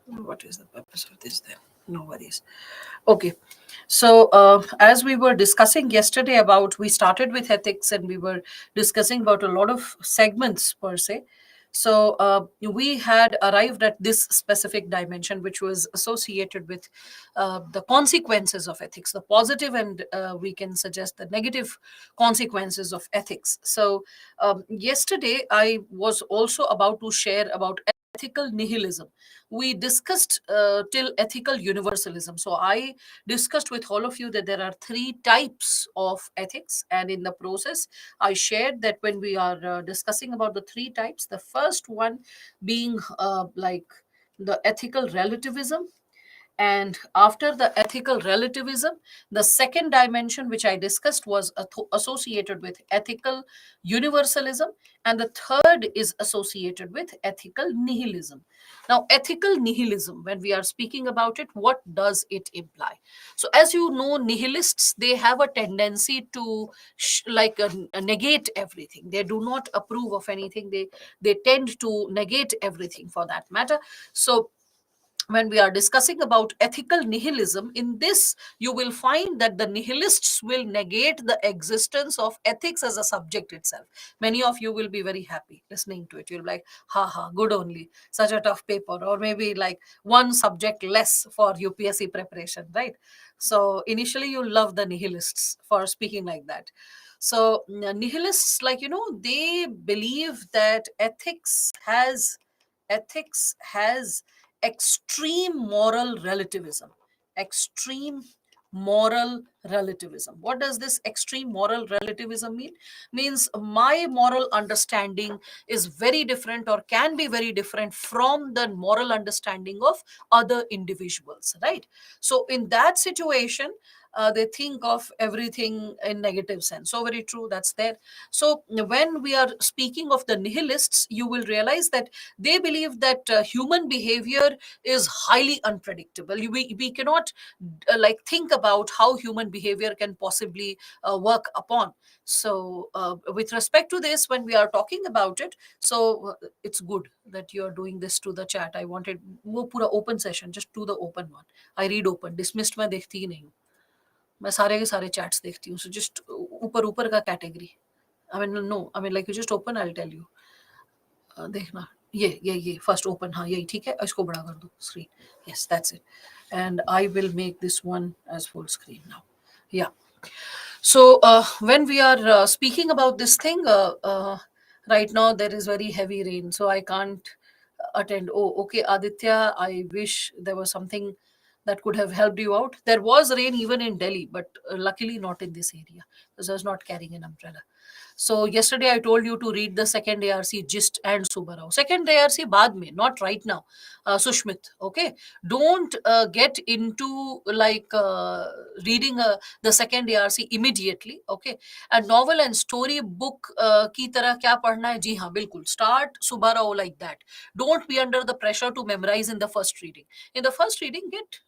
What is the purpose of this then? No worries. Okay. So, as we were discussing yesterday about, we started with ethics and we were discussing about a lot of segments per se. So, we had arrived at this specific dimension, which was associated with the consequences of ethics, the positive and we can suggest the negative consequences of ethics. So, yesterday I was also about to share about ethical nihilism. We discussed till ethical universalism. So I discussed with all of you that there are three types of ethics, and in the process I shared that when we are discussing about the three types, the first one being like the ethical relativism, and after the ethical relativism, the second dimension which I discussed was associated with ethical universalism, and the third is associated with ethical nihilism. Now, ethical nihilism, when we are speaking about it, what does it imply? So, as you know, nihilists, they have a tendency to negate everything. They do not approve of anything. They tend to negate everything for that matter. So when we are discussing about ethical nihilism, in this you will find that the nihilists will negate the existence of ethics as a subject itself. Many of you will be very happy listening to it. You'll be like, ha ha, good, only such a tough paper, or maybe like one subject less for UPSC preparation, right? So initially you love the nihilists for speaking like that. So nihilists, like, they believe that ethics has extreme moral relativism. Extreme moral relativism. What does this extreme moral relativism mean? Means my moral understanding is very different, or can be very different from the moral understanding of other individuals, right? So in that situation, they think of everything in negative sense. So very true, that's there. So when we are speaking of the nihilists, you will realize that they believe that human behavior is highly unpredictable. We cannot think about how human behavior can possibly work upon. So with respect to this, when we are talking about it, so it's good that you are doing this to the chat. I wanted वो पूरा open session, just do the open one. I read open, dismissed मैं देखती ही नहीं हूँ. मैं सारे के सारे chats देखती हूँ. So just ऊपर ऊपर का category. I mean, no, I mean, like, you just open, I'll tell you. देखना, ये फर्स्ट ओपन, हाँ यही ठीक है, इसको बड़ा कर दो screen. Yes, that's it. And I will make this one as full screen now. Yeah. So when we are speaking about this thing, right now there is very heavy rain, so I can't attend. Oh, okay, Aditya, I wish there was something that could have helped you out. There was rain even in Delhi, but luckily not in this area, because I was not carrying an umbrella. So yesterday I told you to read the second ARC Gist and Subarao. Second ARC baad mein, not right now. Sushmit, okay? Don't get into reading the second ARC immediately, okay? A novel and story book ki tarah kya padhna hai? Ji haan, bilkul. Start Subarao like that. Don't be under the pressure to memorize in the first reading. In the first reading, get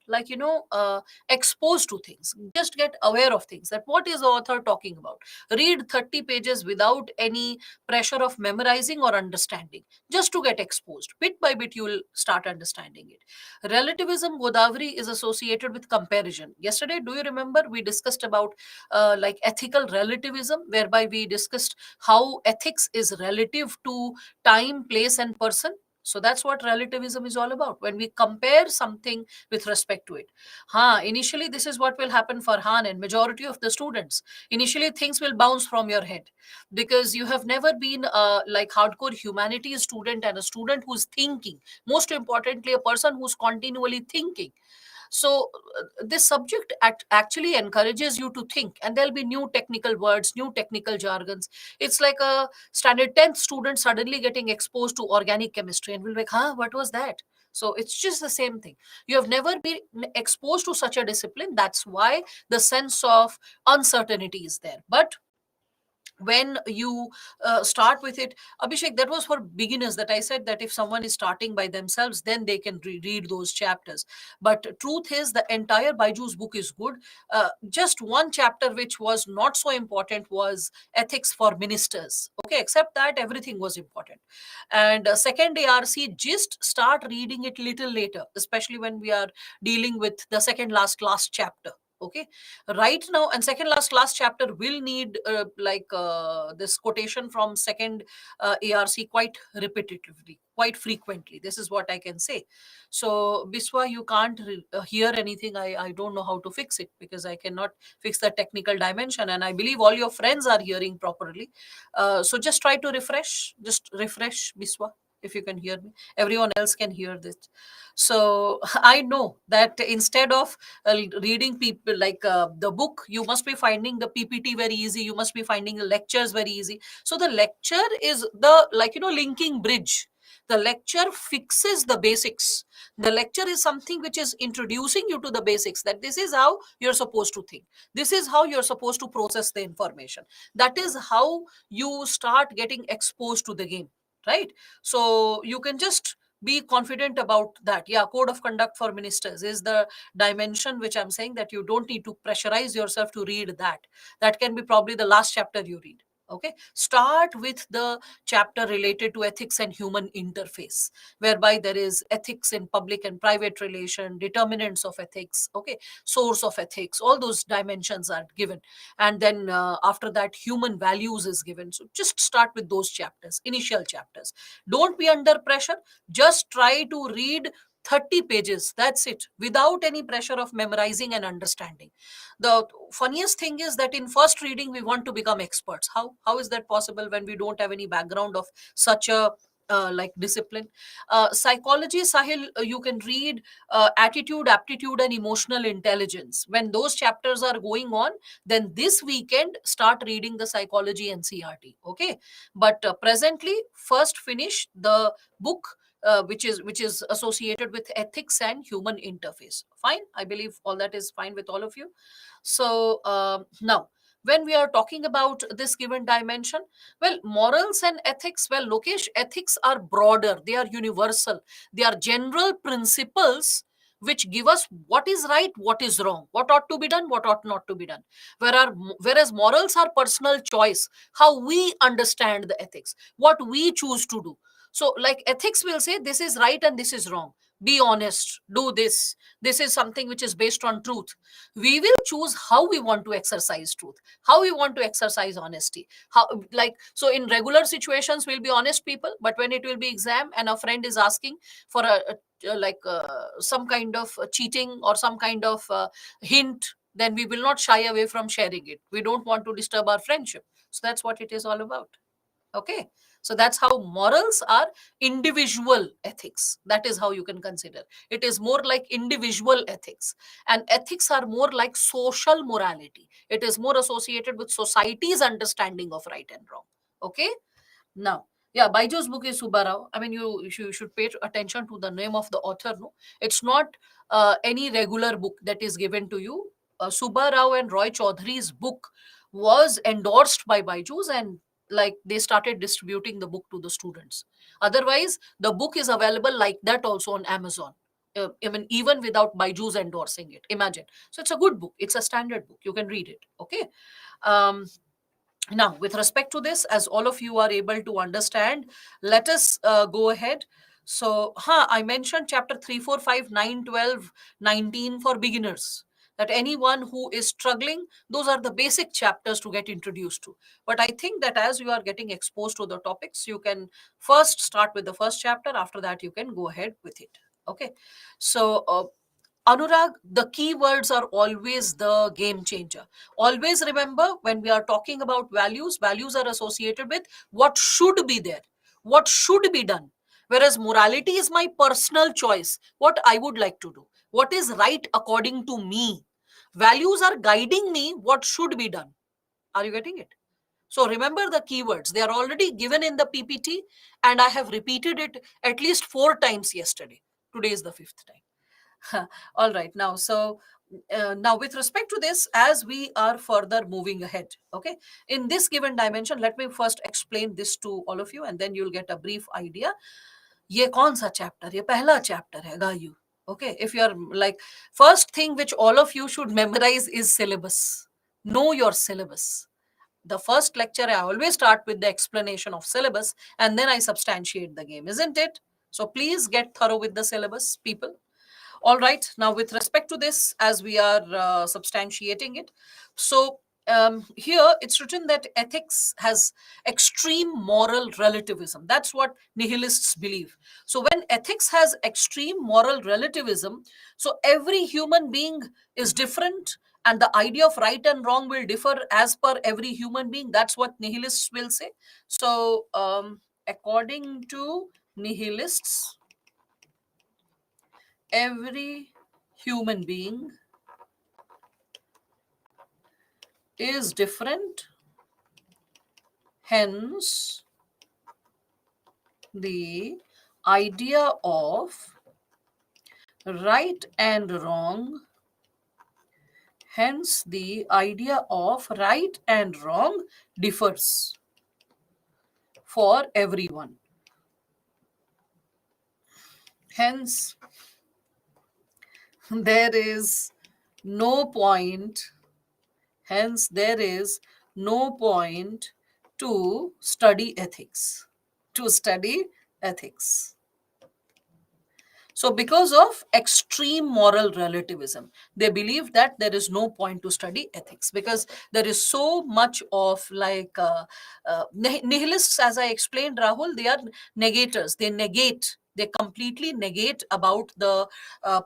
exposed to things. Just get aware of things. That what is the author talking about? Read 30 pages without any pressure of memorizing or understanding, just to get exposed. Bit by bit, you will start understanding it. Relativism, Godavari, is associated with comparison. Yesterday, do you remember we discussed about ethical relativism, whereby we discussed how ethics is relative to time, place, and person. So that's what relativism is all about. When we compare something with respect to it. Initially, this is what will happen for Han and majority of the students. Initially, things will bounce from your head because you have never been hardcore humanities student and a student who's thinking. Most importantly, a person who's continually thinking. So this subject actually encourages you to think, and there'll be new technical words, new technical jargons. It's like a standard 10th student suddenly getting exposed to organic chemistry and will be like, what was that? So it's just the same thing. You have never been exposed to such a discipline. That's why the sense of uncertainty is there. But when you start with it, Abhishek, that was for beginners, that I said that if someone is starting by themselves, then they can read those chapters. But truth is, the entire Baiju's book is good. Just one chapter which was not so important was ethics for ministers. Okay, except that everything was important. And second ARC, just start reading it little later, especially when we are dealing with the second last chapter. Okay, right now, and second last chapter will need this quotation from second ARC quite repetitively, quite frequently. This is what I can say. So Biswa, you can't hear anything. I don't know how to fix it, because I cannot fix the technical dimension, and I believe all your friends are hearing properly. So just try to refresh, just refresh, Biswa, if you can hear me. Everyone else can hear this. So I know that instead of reading people like the book, you must be finding the PPT very easy, you must be finding the lectures very easy. So the lecture is the, like, linking bridge. The lecture fixes the basics. The lecture is something which is introducing you to the basics, that this is how you're supposed to think, this is how you're supposed to process the information, that is how you start getting exposed to the game, right? So you can just be confident about that. Yeah, code of conduct for ministers is the dimension which I'm saying, that you don't need to pressurize yourself to read that. That can be probably the last chapter you read. Okay, start with the chapter related to ethics and human interface, whereby there is ethics in public and private relation, determinants of ethics, okay, source of ethics, all those dimensions are given. And then after that, human values is given. So just start with those chapters, initial chapters. Don't be under pressure, just try to read 30 pages, that's it, without any pressure of memorizing and understanding. The funniest thing is that in first reading we want to become experts. How is that possible when we don't have any background of such a like discipline? Psychology, Sahil, you can read attitude, aptitude, and emotional intelligence. When those chapters are going on, then this weekend start reading the psychology NCRT. Okay, but presently, first finish the book which is associated with ethics and human interface. Fine, I believe all that is fine with all of you. So now, when we are talking about this given dimension, well, morals and ethics, well, Lokesh, ethics are broader, they are universal, they are general principles which give us what is right, what is wrong, what ought to be done, what ought not to be done. Whereas morals are personal choice, how we understand the ethics, what we choose to do. So, like, ethics will say this is right and this is wrong. Be honest, do this. This is something which is based on truth. We will choose how we want to exercise truth, how we want to exercise honesty. How, like, so in regular situations, we'll be honest people, but when it will be exam and a friend is asking for some kind of cheating or some kind of hint, then we will not shy away from sharing it. We don't want to disturb our friendship. So that's what it is all about. Okay, so that's how morals are individual ethics. That is how you can consider it, is more like individual ethics. And ethics are more like social morality, it is more associated with society's understanding of right and wrong. Okay, now, yeah, Baiju's book is Subbarao. I mean, you should pay attention to the name of the author. No, it's not any regular book that is given to you. Subbarao and Roy Chaudhary's book was endorsed by Baiju's, and like they started distributing the book to the students. Otherwise, the book is available like that also on Amazon. I mean, even without Baiju's endorsing it. Imagine. So it's a good book. It's a standard book. You can read it. Okay. Um, Now, with respect to this, as all of you are able to understand, let us go ahead. So, I mentioned chapter 3, 4, 5, 9, 12, 19 for beginners. That anyone who is struggling, those are the basic chapters to get introduced to. But I think that as you are getting exposed to the topics, you can first start with the first chapter. After that, you can go ahead with it. Okay. So, Anurag, the keywords are always the game changer. Always remember, when we are talking about values, values are associated with what should be there, what should be done. Whereas morality is my personal choice, what I would like to do, what is right according to me. Values are guiding me what should be done. Are you getting it? So remember the keywords. They are already given in the PPT, and I have repeated it at least 4 times yesterday. Today is the 5th time. All right, now, so Now, with respect to this, as we are further moving ahead, okay, in this given dimension, let me first explain this to all of you, and then you'll get a brief idea. ये कौन सा chapter? ये पहला chapter है गायु. Okay, if you're like, first thing which all of you should memorize is syllabus. Know your syllabus. The first lecture, I always start with the explanation of syllabus, and then I substantiate the game, isn't it? So please get thorough with the syllabus, people. All right. Now, with respect to this, as we are substantiating it, so here it's written that ethics has extreme moral relativism. That's what nihilists believe. So, when ethics has extreme moral relativism, so every human being is different, and the idea of right and wrong will differ as per every human being. That's what nihilists will say. So, according to nihilists, every human being is different, hence the idea of right and wrong, hence the idea of right and wrong differs for everyone. Hence, there is no point, hence there is no point to study ethics. To study ethics. So, because of extreme moral relativism, they believe that there is no point to study ethics because there is so much of like nihilists, as I explained, Rahul, they are negators. They negate. They completely negate about the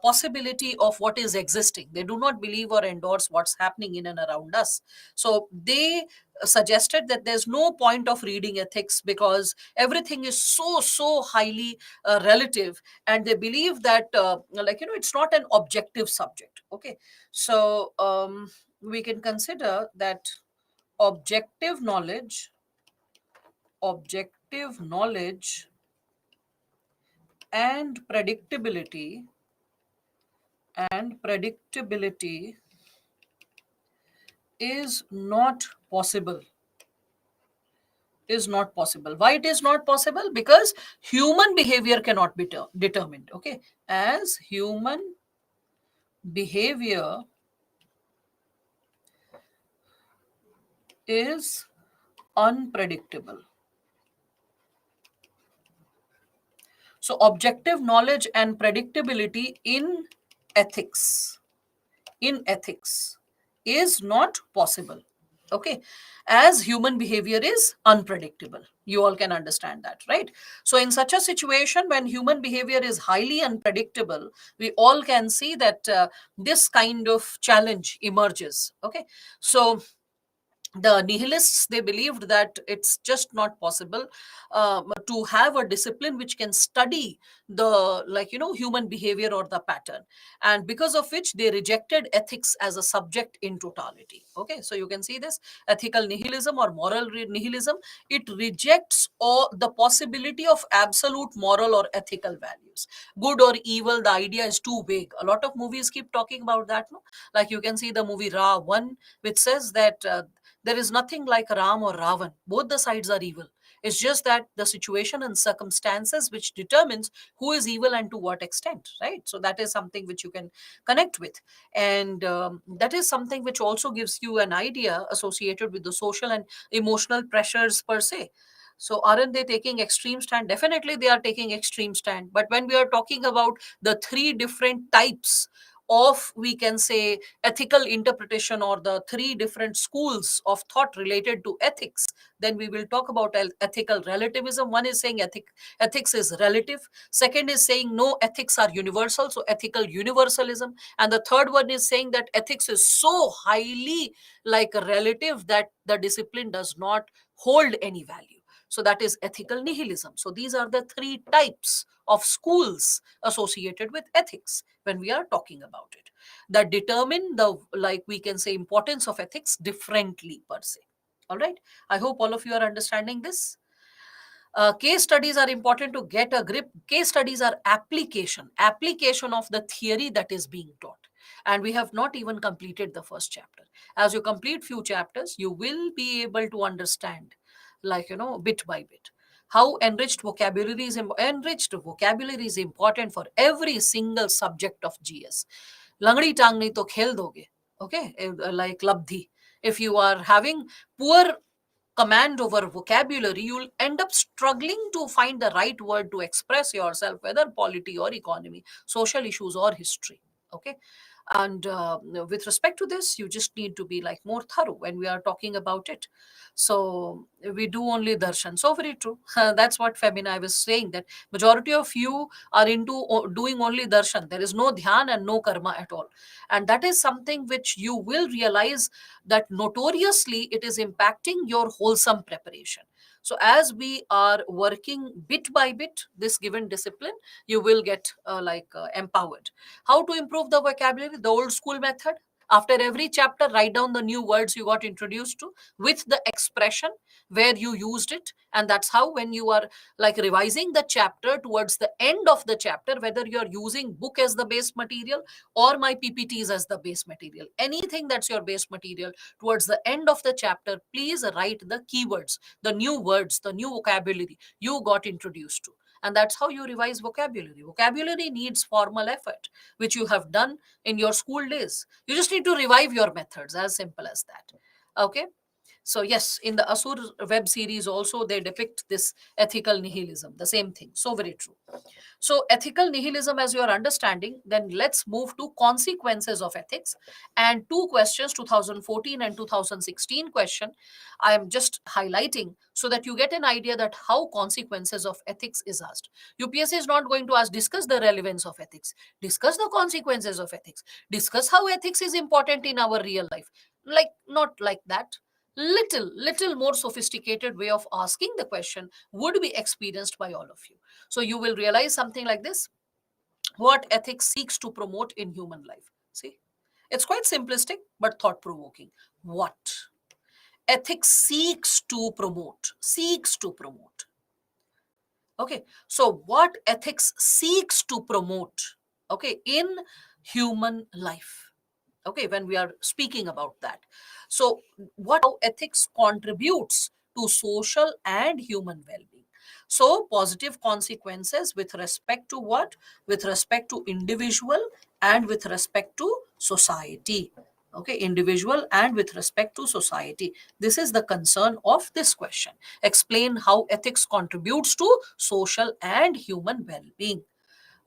possibility of what is existing. They do not believe or endorse what's happening in and around us. So they suggested that there's no point of reading ethics because everything is so highly relative, and they believe that it's not an objective subject. Okay, so we can consider that objective knowledge objective knowledge and predictability is not possible. Is not possible. Why it is not possible? Because human behavior cannot be determined. Okay, as human behavior is unpredictable. So objective knowledge and predictability ethics in ethics is not possible. Okay, as human behavior is unpredictable. You all can understand that, right? So in such a situation, when human behavior is highly unpredictable, we all can see that this kind of challenge emerges. Okay, so the nihilists, they believed that it's just not possible to have a discipline which can study the human behavior or the pattern, and because of which they rejected ethics as a subject in totality. Okay, so you can see this ethical nihilism or moral nihilism. It rejects all the possibility of absolute moral or ethical values. Good or evil, the idea is too vague. A lot of movies keep talking about that, no? Like you can see the movie Ra 1, which says that there is nothing like Ram or Ravan. Both the sides are evil. It's just that the situation and circumstances which determines who is evil and to what extent, right? So that is something which you can connect with. And that is something which also gives you an idea associated with the social and emotional pressures per se. So aren't they taking extreme stand? Definitely they are taking extreme stand. But when we are talking about the three different types of, we can say, ethical interpretation, or the three different schools of thought related to ethics, then we will talk about ethical relativism. One is saying ethics is relative. Second is saying no, ethics are universal, so ethical universalism. And the third one is saying that ethics is so highly like relative that the discipline does not hold any value. So that is ethical nihilism. So these are the three types of schools associated with ethics when we are talking about it, that determine the, like we can say, importance of ethics differently per se. All right, I hope all of you are understanding this. Case studies are important to get a grip. Case studies are application of the theory that is being taught. and we have not even completed the first chapter. As you complete few chapters, you will be able to understand, like, bit by bit, how enriched vocabulary is important for every single subject of GS. Langdi tang nahi to khel doge. Okay, like labdhi. If you are having poor command over vocabulary, you'll end up struggling to find the right word to express yourself, whether polity or economy, social issues or history. Okay. And with respect to this, you just need to be like more thorough when we are talking about it. So we do only darshan. So very true. That's what Femina I was saying, that majority of you are into doing only darshan. There is no dhyan and no karma at all. And that is something which you will realize that notoriously it is impacting your wholesome preparation. So as we are working bit by bit this given discipline, you will get empowered. How to improve the vocabulary? The old school method. After every chapter, write down the new words you got introduced to with the expression where you used it. And that's how, when you are like revising the chapter towards the end of the chapter, whether you're using book as the base material or my PPTs as the base material, anything that's your base material, towards the end of the chapter, please write the keywords, the new words, the new vocabulary you got introduced to. And that's how you revise vocabulary. Vocabulary needs formal effort, which you have done in your school days. You just need to revive your methods, as simple as that. Okay. So yes, in the Asur web series also they depict this ethical nihilism, the same thing. So very true. So ethical nihilism, as you are understanding, then let's move to consequences of ethics. And two questions, 2014 and 2016 question, I am just highlighting so that you get an idea that how consequences of ethics is asked. UPSC is not going to ask, discuss the relevance of ethics, discuss the consequences of ethics, discuss how ethics is important in our real life. Like, not like that. Little more sophisticated way of asking the question would be experienced by all of you. So you will realize something like this: what ethics seeks to promote in human life. See, it's quite simplistic but thought provoking. What ethics seeks to promote. Okay, so what ethics seeks to promote, okay, in human life. Okay, when we are speaking about that, so what how ethics contributes to social and human well-being. So positive consequences with respect to what? With respect to individual and with respect to society. Okay, individual and with respect to society, this is the concern of this question. Explain how ethics contributes to social and human well-being.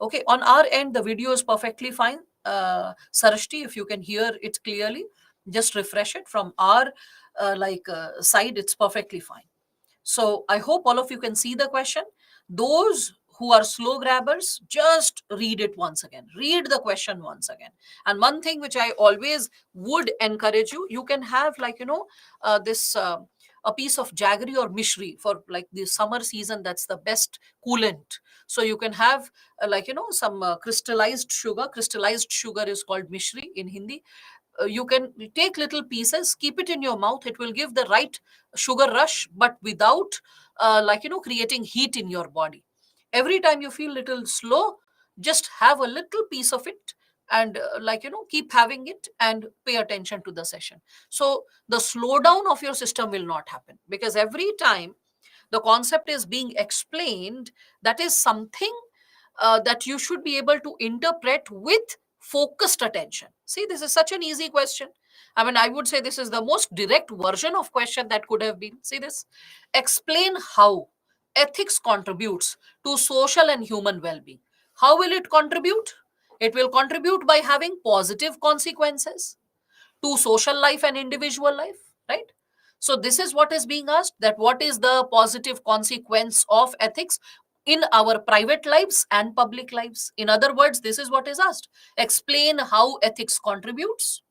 Okay, on our end, the video is perfectly fine. Sarashti, if you can hear it clearly, just refresh it from our side. It's perfectly fine. So I hope all of you can see the question. Those who are slow grabbers, just read it once again. Read the question once again. And one thing which I always would encourage you, you can have this a piece of jaggery or mishri for like the summer season. That's the best coolant. So you can have some crystallized sugar. Crystallized sugar is called mishri in Hindi. You can take little pieces, keep it in your mouth. It will give the right sugar rush, but without creating heat in your body. Every time you feel little slow, just have a little piece of it, and keep having it and pay attention to the session. So the slowdown of your system will not happen, because every time the concept is being explained, that is something that you should be able to interpret with focused attention. See, this is such an easy question. I mean, I would say this is the most direct version of question that could have been. See this: explain how ethics contributes to social and human well-being. How will it contribute? It will contribute by having positive consequences to social life and individual life, right? So this is what is being asked, that what is the positive consequence of ethics in our private lives and public lives. In other words, this is what is asked: explain how ethics contributes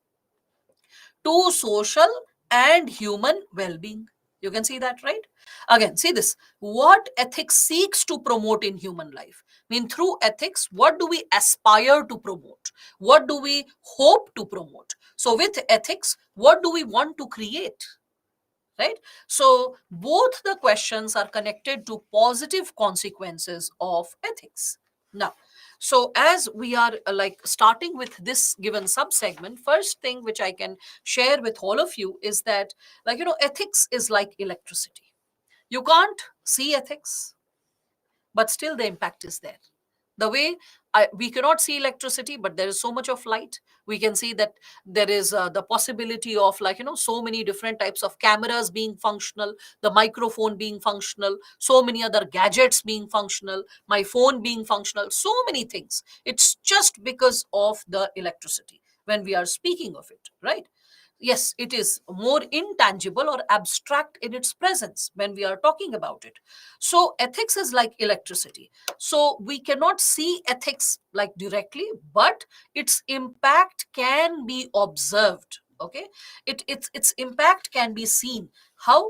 to social and human well-being. You can see that, right? Again, see this: what ethics seeks to promote in human life. I mean, through ethics, what do we aspire to promote? What do we hope to promote? So with ethics, what do we want to create? Right? So both the questions are connected to positive consequences of ethics. Now, So as we are like starting with this given sub segment, first thing which I can share with all of you is that, like, ethics is like electricity. You can't see ethics, but still the impact is there. The way we cannot see electricity, but there is so much of light. We can see that there is the possibility of, like, so many different types of cameras being functional, the microphone being functional, so many other gadgets being functional, my phone being functional, so many things. It's just because of the electricity when we are speaking of it, right? Yes, it is more intangible or abstract in its presence when we are talking about it. So ethics is like electricity. So we cannot see ethics like directly, but its impact can be observed. Okay, its impact can be seen. How?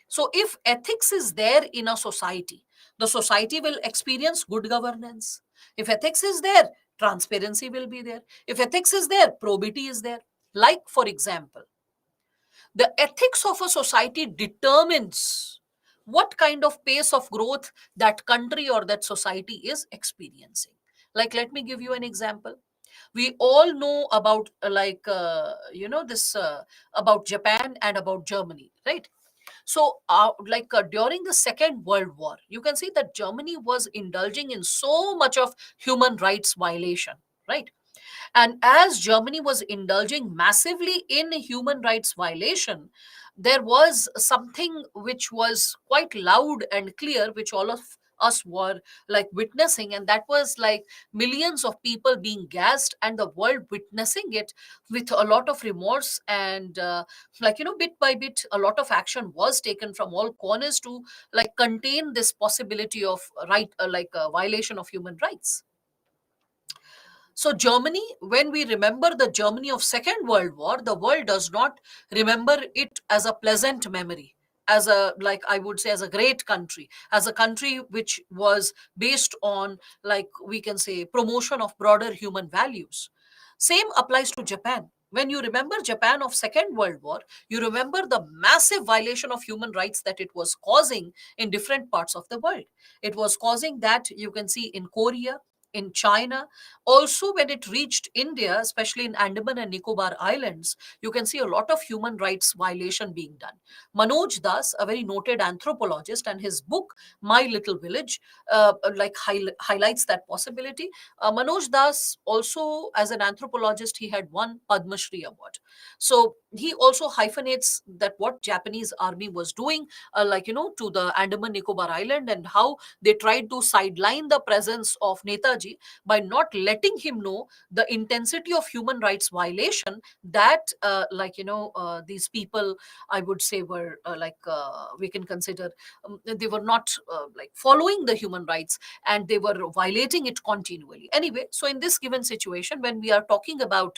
So if ethics is there in a society, the society will experience good governance. If ethics is there, transparency will be there. If ethics is there, probity is there. Like, for example, the ethics of a society determines what kind of pace of growth that country or that society is experiencing. Like, let me give you an example. We all know about, this about Japan and about Germany, right? So during the Second World War, you can see that Germany was indulging in so much of human rights violation, right? And as Germany was indulging massively in human rights violation, there was something which was quite loud and clear, which all of us were like witnessing, and that was like millions of people being gassed and the world witnessing it with a lot of remorse. And bit by bit, a lot of action was taken from all corners to like contain this possibility of violation of human rights. So Germany, when we remember the Germany of Second World War, the world does not remember it as a pleasant memory, as a, like I would say, as a great country, as a country which was based on, like we can say, promotion of broader human values. Same applies to Japan. When you remember Japan of Second World War, you remember the massive violation of human rights that it was causing in different parts of the world. It was causing that, you can see, in Korea, in China. Also, when it reached India, especially in Andaman and Nicobar Islands, you can see a lot of human rights violation being done. Manoj Das, a very noted anthropologist, and his book My Little Village highlights that possibility. Manoj Das also, as an anthropologist, he had won Padma Shri award. So he also hyphenates that what Japanese army was doing, to the Andaman Nicobar Island, and how they tried to sideline the presence of Netaji by not letting him know the intensity of human rights violation that these people, I would say, were we can consider, they were not following the human rights, and they were violating it continually. Anyway, so in this given situation, when we are talking about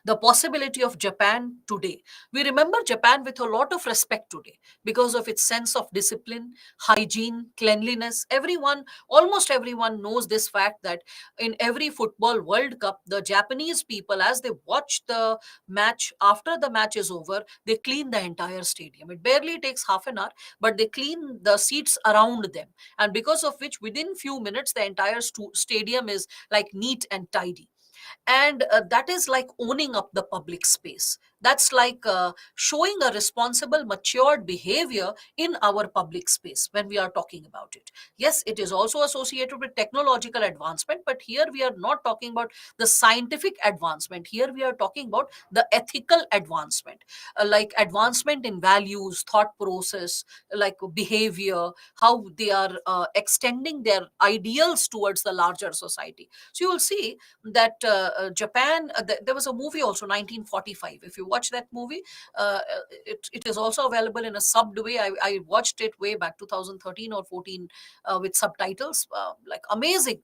the possibility of Japan today. We remember Japan with a lot of respect today because of its sense of discipline, hygiene, cleanliness. Everyone, almost everyone knows this fact that in every football World Cup, the Japanese people, as they watch the match, after the match is over, they clean the entire stadium. It barely takes half an hour, but they clean the seats around them. And because of which, within few minutes, the entire stadium is like neat and tidy. And that is like owning up the public space. That's like showing a responsible, matured behavior in our public space when we are talking about it. Yes, it is also associated with technological advancement, but here we are not talking about the scientific advancement. Here we are talking about the ethical advancement, like advancement in values, thought process, like behavior, how they are extending their ideals towards the larger society. So you will see that Japan, there was a movie also, 1945. If you watch that movie, it is also available in a subbed way. I watched it way back 2013 or 14 with subtitles. Like amazing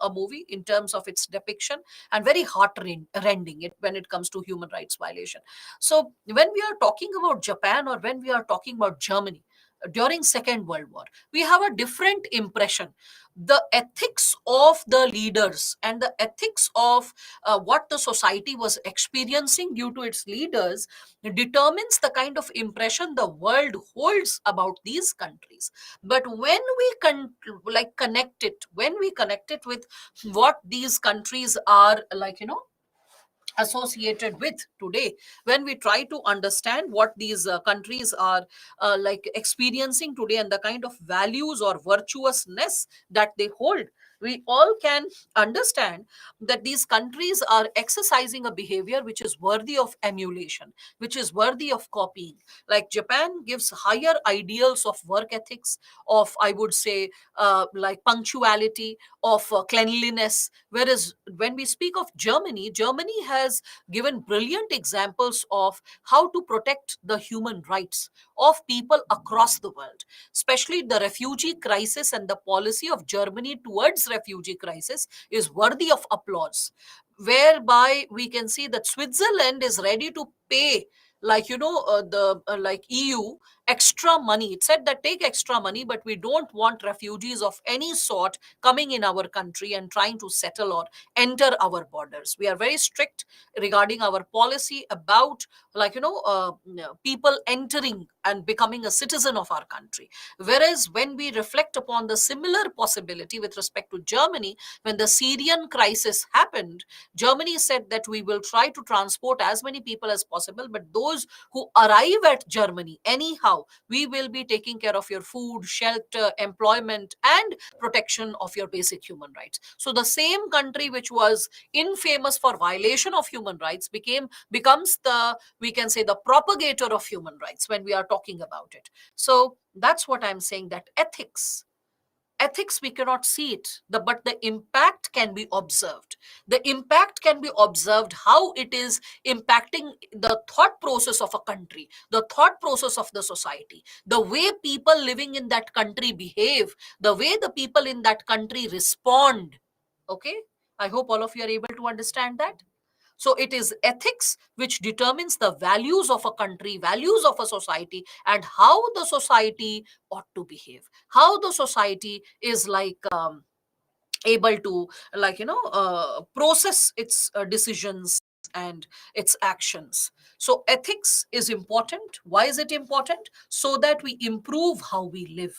a movie in terms of its depiction, and very heart rending it when it comes to human rights violation. So when we are talking about Japan, or when we are talking about Germany, during Second World War, we have a different impression. The ethics of the leaders and the ethics of what the society was experiencing due to its leaders determines the kind of impression the world holds about these countries. But when we connect it with what these countries are, associated with today, when we try to understand what these countries are experiencing today, and the kind of values or virtuousness that they hold, we all can understand that these countries are exercising a behavior which is worthy of emulation, which is worthy of copying. Like Japan gives higher ideals of work ethics, of, I would say, punctuality, of cleanliness. Whereas when we speak of Germany, Germany has given brilliant examples of how to protect the human rights of people across the world, especially the refugee crisis, and the policy of Germany towards refugee crisis is worthy of applause, whereby we can see that Switzerland is ready to pay, the EU extra money. It said that take extra money, but we don't want refugees of any sort coming in our country and trying to settle or enter our borders. We are very strict regarding our policy about, people entering and becoming a citizen of our country. Whereas when we reflect upon the similar possibility with respect to Germany, when the Syrian crisis happened, Germany said that we will try to transport as many people as possible, but those who arrive at Germany anyhow, we will be taking care of your food, shelter, employment, and protection of your basic human rights. So the same country which was infamous for violation of human rights becomes the, we can say, the propagator of human rights when we are talking about it. So that's what I'm saying, that ethics, we cannot see it, but the impact can be observed. The impact can be observed, how it is impacting the thought process of a country, the thought process of the society, the way people living in that country behave, the way the people in that country respond. Okay, I hope all of you are able to understand that. So it is ethics which determines the values of a country, values of a society, and how the society ought to behave, how the society is able to, process its decisions and its actions. So ethics is important. Why is it important? So that we improve how we live.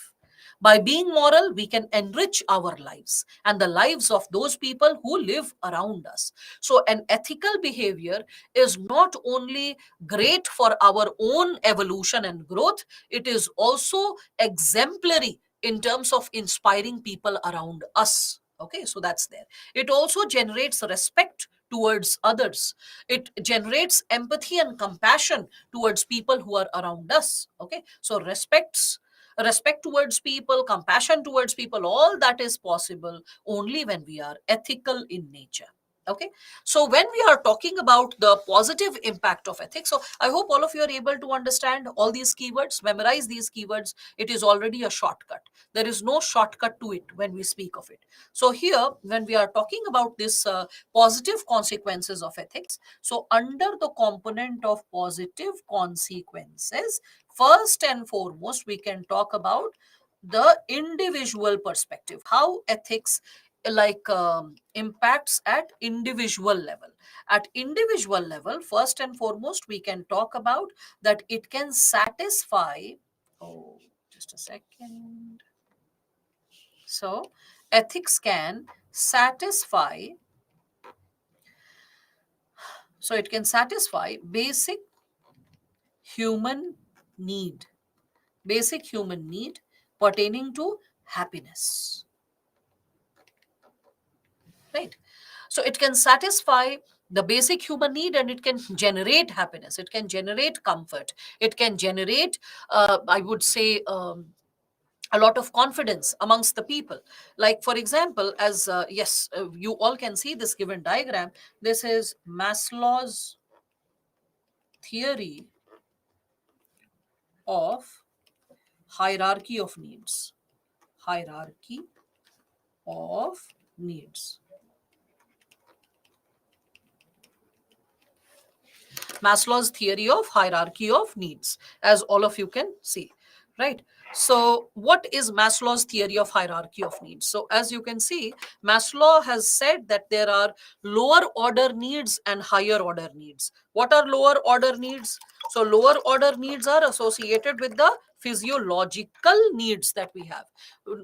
By being moral, we can enrich our lives and the lives of those people who live around us. So an ethical behavior is not only great for our own evolution and growth, it is also exemplary in terms of inspiring people around us. Okay, so that's there. It also generates respect towards others. It generates empathy and compassion towards people who are around us. Okay, so respect towards people, compassion towards people, all that is possible only when we are ethical in nature. Okay, so when we are talking about the positive impact of ethics, so I hope all of you are able to understand all these keywords, memorize these keywords. It is already a shortcut. There is no shortcut to it when we speak of it. So here, when we are talking about this positive consequences of ethics, so under the component of positive consequences, first and foremost, we can talk about the individual perspective, how ethics impacts at individual level. At individual level, first and foremost, we can talk about that it can satisfy. Oh, just a second. So ethics can satisfy, so it can satisfy human need basic human need pertaining to happiness, right? So it can satisfy the basic human need, and it can generate happiness, it can generate comfort, it can generate, I would say, a lot of confidence amongst the people. Like for example, as yes, you all can see this given diagram. This is Maslow's theory of hierarchy of needs. Hierarchy of needs. Maslow's theory of hierarchy of needs, as all of you can see, right? So, what is Maslow's theory of hierarchy of needs? So, as you can see, Maslow has said that there are lower order needs and higher order needs. What are lower order needs? So, lower order needs are associated with the physiological needs that we have,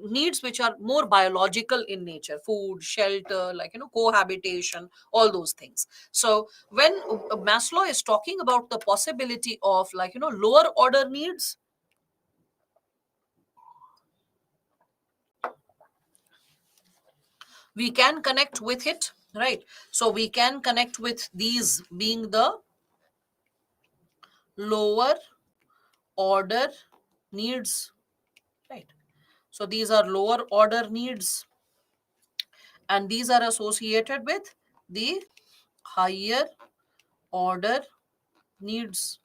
needs which are more biological in nature: food, shelter, like, cohabitation, all those things. So, when Maslow is talking about the possibility of, like, lower order needs, we can connect with it, right? So we can connect with these being the lower order needs, right? So these are lower order needs, and these are associated with the higher order needs.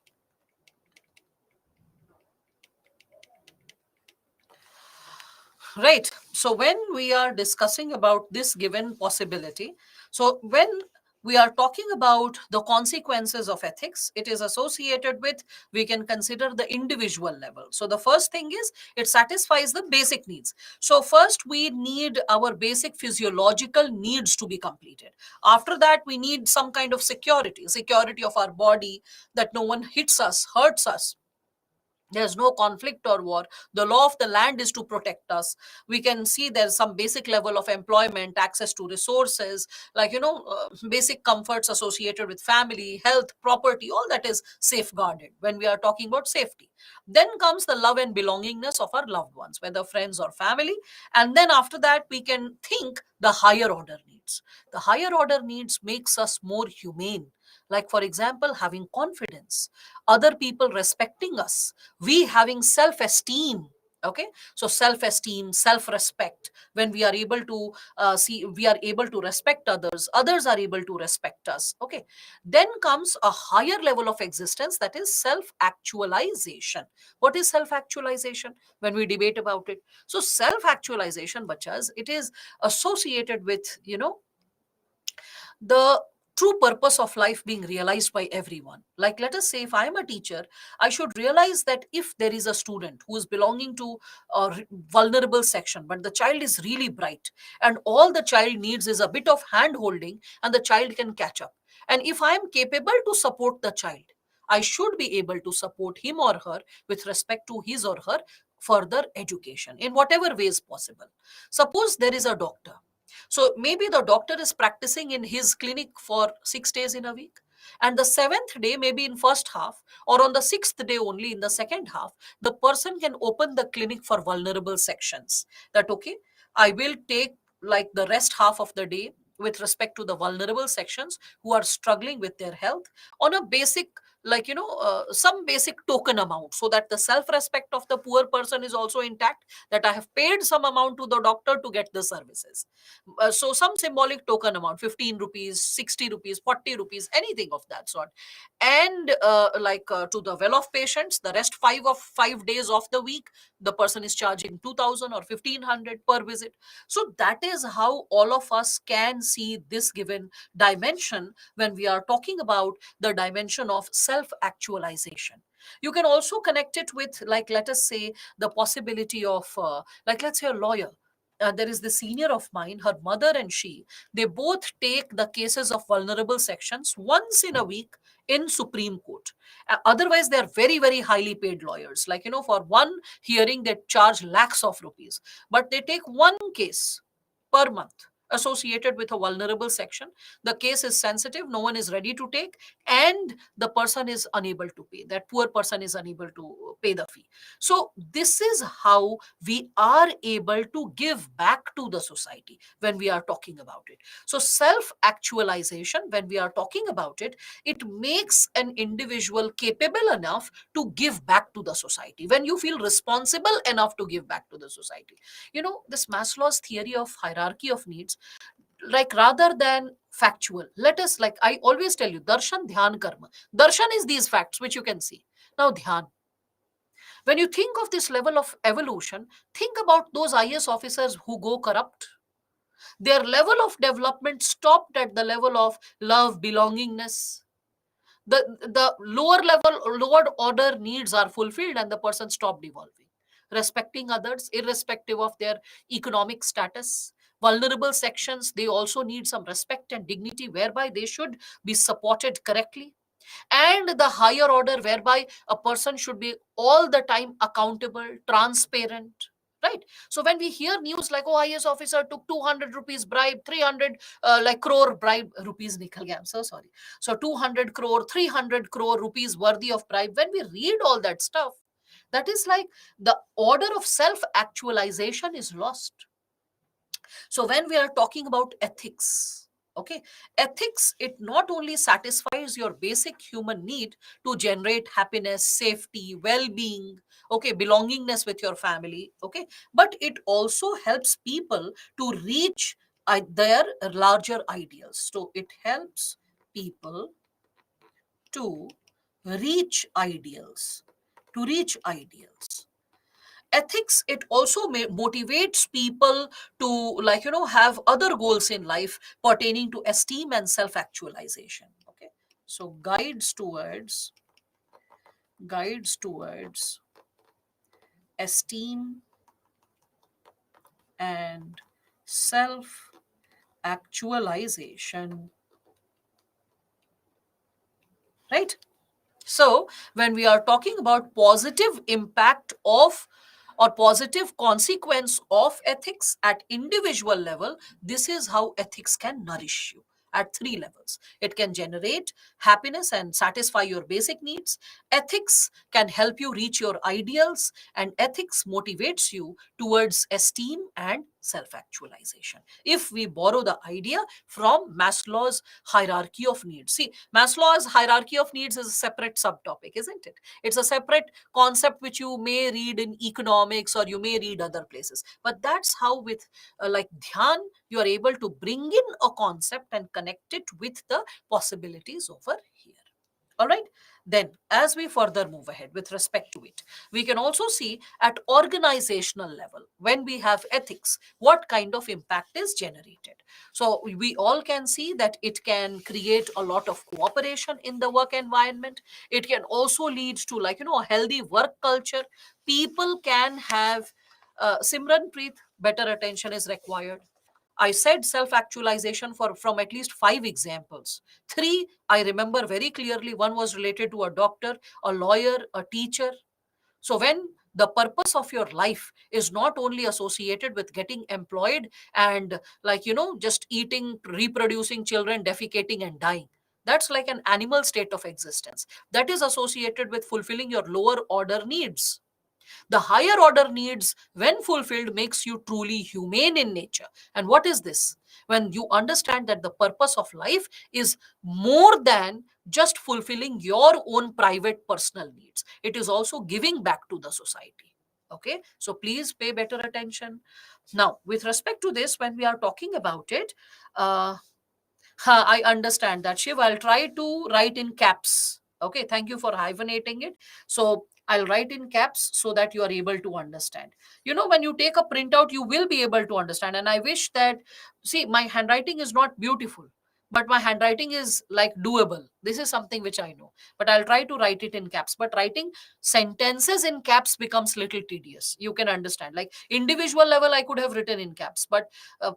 Right. So when we are discussing about this given possibility, so when we are talking about the consequences of ethics, it is associated with, we can consider the individual level. So the first thing is it satisfies the basic needs. So first we need our basic physiological needs to be completed. After that, we need some kind of security, security of our body, that no one hits us, hurts us, there's no conflict or war, the law of the land is to protect us. We can see there's some basic level of employment, access to resources, like, basic comforts associated with family, health, property, all that is safeguarded when we are talking about safety. Then comes the love and belongingness of our loved ones, whether friends or family. And then after that, we can think the higher order needs. The higher order needs makes us more humane, like, for example, having confidence, other people respecting us, we having self esteem. Okay, so self esteem, self respect, when we are able to see, we are able to respect others, others are able to respect us. Okay, then comes a higher level of existence, that is self actualization. What is self actualization? When we debate about it, so self actualization, bachas, it is associated with, the true purpose of life being realized by everyone. Like, let us say, if I am a teacher, I should realize that if there is a student who is belonging to a vulnerable section, but the child is really bright, and all the child needs is a bit of hand holding, and the child can catch up. And if I am capable to support the child, I should be able to support him or her with respect to his or her further education in whatever way is possible. Suppose there is a doctor, so maybe the doctor is practicing in his clinic for 6 days in a week. And the seventh day, maybe in first half, or on the sixth day only in the second half, the person can open the clinic for vulnerable sections. That, okay, I will take like the rest half of the day with respect to the vulnerable sections who are struggling with their health on a basic, like, some basic token amount, so that the self respect of the poor person is also intact, that I have paid some amount to the doctor to get the services. So some symbolic token amount, 15 rupees, 60 rupees, 40 rupees, anything of that sort. And to the well off patients, the rest 5 days of the week, the person is charging 2000 or 1500 per visit. So that is how all of us can see this given dimension when we are talking about the dimension of self actualization. You can also connect it with, like, let us say, the possibility of, like, let's say a lawyer. There is the senior of mine, her mother and she, they both take the cases of vulnerable sections once in a week in Supreme Court. Otherwise, they are very, very highly paid lawyers. Like, for one hearing, they charge lakhs of rupees, but they take one case per month associated with a vulnerable section. The case is sensitive, no one is ready to take, and the person is unable to pay. That poor person is unable to pay the fee. So, this is how we are able to give back to the society when we are talking about it. So self actualization, when we are talking about it, it makes an individual capable enough to give back to the society, when you feel responsible enough to give back to the society. This Maslow's theory of hierarchy of needs, like, rather than factual, let us, like, I always tell you, darshan, dhyan, karma. Darshan is these facts which you can see. Now dhyan, when you think of this level of evolution, think about those IS officers who go corrupt. Their level of development stopped at the level of love, belongingness. The lower level, lower order needs are fulfilled, and the person stopped evolving. respecting others irrespective of their economic status. Vulnerable sections, they also need some respect and dignity, whereby they should be supported correctly. And the higher order, whereby a person should be all the time accountable, transparent, right? So when we hear news like, oh, IS officer took 200 rupees bribe, 300 like crore bribe, rupees nikal gaya, I'm so sorry, so 200 crore, 300 crore rupees worthy of bribe, when we read all that stuff, that is like the order of self actualization is lost. So when we are talking about ethics, okay, ethics, it not only satisfies your basic human need to generate happiness, safety, well-being, okay, belongingness with your family, okay, but it also helps people to reach their larger ideals. So it helps people to reach ideals, to reach ideals. Ethics, it also motivates people to, like, have other goals in life pertaining to esteem and self actualization, okay. So guides towards esteem and self actualization, right? So, when we are talking about positive impact of or positive consequence of ethics at individual level, this is how ethics can nourish you at three levels. It can generate happiness and satisfy your basic needs. Ethics can help you reach your ideals, and ethics motivates you towards esteem and self actualization. If we borrow the idea from Maslow's hierarchy of needs, see, Maslow's hierarchy of needs is a separate subtopic, isn't it? It's a separate concept which you may read in economics or you may read other places. But that's how, with like dhyan, you are able to bring in a concept and connect it with the possibilities over here. All right. Then, as we further move ahead with respect to it, we can also see at organizational level, when we have ethics, what kind of impact is generated. So, we all can see that it can create a lot of cooperation in the work environment. It can also lead to, like, a healthy work culture. People can have, Simran Preet, better attention is required. I said self actualization for from at least five examples. Three I remember very clearly. One was related to a doctor, a lawyer, a teacher. So when the purpose of your life is not only associated with getting employed and, like, just eating, reproducing children, defecating and dying, that's like an animal state of existence. That is associated with fulfilling your lower order needs. The higher order needs, when fulfilled, makes you truly humane in nature. And what is this? When you understand that the purpose of life is more than just fulfilling your own private personal needs, it is also giving back to the society. Okay, so please pay better attention. Now, with respect to this, when we are talking about it, uh, I understand that, Shiv. I'll try to write in caps. Okay, thank you for hyphenating it. So I'll write in caps so that you are able to understand. When you take a printout, you will be able to understand. And I wish that, see, my handwriting is not beautiful, but my handwriting is like doable. This is something which I know. But I'll try to write it in caps. But writing sentences in caps becomes little tedious. You can understand. Like individual level, I could have written in caps, but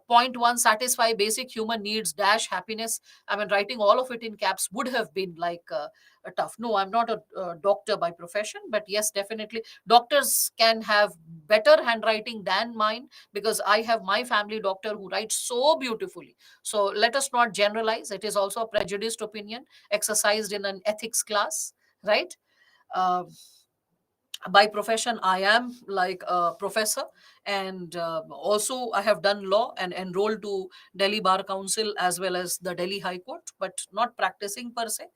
point one, satisfy basic human needs dash happiness, I mean, writing all of it in caps would have been like a tough. No, I'm not a doctor by profession, but yes, definitely doctors can have better handwriting than mine, because I have my family doctor who writes so beautifully. So let us not generalize. It is also a prejudiced opinion exercised in an ethics class, right? uh, by profession I am like a professor, and also I have done law and enrolled to Delhi Bar Council as well as the Delhi High Court, but not practicing per se.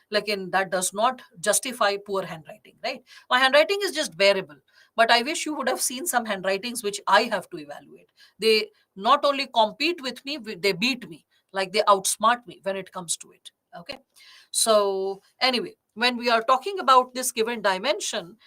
Like, in that does not justify poor handwriting, right? My handwriting is just bearable, but I wish you would have seen some handwritings which I have to evaluate. They not only compete with me, they beat me, like they outsmart me when it comes to it. Okay, so anyway, when we are talking about this given dimension,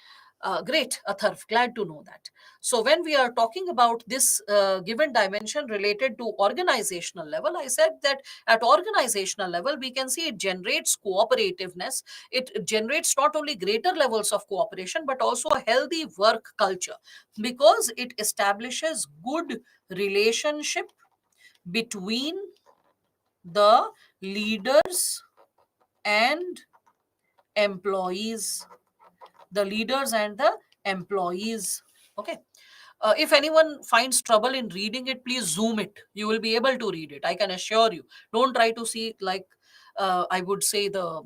Great, Atharv. Glad to know that. So, when we are talking about this given dimension related to organizational level, I said that at organizational level, we can see it generates cooperativeness. It generates not only greater levels of cooperation, but also a healthy work culture because it establishes good relationship between the leaders and employees. The leaders and the employees. Okay. If anyone finds trouble in reading it, please zoom it. You will be able to read it. I can assure you. Don't try to see like I would say the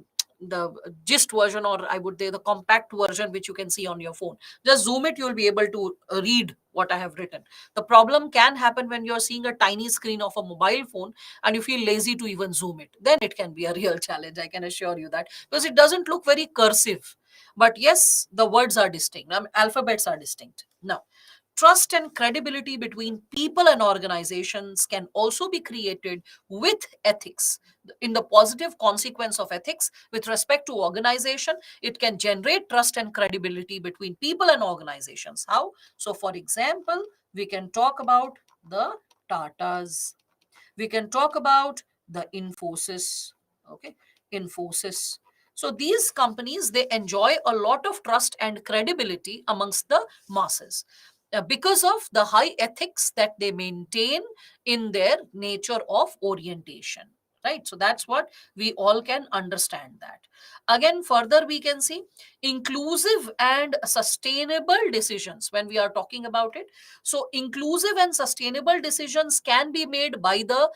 gist version, or I would say the compact version which you can see on your phone. Just zoom it. You will be able to read what I have written. The problem can happen when you're seeing a tiny screen of a mobile phone and you feel lazy to even zoom it. Then it can be a real challenge. I can assure you that because it doesn't look very cursive. But yes, the words are distinct. Alphabets are distinct. Now, trust and credibility between people and organizations can also be created with ethics. In the positive consequence of ethics with respect to organization, it can generate trust and credibility between people and organizations. How? So, for example, we can talk about the Tatas, we can talk about the Infosys. Okay, Infosys. So these companies, they enjoy a lot of trust and credibility amongst the masses because of the high ethics that they maintain in their nature of orientation, right? So that's what we all can understand. That again, further we can see inclusive and sustainable decisions when we are talking about it. So inclusive and sustainable decisions can be made by the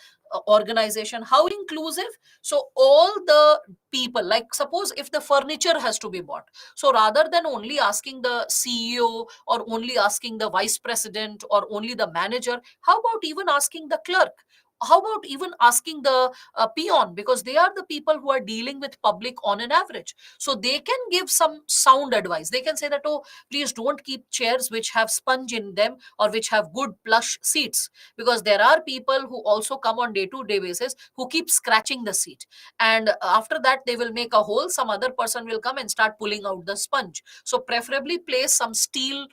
organization. How inclusive? So all the people, like suppose if the furniture has to be bought, so rather than only asking the CEO or only asking the vice president or only the manager, how about even asking the clerk? How about even asking the peon, because they are the people who are dealing with public on an average. So they can give some sound advice. They can say that, oh, please don't keep chairs which have sponge in them or which have good plush seats, because there are people who also come on day to day basis who keep scratching the seat, and after that they will make a hole, some other person will come and start pulling out the sponge. So preferably place some steel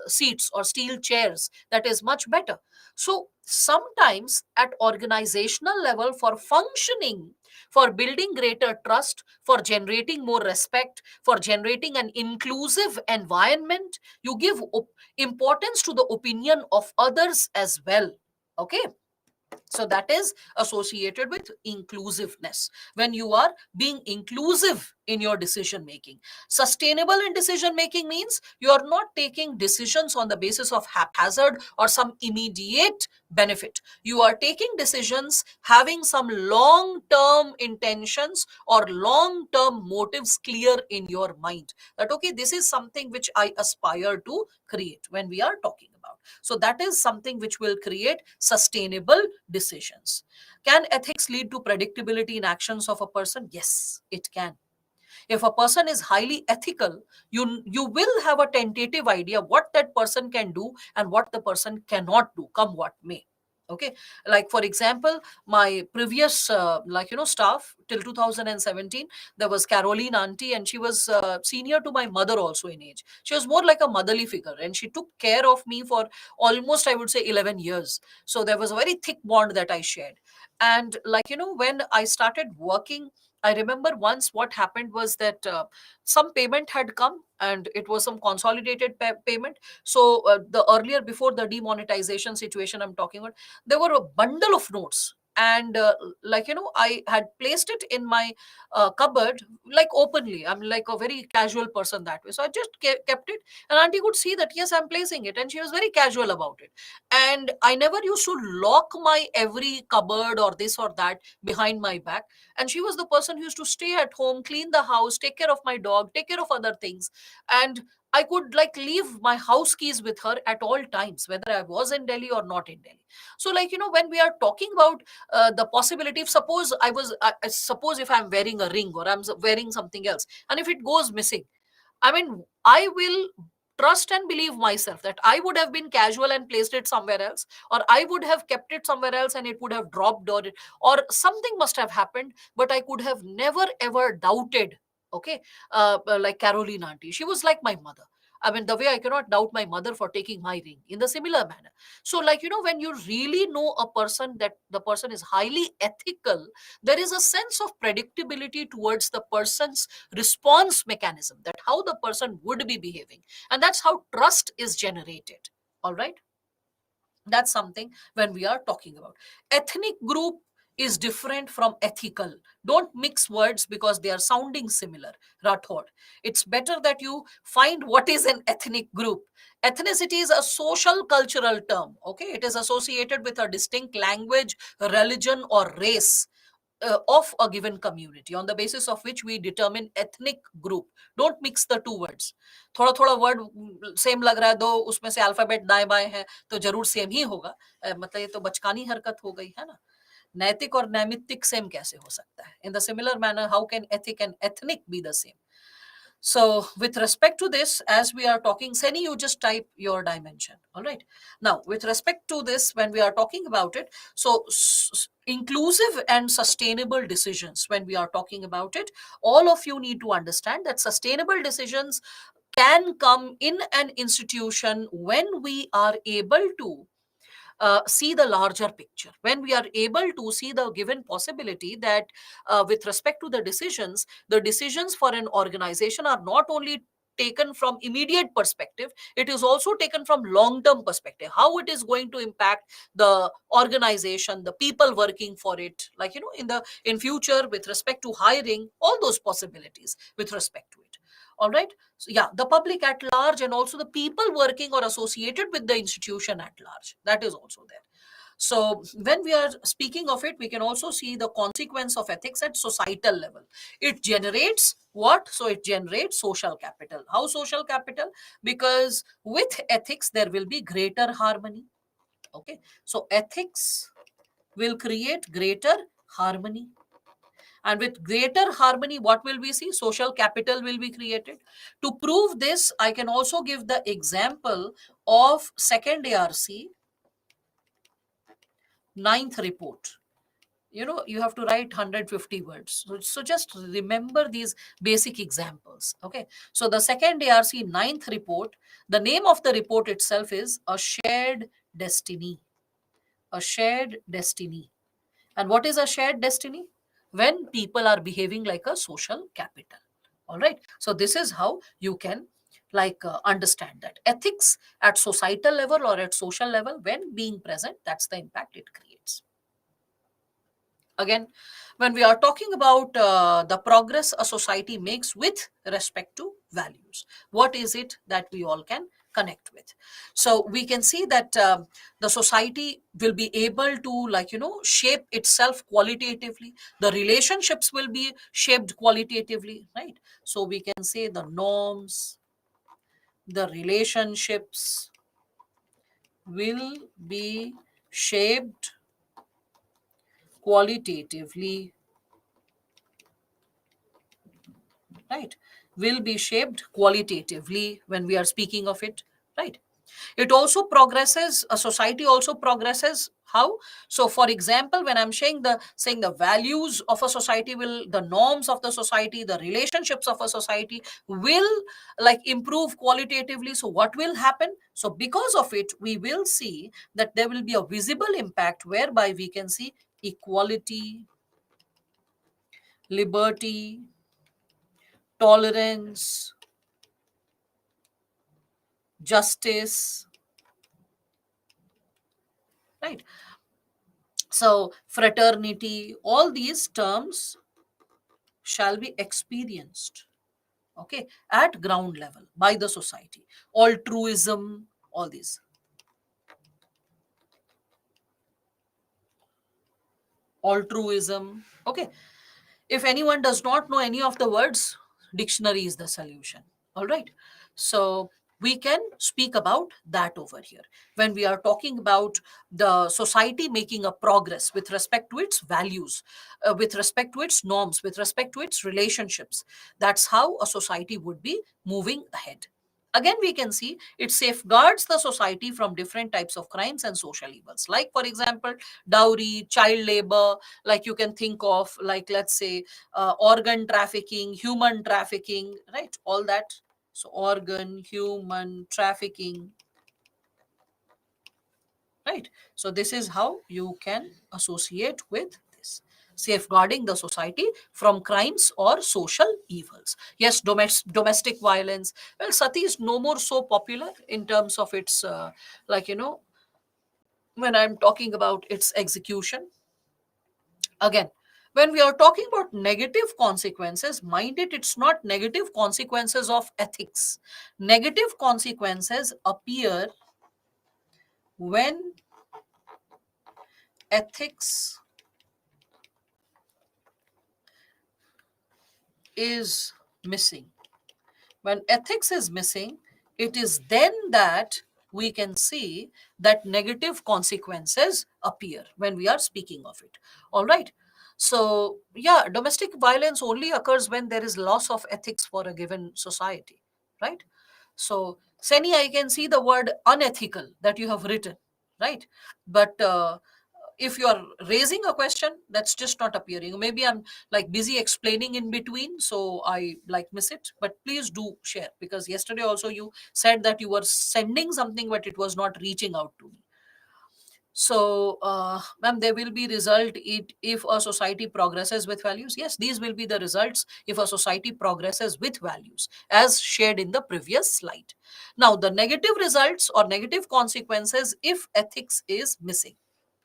seats or steel chairs. That is much better. So sometimes at organizational level, for functioning, for building greater trust, for generating more respect, for generating an inclusive environment, you give importance to the opinion of others as well. Okay, so that is associated with inclusiveness. When you are being inclusive in your decision making, sustainable in decision making means you are not taking decisions on the basis of haphazard or some immediate benefit. You are taking decisions having some long term intentions or long term motives clear in your mind, that okay, this is something which I aspire to create. When we are talking about, so that is something which will create sustainable decisions. Can ethics lead to predictability in actions of a person? Yes, it can. If a person is highly ethical, you will have a tentative idea what that person can do and what the person cannot do, come what may. Okay, like for example, my previous staff till 2017, there was Caroline auntie, and she was senior to my mother also in age. She was more like a motherly figure, and she took care of me for almost, I would say, 11 years. So there was a very thick bond that I shared. And when I started working, I remember once what happened was that some payment had come, and it was some consolidated payment. So the earlier, before the demonetization situation I'm talking about, there were a bundle of notes. And I had placed it in my cupboard, like openly. I'm like a very casual person that way. So I just kept it, and auntie could see that, yes, I'm placing it. And she was very casual about it. And I never used to lock my every cupboard or this or that behind my back. And she was the person who used to stay at home, clean the house, take care of my dog, take care of other things. And I could like leave my house keys with her at all times, whether I was in Delhi or not in Delhi. So when we are talking about the possibility, if suppose I suppose if I'm wearing a ring or I'm wearing something else, and if it goes missing, I mean, I will trust and believe myself that I would have been casual and placed it somewhere else, or I would have kept it somewhere else and it would have dropped, or something must have happened, but I could have never ever doubted Okay. Like Caroline auntie, she was like my mother. I mean, the way I cannot doubt my mother for taking my ring, in the similar manner. So, like, when you really know a person, that the person is highly ethical, there is a sense of predictability towards the person's response mechanism, that how the person would be behaving. And that's how trust is generated. All right. That's something when we are talking about. Ethnic group is different from ethical. Don't mix words because they are sounding similar. Rathod. It's better that you find what is an ethnic group. Ethnicity is a social cultural term. Okay, it is associated with a distinct language, religion, or race of a given community, on the basis of which we determine ethnic group. Don't mix the two words. थोड़ा थोड़ा word same लग रहा है, दो उसमें से alphabet दाएं बाएं है, तो जरूर सेम ही होगा। मतलब ये तो बचकानी हरकत हो गई है ना। नैतिक और नैमित्तिक सेम कैसे हो सकता है? In the similar manner, how can ethic and ethnic be the same? So, with respect to this, as we are talking, Seni, you just type your dimension. All right. Now, with respect to this, when we are talking about it, so inclusive and sustainable decisions, when we are talking about it, all of you need to understand that sustainable decisions can come in an institution when we are able to see the larger picture, when we are able to see the given possibility that with respect to the decisions for an organization are not only taken from immediate perspective, it is also taken from long term perspective, how it is going to impact the organization, the people working for it, like in future, with respect to hiring, all those possibilities with respect to it. All right. So yeah, the public at large and also the people working or associated with the institution at large, that is also there. So when we are speaking of it, we can also see the consequence of ethics at societal level. It generates what? So it generates social capital. How social capital? Because with ethics, there will be greater harmony. Okay. So ethics will create greater harmony. And with greater harmony, what will we see? Social capital will be created. To prove this, I can also give the example of second ARC, ninth report. You have to write 150 words. So just remember these basic examples. Okay. So the second ARC ninth report, the name of the report itself is A Shared Destiny. A Shared Destiny. And what is a shared destiny? When people are behaving like a social capital. All right. So this is how you can understand that ethics at societal level or at social level, when being present, that's the impact it creates. Again, when we are talking about the progress a society makes with respect to values, what is it that we all can connect with? So we can see that the society will be able to shape itself qualitatively. The relationships will be shaped qualitatively, right? So we can say the norms, the relationships will be shaped qualitatively, right? Will be shaped qualitatively when we are speaking of it, right? It also progresses, a society also progresses. How? So for example, when I'm saying the values of a society, will the norms of the society, the relationships of a society will improve qualitatively. So what will happen? So because of it, we will see that there will be a visible impact whereby we can see equality, liberty, tolerance, justice, right? So fraternity, all these terms shall be experienced, okay, at ground level by the society. Altruism, all these. Altruism, okay. If anyone does not know any of the words, dictionary is the solution. All right. So we can speak about that over here when we are talking about the society making a progress with respect to its values, with respect to its norms, with respect to its relationships. That's how a society would be moving ahead. Again, we can see it safeguards the society from different types of crimes and social evils, like for example dowry, child labor, like you can think of, like let's say organ trafficking, human trafficking, right, all that. So organ, human trafficking, right. So this is how you can associate with this, safeguarding the society from crimes or social evils. Yes, domestic violence, well, sati is no more so popular in terms of its like, when I'm talking about its execution. Again, when we are talking about negative consequences, mind it, it's not negative consequences of ethics. Negative consequences appear when ethics is missing. When ethics is missing, it is then that we can see that negative consequences appear when we are speaking of it. All right. So, yeah, domestic violence only occurs when there is loss of ethics for a given society, right? So, Seni, I can see the word unethical that you have written, right? But if you are raising a question that's just not appearing, maybe I'm like busy explaining in between, so I like miss it. But please do share, because yesterday also you said that you were sending something but it was not reaching out to me. So, ma'am, there will be result it if a society progresses with values. Yes, these will be the results if a society progresses with values, as shared in the previous slide. Now, the negative results or negative consequences if ethics is missing.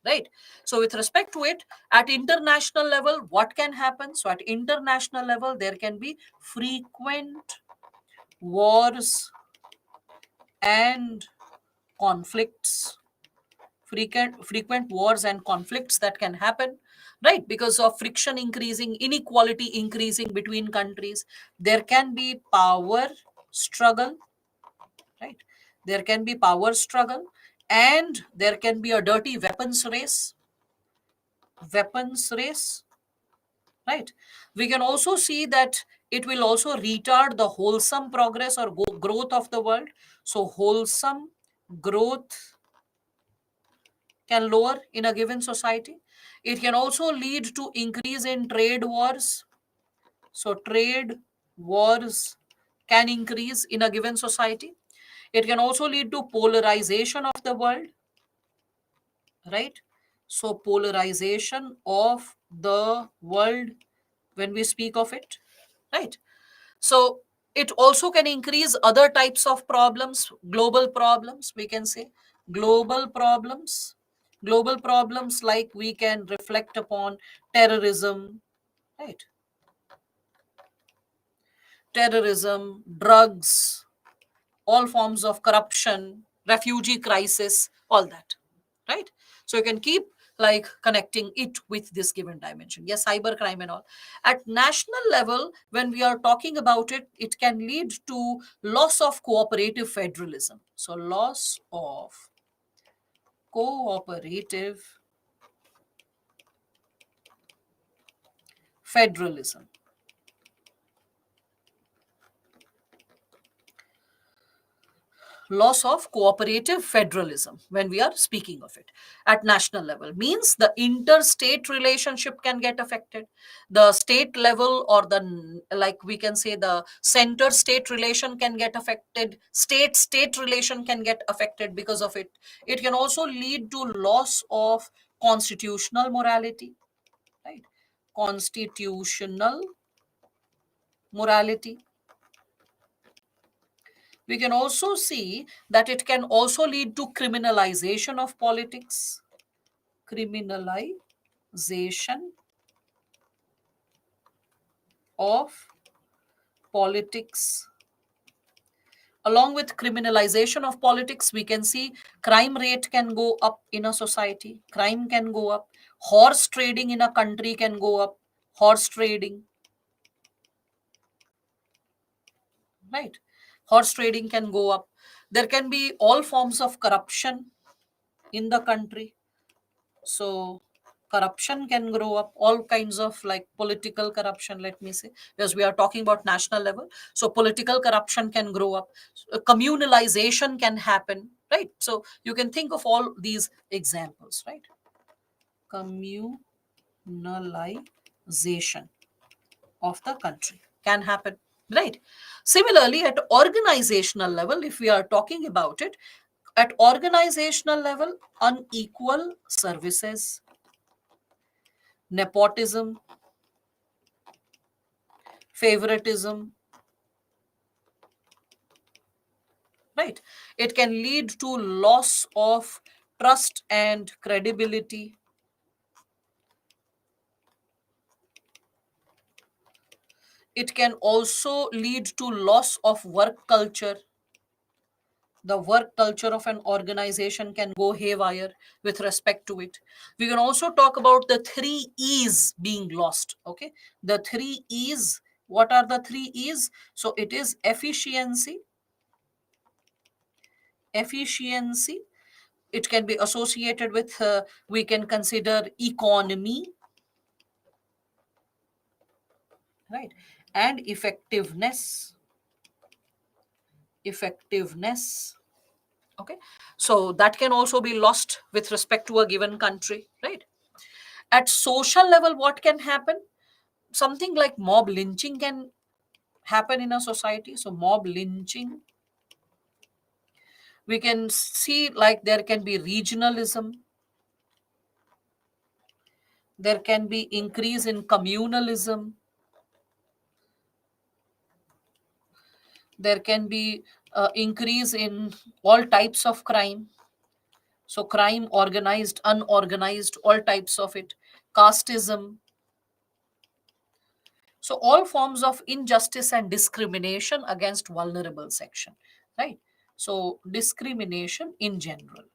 Right. So, with respect to it, at international level, what can happen? So, at international level, there can be frequent wars and conflicts, frequent wars and conflicts that can happen, right, because of friction increasing, inequality increasing between countries. There can be power struggle, right, there can be power struggle, and there can be a dirty weapons race, right. We can also see that it will also retard the wholesome progress or growth of the world. So wholesome growth can lower in a given society. It can also lead to increase in trade wars. So trade wars can increase in a given society. It can also lead to polarization of the world, right? So polarization of the world when we speak of it, right? So it also can increase other types of problems, global problems, we can say. Global problems, global problems like we can reflect upon terrorism, right? Terrorism, drugs, all forms of corruption, refugee crisis, all that, right? So you can keep like connecting it with this given dimension. Yes, cyber crime and all. At national level, when we are talking about it, it can lead to loss of cooperative federalism. So loss of cooperative federalism. Loss of cooperative federalism when we are speaking of it at national level means the interstate relationship can get affected, the state level or the like we can say the center state relation can get affected, state state relation can get affected because of it. It can also lead to loss of constitutional morality, right, constitutional morality. We can also see that it can also lead to criminalization of politics, criminalization of politics. Along with criminalization of politics, we can see crime rate can go up in a society, crime can go up, horse trading in a country can go up, horse trading, right? Horse trading can go up. There can be all forms of corruption in the country. So corruption can grow up, all kinds of like political corruption, let me say, because we are talking about national level. So political corruption can grow up, communalization can happen, right? So you can think of all these examples, right? Communalization of the country can happen, right? Similarly, at organizational level, if we are talking about it, at organizational level, unequal services, nepotism, favoritism, right? It can lead to loss of trust and credibility. It can also lead to loss of work culture. The work culture of an organization can go haywire with respect to it. We can also talk about the three E's being lost. Okay, the three E's. What are the three E's? So it is efficiency. Efficiency. It can be associated with, we can consider economy, right? And effectiveness. Effectiveness. Okay, so that can also be lost with respect to a given country, right? At social level, what can happen? Something like mob lynching can happen in a society. So mob lynching, we can see like there can be regionalism, there can be increase in communalism, there can be increase in all types of crime. So crime, organized, unorganized, all types of it. Casteism. So all forms of injustice and discrimination against vulnerable section, right? So discrimination in general.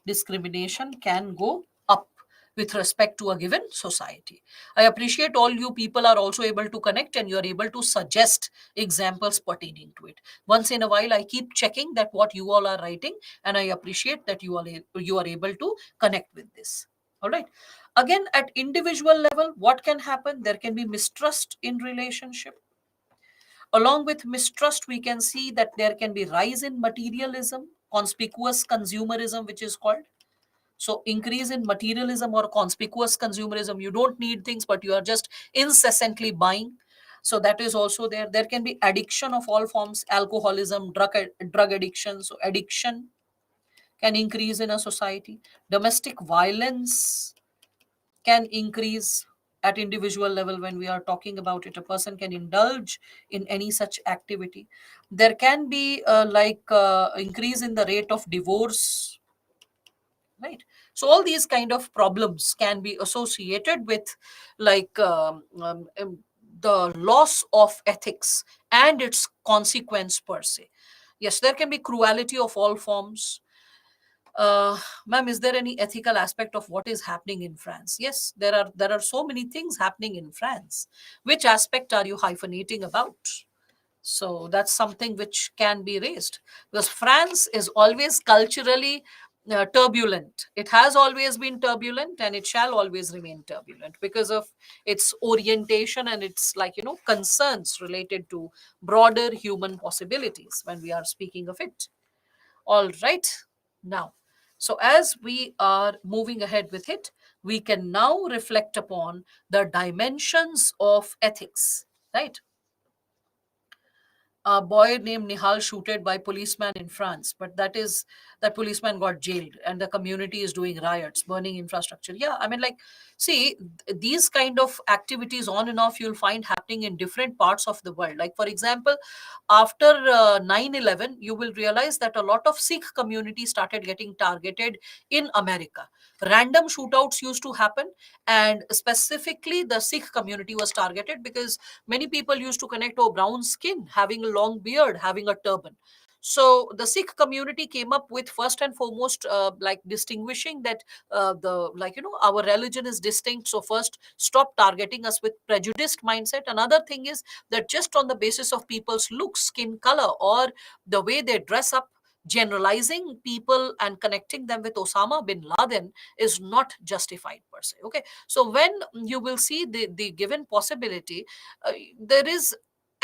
Discrimination can go up with respect to a given society. I appreciate all you people are also able to connect and you are able to suggest examples pertaining to it. Once in a while, I keep checking that what you all are writing, and I appreciate that you are able to connect with this. All right. Again, at individual level, what can happen? There can be mistrust in relationship. Along with mistrust, we can see that there can be rise in materialism, conspicuous consumerism, which is called. So increase in materialism or conspicuous consumerism. You don't need things, but you are just incessantly buying. So that is also there. There can be addiction of all forms, alcoholism, drug addiction. So addiction can increase in a society. Domestic violence can increase at individual level. When we are talking about it, a person can indulge in any such activity. There can be increase in the rate of divorce, right? So all these kind of problems can be associated with like the loss of ethics and its consequence per se. Yes, there can be cruelty of all forms. Ma'am, is there any ethical aspect of what is happening in France? Yes, there are so many things happening in France. Which aspect are you hyphenating about? So that's something which can be raised, because France is always culturally turbulent. It has always been turbulent and it shall always remain turbulent because of its orientation and its, like, concerns related to broader human possibilities when we are speaking of it. All right. Now, so as we are moving ahead with it, we can now reflect upon the dimensions of ethics, right? A boy named Nihal shooted by policeman in France, but that policeman got jailed and the community is doing riots, burning infrastructure. Yeah, I mean, like, see, these kind of activities on and off you'll find happening in different parts of the world. Like, for example, after 9/11, you will realize that a lot of Sikh community started getting targeted in America. Random shootouts used to happen, and specifically the Sikh community was targeted because many people used to connect, oh, brown skin, having a long beard, having a turban. So the Sikh community came up with, first and foremost, like distinguishing that the like our religion is distinct. So first, stop targeting us with prejudiced mindset. Another thing is that just on the basis of people's looks, skin color, or the way they dress up, generalizing people and connecting them with Osama bin Laden is not justified per se. Okay, so when you will see the given possibility, there is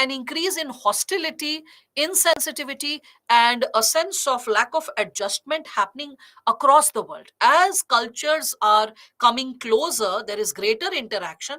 an increase in hostility, insensitivity, and a sense of lack of adjustment happening across the world. As cultures are coming closer, there is greater interaction.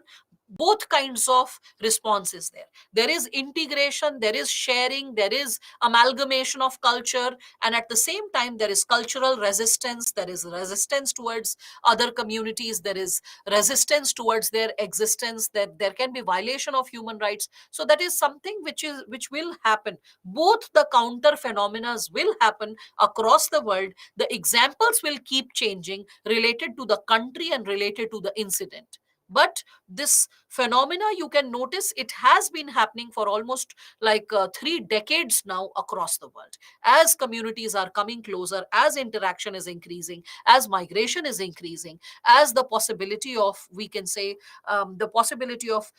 Both kinds of responses there. There is integration, there is sharing, there is amalgamation of culture, and at the same time there is cultural resistance, there is resistance towards other communities, there is resistance towards their existence, that there can be violation of human rights. So that is something which will happen. Both the counter phenomena will happen across the world. The examples will keep changing related to the country and related to the incident. But this phenomena, you can notice, it has been happening for almost like 3 decades now across the world. As communities are coming closer, as interaction is increasing, as migration is increasing, as the possibility of, we can say, the possibility of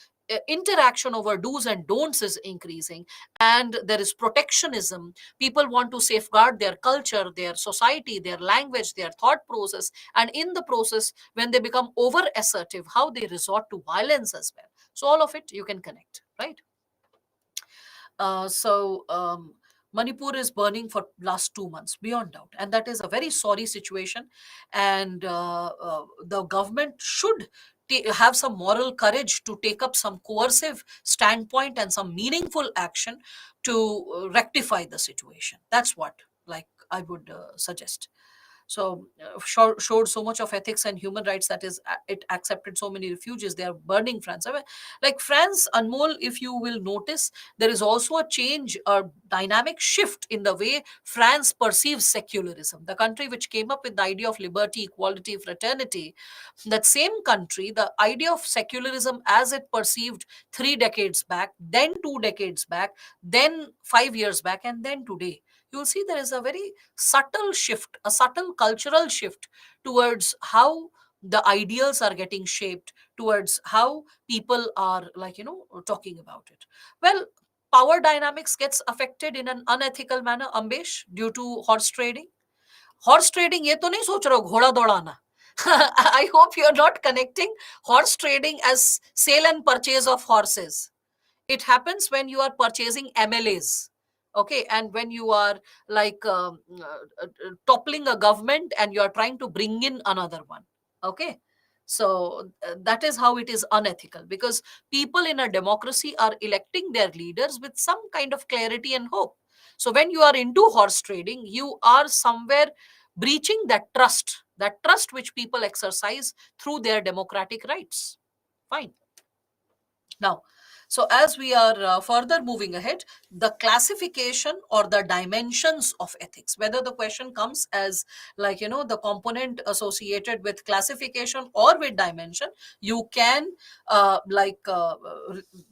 interaction over do's and don'ts is increasing, and there is protectionism. People want to safeguard their culture, their society, their language, their thought process, and in the process, when they become over assertive, how they resort to violence as well. So all of it you can connect, right? So Manipur is burning for last 2 months, beyond doubt, and that is a very sorry situation. And the government should have some moral courage to take up some coercive standpoint and some meaningful action to rectify the situation. That's what, like, I would suggest. So showed so much of ethics and human rights, that is it accepted so many refugees. They are burning France. I mean, like France, Anmol, if you will notice, there is also a change, a dynamic shift in the way France perceives secularism. The country which came up with the idea of liberty, equality, fraternity, that same country, the idea of secularism as it perceived 3 decades back, then 2 decades back, then 5 years back, and then today, you'll see there is a very subtle shift, a subtle cultural shift towards how the ideals are getting shaped, towards how people are, like, talking about it. Well, power dynamics gets affected in an unethical manner, Ambesh, due to horse trading. Horse trading ये तो नहीं सोच रहे हो घोड़ा दौड़ाना. I hope you're not connecting horse trading as sale and purchase of horses. It happens when you are purchasing MLAs, okay, and when you are like toppling a government and you are trying to bring in another one, okay. So that is how it is unethical, because people in a democracy are electing their leaders with some kind of clarity and hope. So when you are into horse trading, you are somewhere breaching that trust which people exercise through their democratic rights. Fine. Now, so as we are further moving ahead, the classification or the dimensions of ethics, whether the question comes as, like, the component associated with classification or with dimension, you can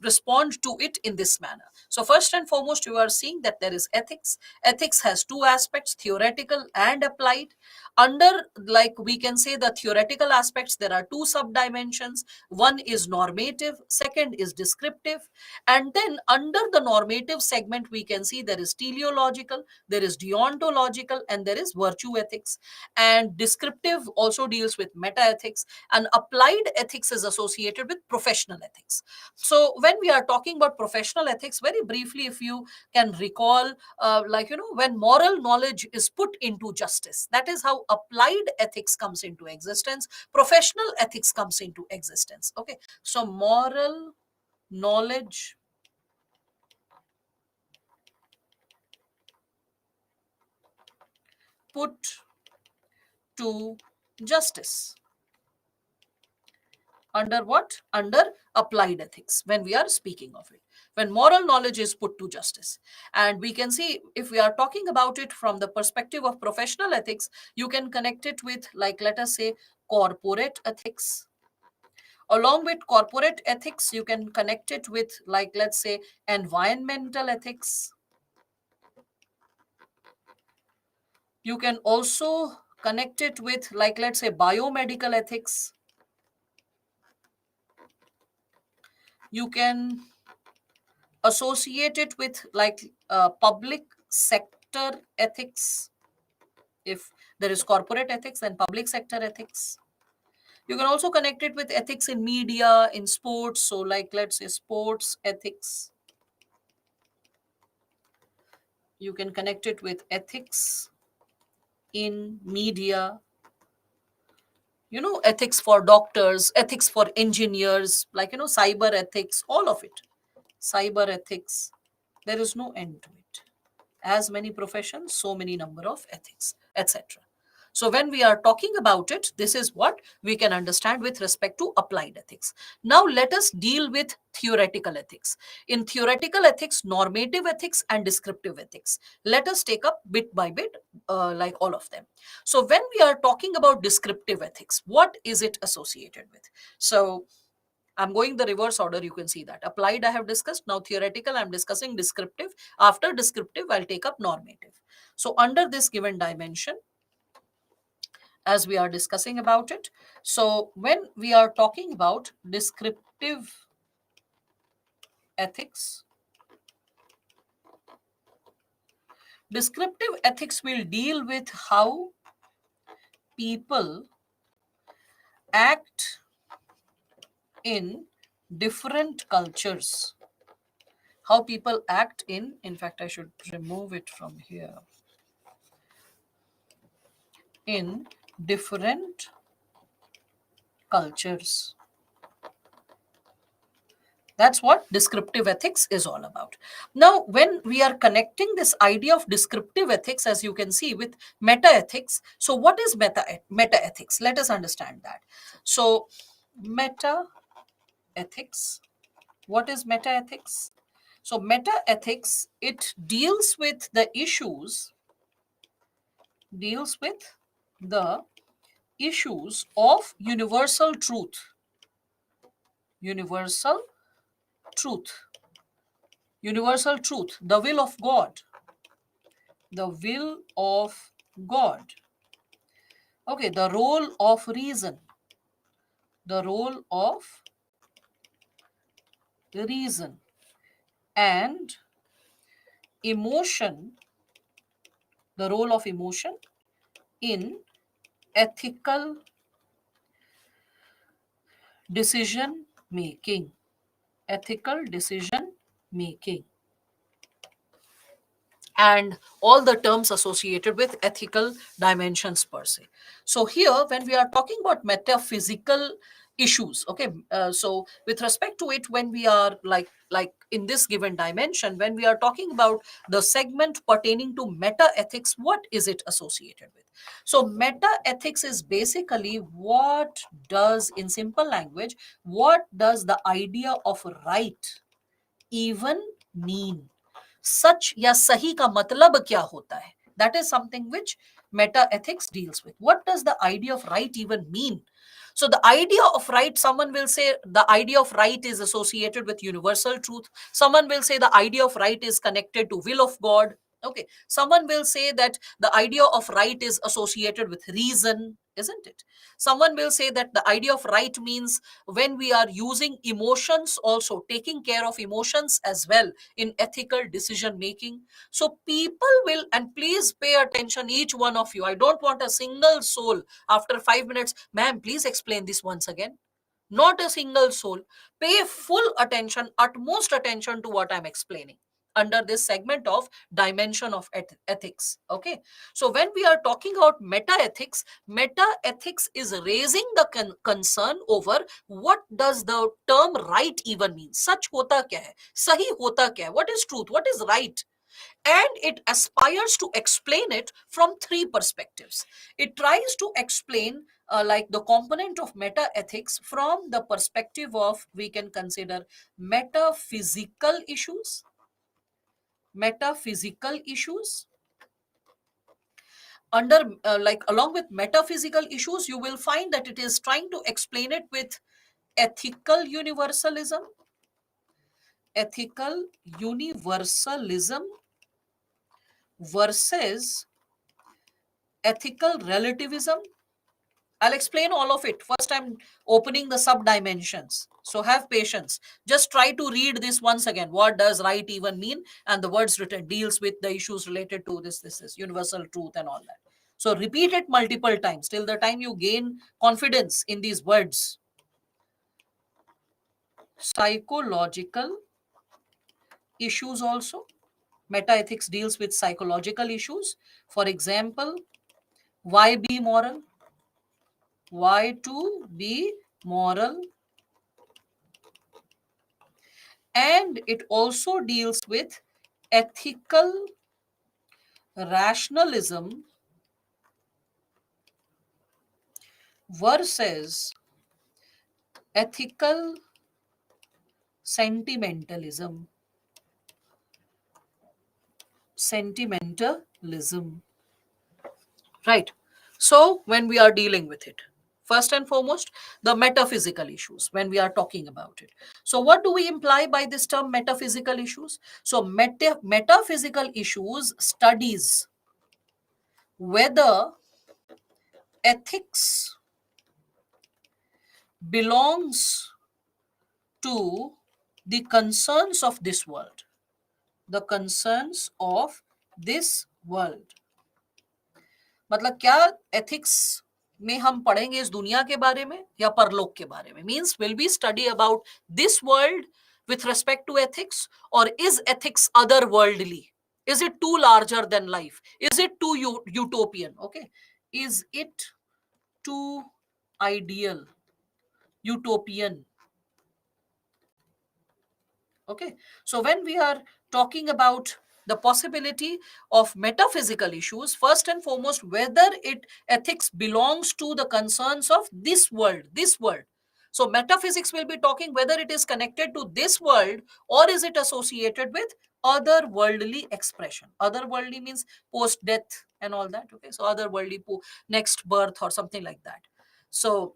respond to it in this manner. So first and foremost, you are seeing that there is ethics. Ethics has two aspects, theoretical and applied. Under, like, we can say, the theoretical aspects, there are two sub dimensions. One is normative, second is descriptive. And then under the normative segment, we can see there is teleological, there is deontological, and there is virtue ethics. And descriptive also deals with meta ethics, and applied ethics is associated with professional ethics. So when we are talking about professional ethics, very briefly, if you can recall, when moral knowledge is put into justice, that is how applied ethics comes into existence, professional ethics comes into existence. Okay, so moral knowledge put to justice. Under what? Under applied ethics, when we are speaking of it. When moral knowledge is put to justice. And we can see, if we are talking about it from the perspective of professional ethics, you can connect it with, like, let us say, corporate ethics. Along with corporate ethics, you can connect it with, like, let's say, environmental ethics. You can also connect it with, like, let's say, biomedical ethics. You can associate it with, like, public sector ethics. If there is corporate ethics, then public sector ethics. You can also connect it with ethics in media, in sports. So, like, let's say sports ethics. You can connect it with ethics in media, ethics for doctors, ethics for engineers, like, cyber ethics, all of it. Cyber ethics, there is no end to it. As many professions, so many number of ethics, etc. So when we are talking about it, this is what we can understand with respect to applied ethics. Now let us deal with theoretical ethics. In theoretical ethics, normative ethics and descriptive ethics. Let us take up bit by bit, like all of them. So when we are talking about descriptive ethics, what is it associated with? So I'm going the reverse order. You can see that. Applied, I have discussed. Now, theoretical, I'm discussing descriptive. After descriptive, I'll take up normative. So, under this given dimension, as we are discussing about it, so when we are talking about descriptive ethics, descriptive ethics will deal with how people act in different cultures. How people act in fact, I should remove it from here. In different cultures. That's what descriptive ethics is all about. Now, when we are connecting this idea of descriptive ethics, as you can see, with meta ethics, so what is meta ethics? Let us understand that. So, meta ethics. What is meta ethics? So, meta ethics, it deals with the issues, the issues of universal truth. Universal truth. Universal truth, the will of God. The will of God. Okay, the role of reason. The role of reason and emotion. The role of emotion in ethical decision making. Ethical decision making. And all the terms associated with ethical dimensions per se. So here, when we are talking about metaphysical issues, okay, so with respect to it, when we are like in this given dimension, when we are talking about the segment pertaining to meta ethics, what is it associated with? So meta ethics is basically, what does, in simple language, what does the idea of right even mean? सच या सही का मतलब क्या होता है? That is something which meta ethics deals with. What does the idea of right even mean? So the idea of right, someone will say the idea of right is associated with universal truth. Someone will say the idea of right is connected to will of God. Okay, someone will say that the idea of right is associated with reason, isn't it? Someone will say that the idea of right means when we are using emotions, also taking care of emotions as well in ethical decision making. So people will, and please pay attention, each one of you. I don't want a single soul after 5 minutes, ma'am, please explain this once again. Not a single soul. Pay full attention, utmost attention to what I'm explaining under this segment of dimension of ethics. Okay, so when we are talking about meta ethics is raising the concern over what does the term right even mean. Sach hota kya hai, sahi hota kya hai, what is truth, what is right? And it aspires to explain it from three perspectives. It tries to explain like the component of meta ethics from the perspective of, we can consider, metaphysical issues. Metaphysical issues. Under like along with metaphysical issues, you will find that it is trying to explain it with ethical universalism. Ethical universalism versus ethical relativism. I'll explain all of it. First, I'm opening the sub dimensions. So have patience. Just try to read this once again. What does right even mean? And the words written deals with the issues related to this universal truth and all that. So repeat it multiple times till the time you gain confidence in these words. Psychological issues also. Metaethics deals with psychological issues. For example, why be moral? Why to be moral? And it also deals with ethical rationalism versus ethical sentimentalism. Sentimentalism. Right. So, when we are dealing with it, first and foremost, the metaphysical issues when we are talking about it. So, what do we imply by this term metaphysical issues? So, metaphysical issues studies whether ethics belongs to the concerns of this world. The concerns of this world. मतलब क्या ethics में हम पढ़ेंगे इस दुनिया के बारे में या परलोक के बारे में? Means will be study about this world with respect to ethics, or is ethics otherworldly? Is it too larger than life? Is it too utopian? Okay, is it too ideal, utopian? Okay, so when we are talking about the possibility of metaphysical issues, first and foremost, whether it ethics belongs to the concerns of this world. So metaphysics will be talking whether it is connected to this world or is it associated with otherworldly expression. Otherworldly means post death and all that. Okay, so otherworldly next birth or something like that. So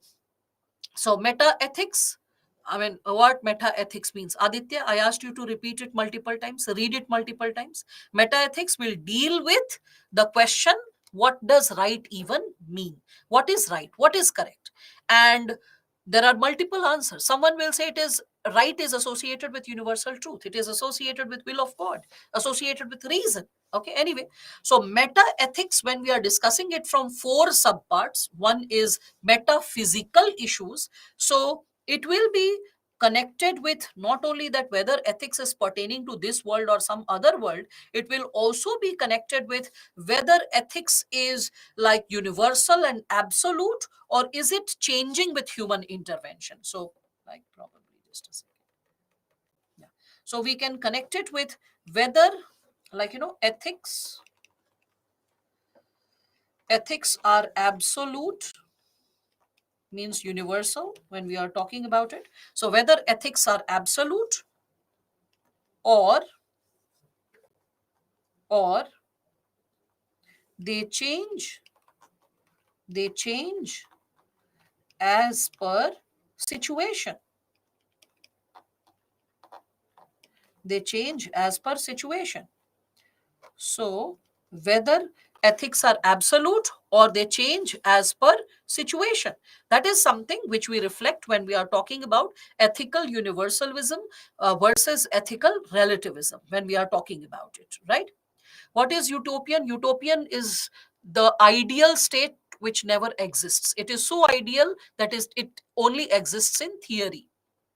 meta ethics, I mean, what meta ethics means? Aditya, I asked you to repeat it multiple times, read it multiple times. Meta ethics will deal with the question, what does right even mean? What is right? What is correct? And there are multiple answers. Someone will say it is right is associated with universal truth. It is associated with will of God, associated with reason. Okay, anyway, so meta ethics, when we are discussing it from four subparts, one is metaphysical issues. So it will be connected with not only that whether ethics is pertaining to this world or some other world, it will also be connected with whether ethics is like universal and absolute, or is it changing with human intervention. So like probably just a second. Yeah. So we can connect it with whether, like, ethics are absolute, means universal when we are talking about it. So whether ethics are absolute or or they change they change as per situation. They change as per situation. So whether ethics are absolute or they change as per situation, that is something which we reflect when we are talking about ethical universalism versus ethical relativism when we are talking about it, right? What is utopian? Utopian is the ideal state which never exists. It is so ideal that is it only exists in theory.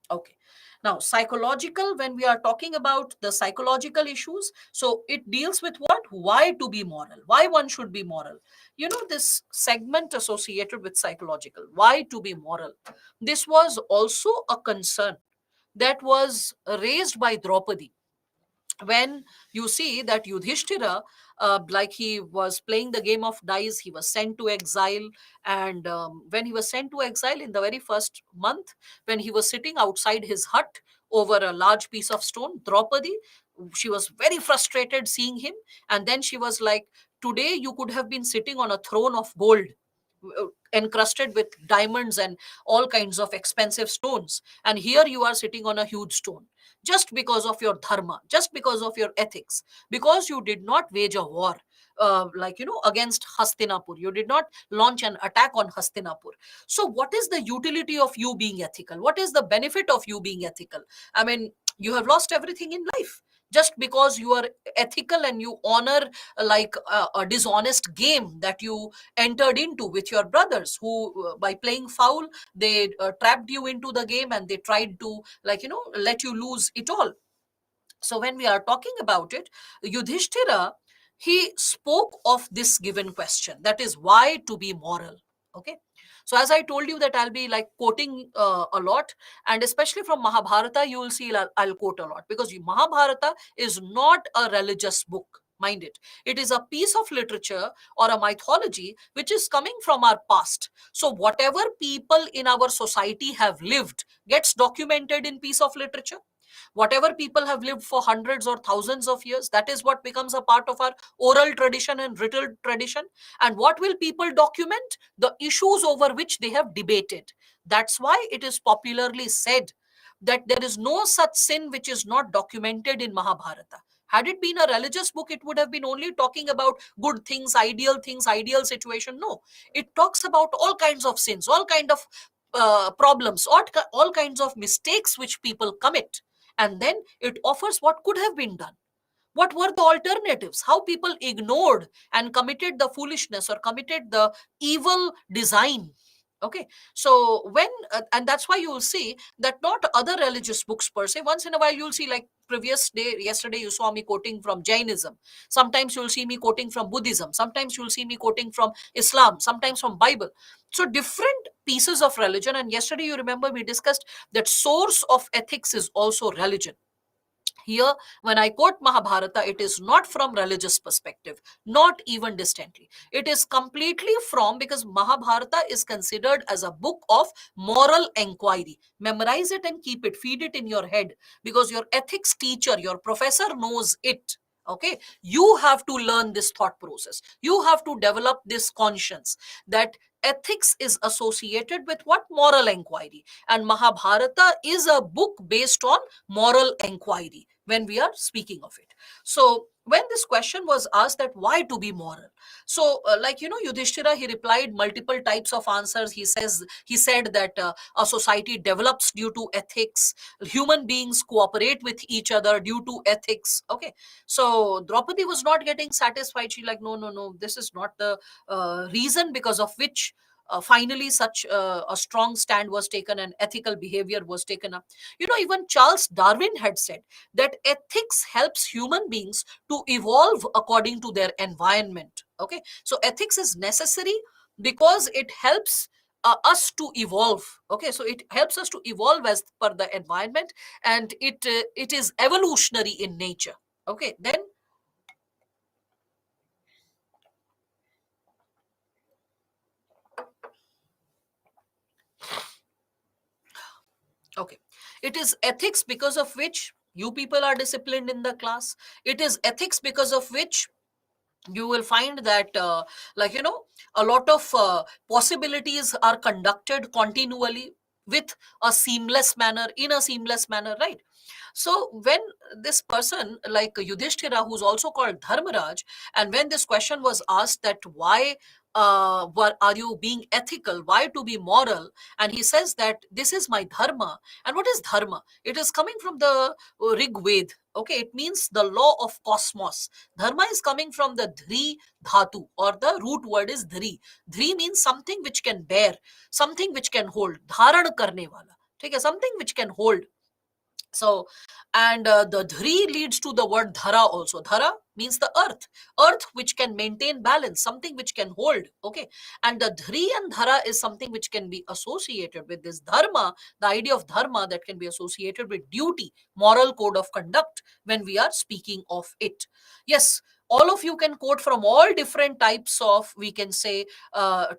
Okay. Now, psychological, when we are talking about the psychological issues, so it deals with what? Why to be moral? Why one should be moral? This segment associated with psychological, why to be moral? This was also a concern that was raised by Draupadi when you see that Yudhishthira, like he was playing the game of dice, he was sent to exile. And when he was sent to exile in the very first month, when he was sitting outside his hut over a large piece of stone, Draupadi, she was very frustrated seeing him. And then she was like, today you could have been sitting on a throne of gold, encrusted with diamonds and all kinds of expensive stones. And here you are sitting on a huge stone just because of your dharma, just because of your ethics, because you did not wage a war. against Hastinapur. You did not launch an attack on Hastinapur. So what is the utility of you being ethical? What is the benefit of you being ethical? I mean, you have lost everything in life just because you are ethical and you honor a dishonest game that you entered into with your brothers, who by playing foul, they trapped you into the game and they tried to let you lose it all. So when we are talking about it, Yudhishthira, he spoke of this given question, that is, why to be moral. Okay. So as I told you that I'll be like quoting a lot, and especially from Mahabharata, you will see I'll quote a lot, because Mahabharata is not a religious book. Mind it. It is a piece of literature or a mythology which is coming from our past. So whatever people in our society have lived gets documented in piece of literature. Whatever people have lived for hundreds or thousands of years, that is what becomes a part of our oral tradition and written tradition. And what will people document? The issues over which they have debated. That's why it is popularly said that there is no such sin which is not documented in Mahabharata. Had it been a religious book, it would have been only talking about good things, ideal situation. No, it talks about all kinds of sins, all kind of problems, all kinds of mistakes which people commit, and then it offers what could have been done. What were the alternatives? How people ignored and committed the foolishness or committed the evil design. Okay, so and that's why you will see that not other religious books per se. Once in a while, you'll see, like yesterday, you saw me quoting from Jainism. Sometimes you'll see me quoting from Buddhism. Sometimes you'll see me quoting from Islam. Sometimes from Bible. So different pieces of religion. And yesterday, you remember we discussed that source of ethics is also religion. Here, when I quote Mahabharata, it is not from religious perspective, not even distantly. It is completely from, because Mahabharata is considered as a book of moral inquiry. Memorize it and keep it, feed it in your head, because your ethics teacher, your professor knows it. Okay, you have to learn this thought process. You have to develop this conscience that ethics is associated with what? Moral inquiry. And Mahabharata is a book based on moral inquiry when we are speaking of it. So when this question was asked, that why to be moral, so Yudhishthira, he replied multiple types of answers. He said that a society develops due to ethics, human beings cooperate with each other due to ethics. Okay, so Draupadi was not getting satisfied. She like, no, no, no, this is not the reason because of which finally such a strong stand was taken and ethical behavior was taken up. Even Charles Darwin had said that ethics helps human beings to evolve according to their environment. Okay, so ethics is necessary because it helps us to evolve. Okay, so it helps us to evolve as per the environment, and it is evolutionary in nature. Okay, then okay, it is ethics because of which you people are disciplined in the class. It is ethics because of which you will find that a lot of possibilities are conducted continually with a seamless manner, in a seamless manner, right? So when this person like Yudhishthira, who's also called Dharmaraj, and when this question was asked that why are you being ethical, why to be moral, and he says that this is my dharma. And what is dharma? It is coming from the Rig Ved. Okay, it means the law of cosmos. Dharma is coming from the dhri dhatu, or the root word is dhri. Dhri means something which can bear, something which can hold. Dharan karne wala. Okay, something which can hold. So, and the dhri leads to the word dhara also. Dhara means the earth which can maintain balance, something which can hold. Okay, and the dhri and dhara is something which can be associated with this dharma, the idea of dharma that can be associated with duty, moral code of conduct when we are speaking of it. Yes, all of you can quote from all different types of, we can say,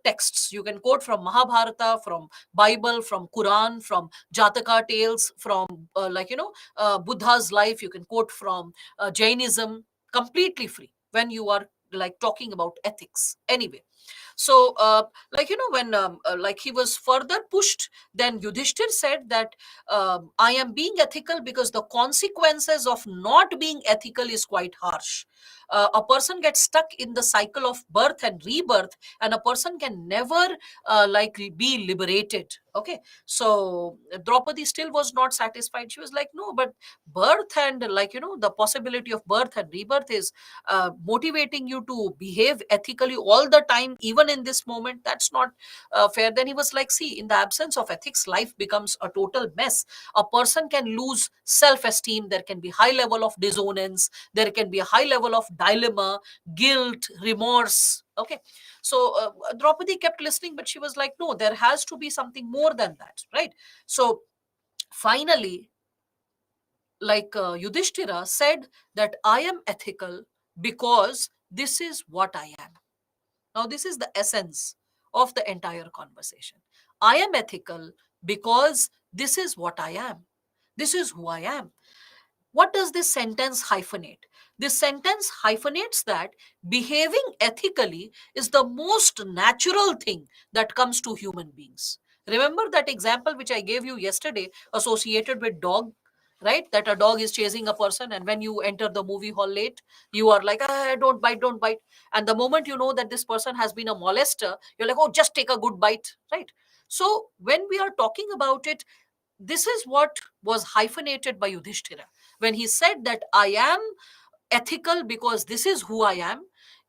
texts. You can quote from Mahabharata, from Bible, from Quran, from Jataka tales, from Buddha's life. You can quote from Jainism, completely free when you are like talking about ethics. Anyway, So when like he was further pushed, then Yudhishthir said that I am being ethical because the consequences of not being ethical is quite harsh. A person gets stuck in the cycle of birth and rebirth, and a person can never be liberated. Okay, so Draupadi still was not satisfied. She was like, no, but birth and the possibility of birth and rebirth is motivating you to behave ethically all the time, even in this moment. That's not fair. Then he was like, see, in the absence of ethics, life becomes a total mess. A person can lose self-esteem. There can be high level of dissonance. There can be a high level of dilemma, guilt, remorse. Okay, so Draupadi kept listening, but she was like, no, there has to be something more than that, right? So finally, Yudhishthira said that I am ethical because this is what I am. Now, this is the essence of the entire conversation. I am ethical because this is what I am. This is who I am. What does this sentence hyphenate? This sentence hyphenates that behaving ethically is the most natural thing that comes to human beings. Remember that example which I gave you yesterday associated with dog, right? That a dog is chasing a person, and when you enter the movie hall late, you are like, ah, don't bite, don't bite. And the moment you know that this person has been a molester, you're like, oh, just take a good bite, right? So when we are talking about it, this is what was hyphenated by Yudhishthira. When he said that I am ethical because this is who I am,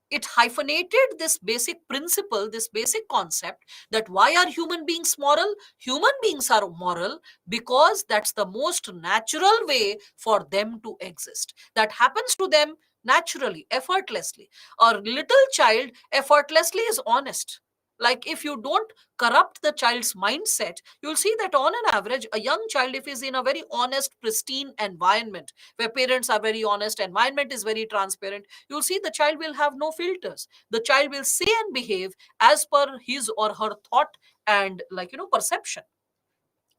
it hyphenated this basic principle, this basic concept, that why are human beings moral? Human beings are moral because that's the most natural way for them to exist. That happens to them naturally, effortlessly. A little child effortlessly is honest. Like, if you don't corrupt the child's mindset, you'll see that on an average, a young child, if is in a very honest, pristine environment where parents are very honest, environment is very transparent, you'll see the child will have no filters. The child will say and behave as per his or her thought and perception.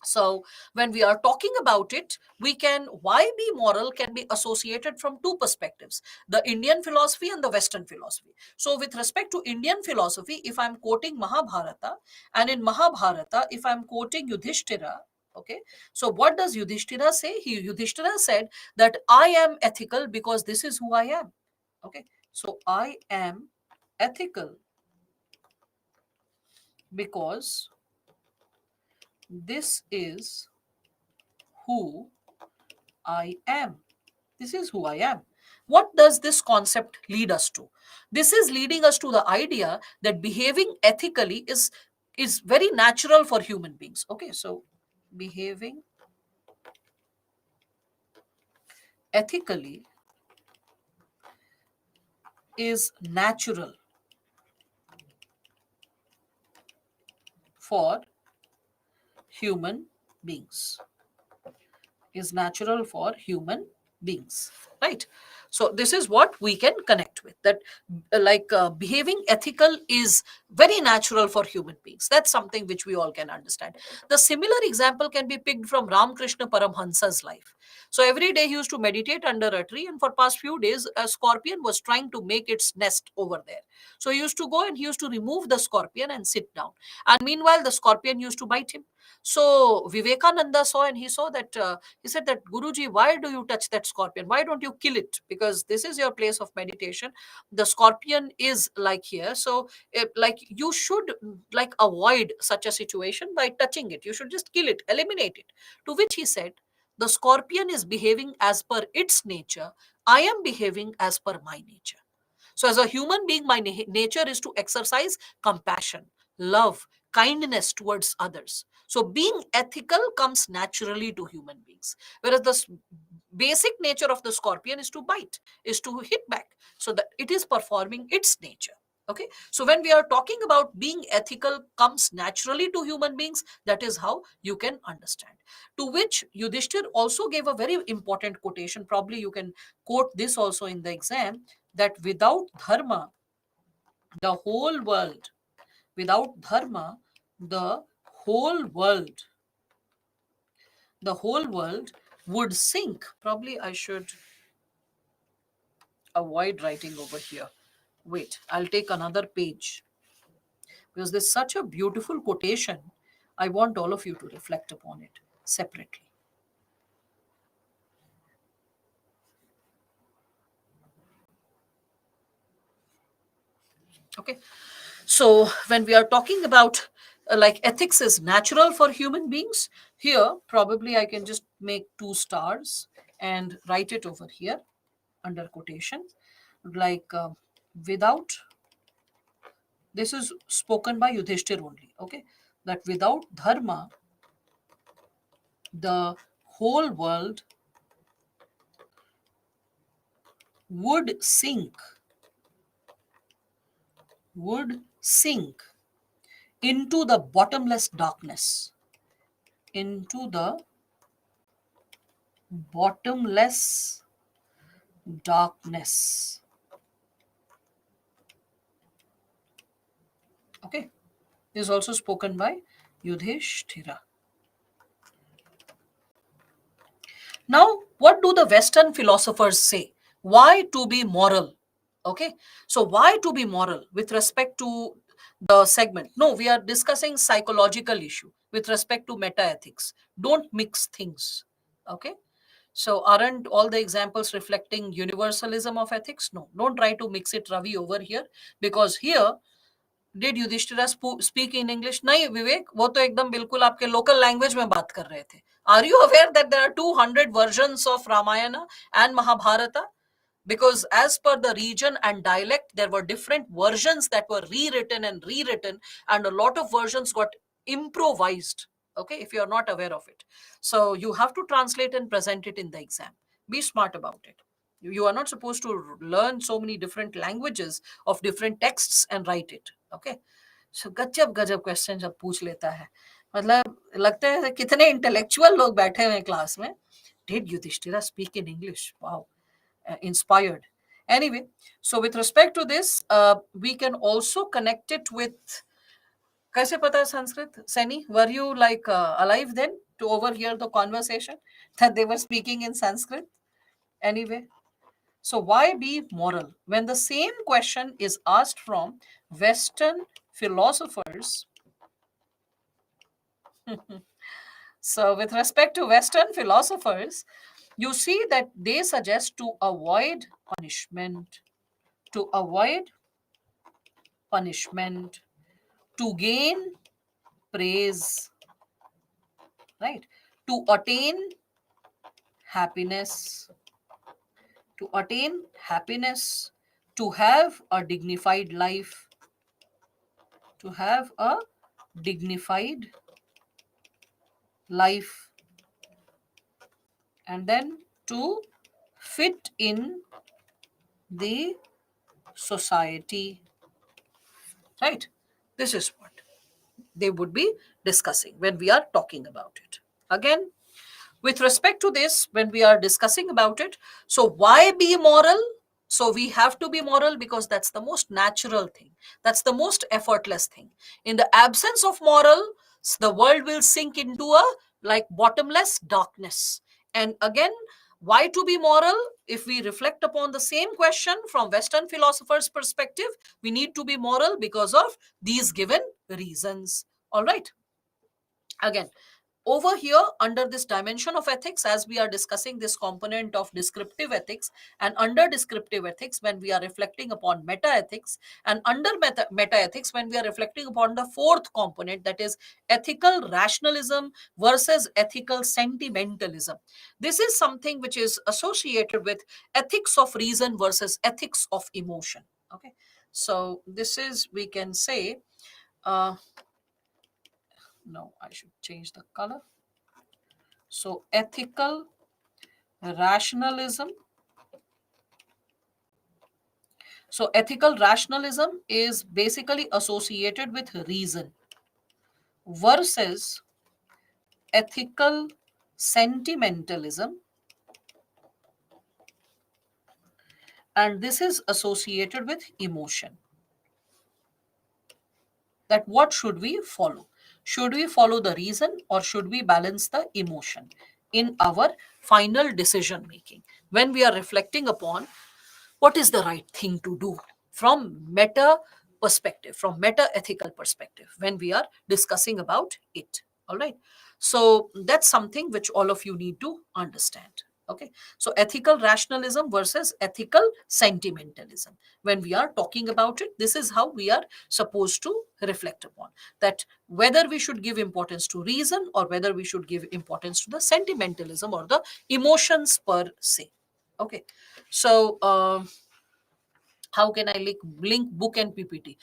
So when we are talking about it, we can, why be moral can be associated from two perspectives: the Indian philosophy and the Western philosophy. So with respect to Indian philosophy, if I'm quoting Mahabharata, and in Mahabharata, if I'm quoting Yudhishthira, okay, so what does Yudhishthira say? Yudhishthira said that I am ethical because this is who I am. Okay, so I am ethical because this is who I am. This is who I am. What does this concept lead us to? This is leading us to the idea that behaving ethically is very natural for human beings. Okay, so behaving ethically is natural for human beings. Is natural for human beings, right? So this is what we can connect with, that behaving ethical is very natural for human beings. That's something which we all can understand. The similar example can be picked from Ramakrishna Paramhansa's life. So every day he used to meditate under a tree, and for past few days a scorpion was trying to make its nest over there. So he used to go and he used to remove the scorpion and sit down, and meanwhile the scorpion used to bite him. So Vivekananda saw, and he saw that he said that, Guruji, why do you touch that scorpion? Why don't you kill it? Because this is your place of meditation. The scorpion is like here. So you should avoid such a situation by touching it. You should just kill it, eliminate it. To which he said, the scorpion is behaving as per its nature. I am behaving as per my nature. So, as a human being, my nature is to exercise compassion, love, kindness towards others. So, being ethical comes naturally to human beings. Whereas the basic nature of the scorpion is to bite, is to hit back. So, that it is performing its nature. Okay. So, when we are talking about being ethical comes naturally to human beings, that is how you can understand. To which Yudhishthir also gave a very important quotation. Probably you can quote this also in the exam, that without dharma, the whole world, without dharma, the whole world, the whole world would sink. Probably I should avoid writing over here. Wait, I'll take another page. because there's such a beautiful quotation. I want all of you to reflect upon it separately. Okay. So when we are talking about like ethics is natural for human beings, here probably I can just make 2 stars and write it over here under quotation, like without, this is spoken by Yudhishthir only, okay, that without dharma, the whole world would sink into the bottomless darkness, into the bottomless darkness. Okay, this is also spoken by Yudhishthira. Now, what do the Western philosophers say? Why to be moral? Okay, so why to be moral with respect to the segment? No, we are discussing psychological issue with respect to meta ethics. Don't mix things. Okay, so aren't all the examples reflecting universalism of ethics? No, don't try to mix it, Ravi, over here, because here did Yudhishthira speak in English? नहीं विवेक, वो तो एकदम बिल्कुल आपके local language में बात कर रहे थे. Are you aware that there are 200 versions of Ramayana and Mahabharata? Because as per the region and dialect, there were different versions that were rewritten, and a lot of versions got improvised. Okay, if you are not aware of it, so you have to translate and present it in the exam. Be smart about it. You are not supposed to learn so many different languages of different texts and write it. Okay, so गजब गजब question जब पूछ लेता है, मतलब लगता है कितने इंटेलेक्चुअल लोग बैठे हुए हैं क्लास में. Did Yudhishthira speak in English? Wow, inspired. Anyway, so with respect to this, we can also connect it with. कैसे पता है Sanskrit? Seni, were you like alive then to overhear the conversation that they were speaking in Sanskrit? Anyway, so why be moral when the same question is asked from Western philosophers? So with respect to Western philosophers, you see that they suggest to avoid punishment, to avoid punishment, to gain praise, right? To attain happiness, to attain happiness, to have a dignified life, to have a dignified life, and then to fit in the society, right? This is what they would be discussing when we are talking about it. Again, with respect to this, when we are discussing about it, so why be moral? So we have to be moral because that's the most natural thing, that's the most effortless thing. In the absence of moral, the world will sink into a like bottomless darkness. And again, why to be moral? If we reflect upon the same question from Western philosophers perspective, we need to be moral because of these given reasons. All right, again, over here under this dimension of ethics, as we are discussing this component of descriptive ethics, and under descriptive ethics when we are reflecting upon meta ethics, and under meta ethics when we are reflecting upon the fourth component, that is ethical rationalism versus ethical sentimentalism. This is something which is associated with ethics of reason versus ethics of emotion. Okay, so this is, we can say, no, I should change the color. So ethical rationalism. So ethical rationalism is basically associated with reason versus ethical sentimentalism, and this is associated with emotion. That what should we follow? Should we follow the reason or should we balance the emotion in our final decision making when we are reflecting upon what is the right thing to do from meta perspective, from meta ethical perspective, when we are discussing about it. All right. So that's something which all of you need to understand. Okay. So ethical rationalism versus ethical sentimentalism. When we are talking about it, this is how we are supposed to reflect upon that, whether we should give importance to reason or whether we should give importance to the sentimentalism or the emotions per se. Okay. So, how can I link book and PPT?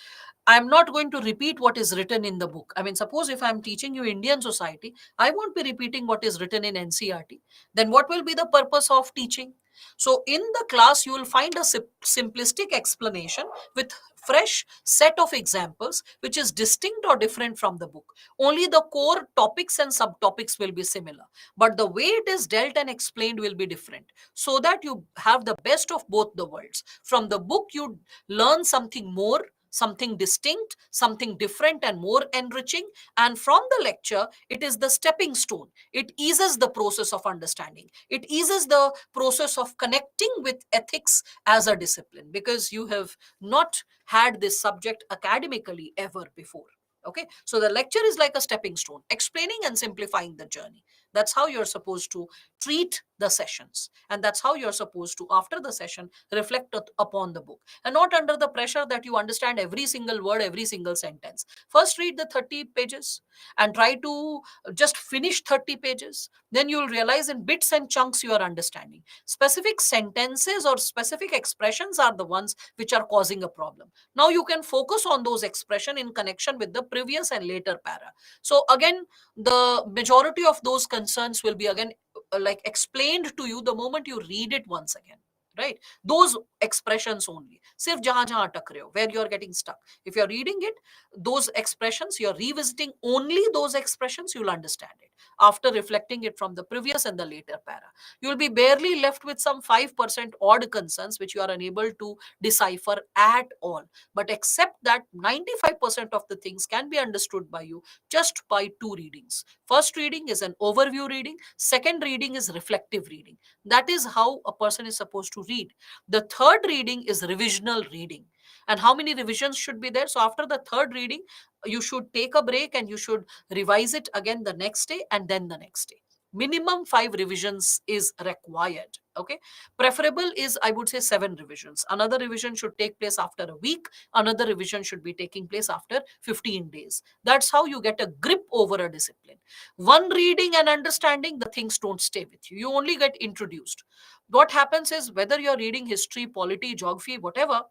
I'm not going to repeat what is written in the book. I mean, suppose if I'm teaching you Indian society, I won't be repeating what is written in NCRT. Then what will be the purpose of teaching? So in the class, you will find a simplistic explanation with fresh set of examples, which is distinct or different from the book. Only the core topics and subtopics will be similar, but the way it is dealt and explained will be different, so that you have the best of both the worlds. From the book, you learn something more, something distinct, something different and more enriching. And from the lecture, it is the stepping stone. It eases the process of understanding. It eases the process of connecting with ethics as a discipline, because you have not had this subject academically ever before. Okay, so the lecture is like a stepping stone, explaining and simplifying the journey. That's how you're supposed to treat the sessions. And that's how you're supposed to, after the session, reflect upon the book, and not under the pressure that you understand every single word, every single sentence. First, read the 30 pages and try to just finish 30 pages. Then you'll realize in bits and chunks you are understanding. Specific sentences or specific expressions are the ones which are causing a problem. Now you can focus on those expression in connection with the previous and later para. So again, the majority of those concerns will be again like explained to you the moment you read it once again, right? Those expressions only, sirf jahan jahan atak rahe ho, where you are getting stuck, if you are reading it, those expressions you are revisiting, only those expressions you'll understand it after reflecting it from the previous and the later para. You'll be barely left with some 5% odd concerns which you are unable to decipher at all. But except that, 95% of the things can be understood by you just by two readings. First reading is an overview reading, second reading is reflective reading. That is how a person is supposed to read. The third reading is revisional reading. And how many revisions should be there? So after the third reading, you should take a break and you should revise it again the next day and then the next day. Minimum 5 revisions is required. Okay. Preferable is, I would say, 7 revisions. Another revision should take place after a week. Another revision should be taking place after 15 days. That's how you get a grip over a discipline. One reading and understanding, the things don't stay with you. You only get introduced. What happens is, whether you're reading history, polity, geography, whatever,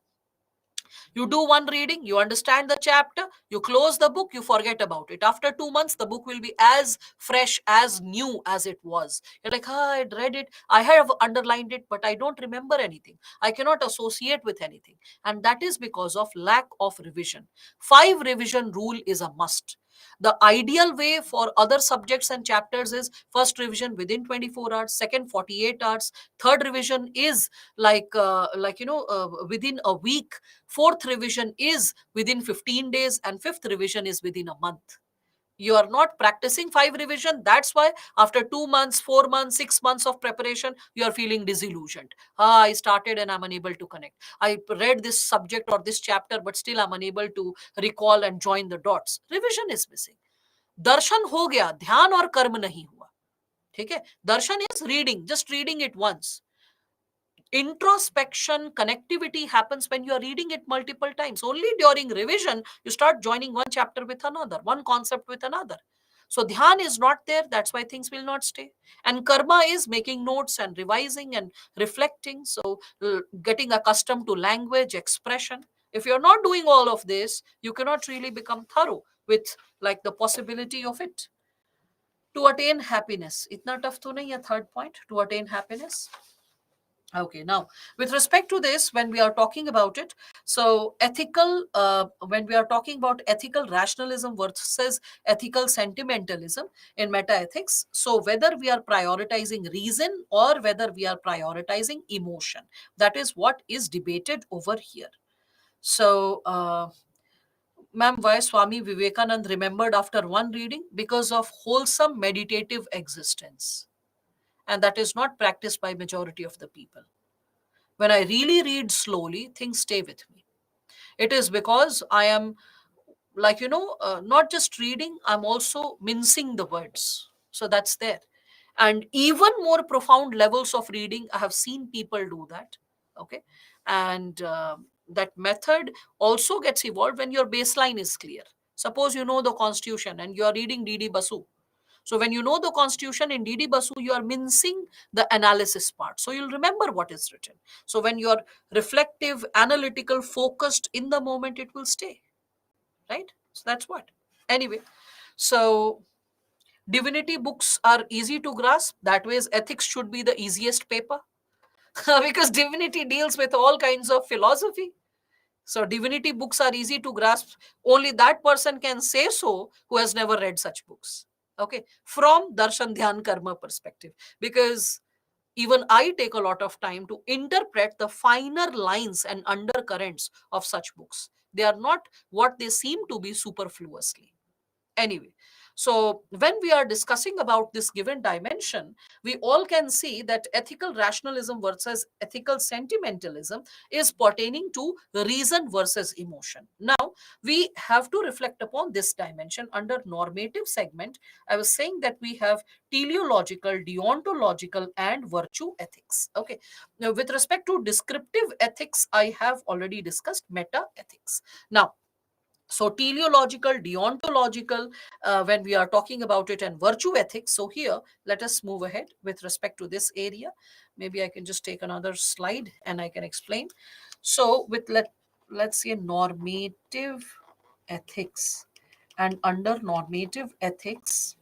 you do one reading, you understand the chapter, you close the book, you forget about it. After 2 months, the book will be as fresh, as new as it was. You're like, I read it, I have underlined it, but I don't remember anything. I cannot associate with anything. And that is because of lack of revision. 5 revision rule is a must. The ideal way for other subjects and chapters is first revision within 24 hours, second 48 hours, third revision is within a week, fourth revision is within 15 days, and fifth revision is within a month. You are not practicing 5 revision. That's why after 2 months, 4 months, 6 months of preparation, you are feeling disillusioned. I started and I'm unable to connect. I read this subject or this chapter, but still I'm unable to recall and join the dots. Revision is missing. दर्शन हो गया, ध्यान और कर्म नहीं हुआ. ठीक है. Darshan is reading, just reading it once. Introspection, connectivity happens when you are reading it multiple times. Only during revision you start joining one chapter with another, one concept with another. So dhyan is not there, that's why things will not stay. And karma is making notes and revising and reflecting, so getting accustomed to language, expression. If you're not doing all of this, you cannot really become thorough with like the possibility of it. To attain happiness, itna tough to nahi hai. Third point, to attain happiness. Okay, now with respect to this, when we are talking about it, so when we are talking about ethical rationalism versus ethical sentimentalism in metaethics, so whether we are prioritizing reason or whether we are prioritizing emotion, that is what is debated over here. So, ma'am, why Swami Vivekanand remembered after one reading? Because of wholesome meditative existence, and that is not practiced by majority of the people. When I really read slowly, things stay with me. It is because I am, like, not just reading, I'm also mincing the words. So that's there. And even more profound levels of reading, I have seen people do that. Okay. And that method also gets evolved when your baseline is clear. Suppose you know the constitution and you are reading DD Basu. So when you know the constitution in DD Basu, you are mincing the analysis part, so you'll remember what is written. So when you're reflective, analytical, focused in the moment, it will stay, right? So that's what. Anyway, so divinity books are easy to grasp. That ways, ethics should be the easiest paper because divinity deals with all kinds of philosophy. So divinity books are easy to grasp. Only that person can say so who has never read such books. Okay, from darshan dhyan karma perspective, because even I take a lot of time to interpret the finer lines and undercurrents of such books. They are not what they seem to be superfluously. Anyway, so when we are discussing about this given dimension, we all can see that ethical rationalism versus ethical sentimentalism is pertaining to reason versus emotion. Now we have to reflect upon this dimension under normative segment. I was saying that we have teleological, deontological, and virtue ethics. Okay, now with respect to descriptive ethics, I have already discussed meta ethics. Now, so teleological, deontological, when we are talking about it, and virtue ethics. So here, let us move ahead with respect to this area. Maybe I can just take another slide and I can explain. So with let's say normative ethics, and under normative ethics,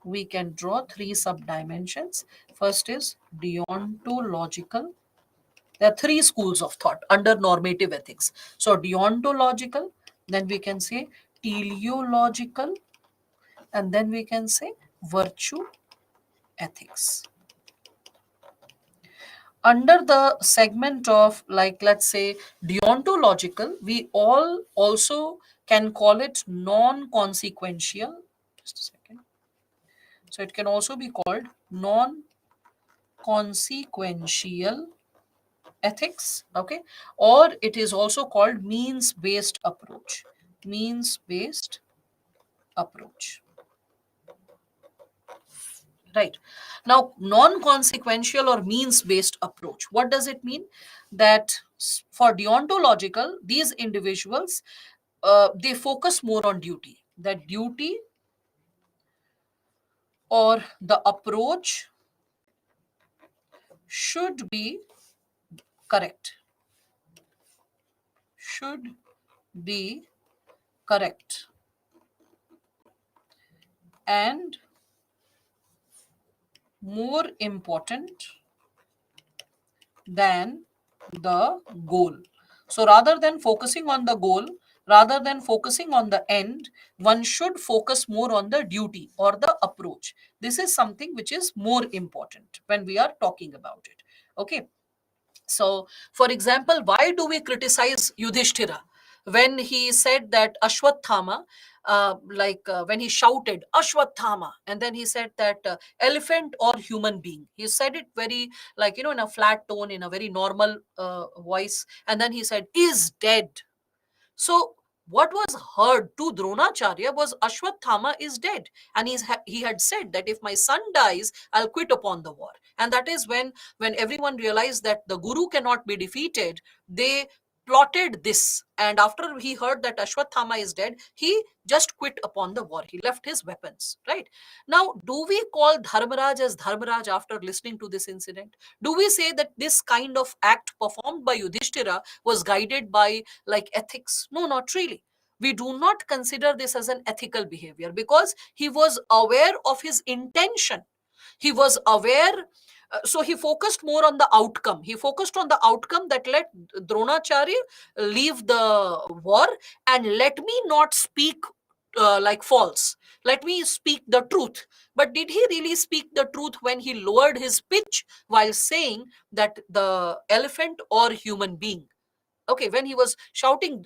we can draw three sub dimensions. First is deontological. There are three schools of thought under normative ethics. So deontological, then we can say teleological, and then we can say virtue ethics. Under the segment of, like, let's say deontological, we all also can call it non-consequential. Just a second. So it can also be called non-consequential ethics. Okay, or it is also called means based approach. Means based approach, right? Now, non consequential or means based approach, what does it mean? That for deontological, these individuals, they focus more on duty. That duty or the approach should be correct, should be correct, and more important than the goal. So rather than focusing on the goal, rather than focusing on the end, one should focus more on the duty or the approach. This is something which is more important when we are talking about it. Okay. So, for example, why do we criticize Yudhishthira when he said that Ashwathama, when he shouted Ashwathama, and then he said that elephant or human being? He said it very, like, in a flat tone, in a very normal voice, and then he said, is dead. So, what was heard to Dronacharya was Ashwathama is dead. And he had said that if my son dies, I'll quit upon the war. And that is when everyone realized that the Guru cannot be defeated, they plotted this. And after he heard that Ashwathama is dead, he just quit upon the war. He left his weapons, right? Now, do we call Dharmaraj as Dharmaraj after listening to this incident? Do we say that this kind of act performed by Yudhishthira was guided by, like, ethics? No, not really. We do not consider this as an ethical behavior because he was aware of his intention. He was aware. So he focused more on the outcome. He focused on the outcome that let Dronacharya leave the war and let me not speak like false. Let me speak the truth. But did he really speak the truth when he lowered his pitch while saying that the elephant or human being? Okay, when he was shouting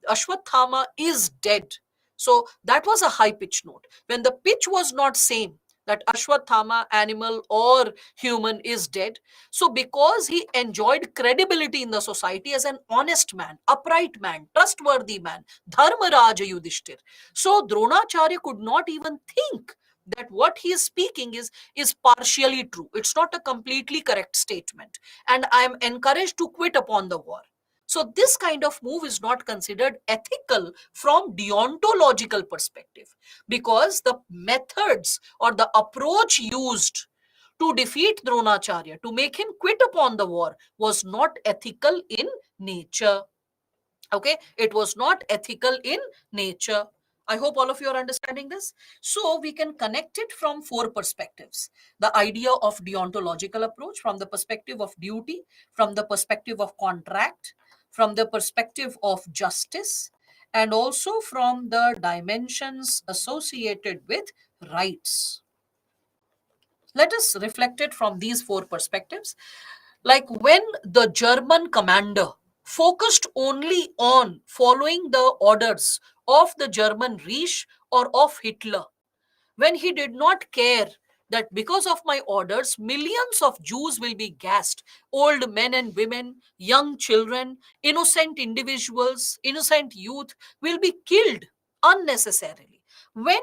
Ashwathama is dead. So that was a high pitch note. When the pitch was not same, that Ashwatthama, animal or human, is dead. So because he enjoyed credibility in the society as an honest man, upright man, trustworthy man, Dharmaraja Yudhishthir, so Dronacharya could not even think that what he is speaking is partially true. It's not a completely correct statement, and I am encouraged to quit upon the war. So this kind of move is not considered ethical from deontological perspective, because the methods or the approach used to defeat Dronacharya, to make him quit upon the war, was not ethical in nature. Okay, it was not ethical in nature. I hope all of you are understanding this. So we can connect it from four perspectives: the idea of deontological approach from the perspective of duty, from the perspective of contract, from the perspective of justice, and also from the dimensions associated with rights. Let us reflect it from these four perspectives. Like when the German commander focused only on following the orders of the German Reich or of Hitler, when he did not care that because of my orders, millions of Jews will be gassed, old men and women, young children, innocent individuals, innocent youth will be killed unnecessarily. When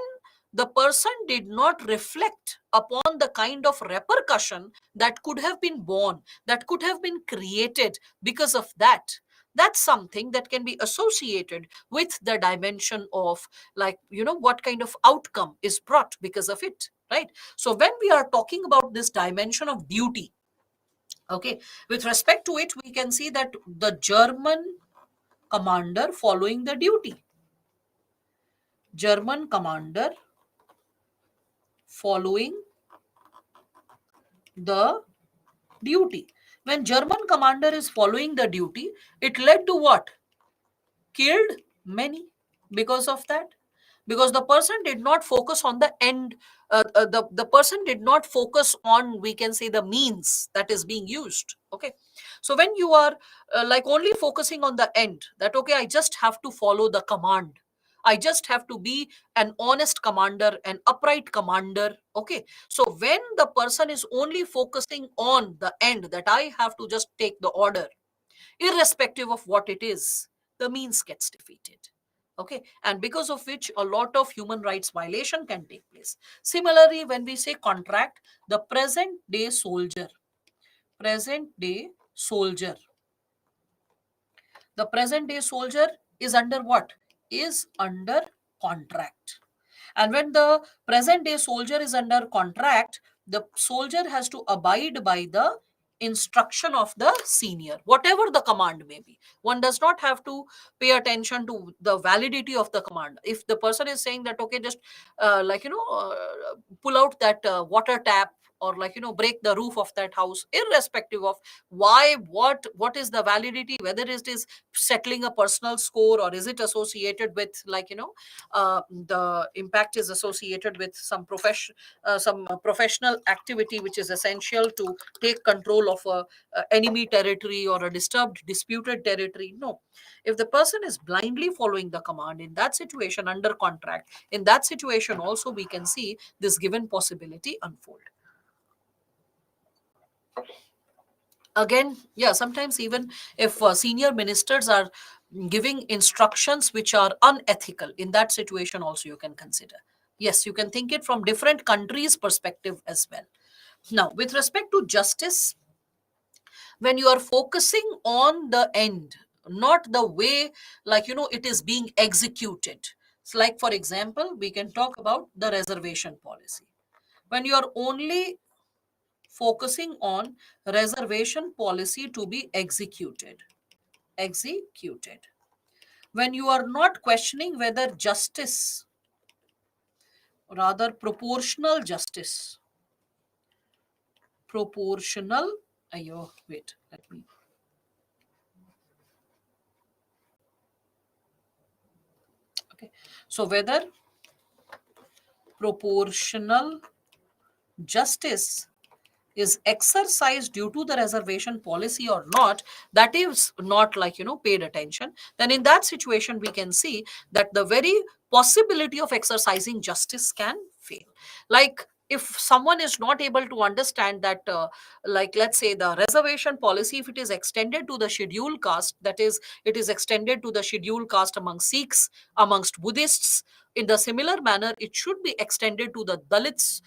the person did not reflect upon the kind of repercussion that could have been born, that could have been created because of that, that's something that can be associated with the dimension of, like, what kind of outcome is brought because of it, right? So when we are talking about this dimension of duty, okay, with respect to it, we can see that the German commander following the duty, German commander following the duty. When German commander is following the duty, it led to what? Killed many because of that, because the person did not focus on the end. The person did not focus on, we can say, the means that is being used. Okay, so when you are like only focusing on the end, that okay, I just have to follow the command, I just have to be an honest commander, an upright commander. Okay, so when the person is only focusing on the end, that I have to just take the order, irrespective of what it is, the means gets defeated. Okay, and because of which a lot of human rights violation can take place. Similarly, when we say contract, the present day soldier, the present day soldier is under what? Is under contract. And when the present day soldier is under contract, the soldier has to abide by the instruction of the senior, whatever the command may be. One does not have to pay attention to the validity of the command. If the person is saying that, okay, just pull out that water tap, or break the roof of that house, irrespective of why, what is the validity, whether it is settling a personal score, or is it associated with, the impact is associated with some professional activity which is essential to take control of a enemy territory or a disturbed disputed territory. No, if the person is blindly following the command in that situation under contract, in that situation also we can see this given possibility unfold. Again, yeah, sometimes even if senior ministers are giving instructions which are unethical, in that situation also you can consider. Yes, you can think it from different countries perspective as well. Now, with respect to justice, when you are focusing on the end, not the way, it is being executed. It's like, for example, we can talk about the reservation policy. When you are only focusing on reservation policy to be executed, when you are not questioning whether justice, rather proportional ayo wait let me okay, so whether proportional justice is exercised due to the reservation policy or not, that is not, paid attention, then in that situation we can see that the very possibility of exercising justice can fail. Like if someone is not able to understand that, like let's say the reservation policy, if it is extended to the scheduled caste, that is, it is extended to the scheduled caste among Sikhs, amongst Buddhists, in the similar manner it should be extended to the Dalits,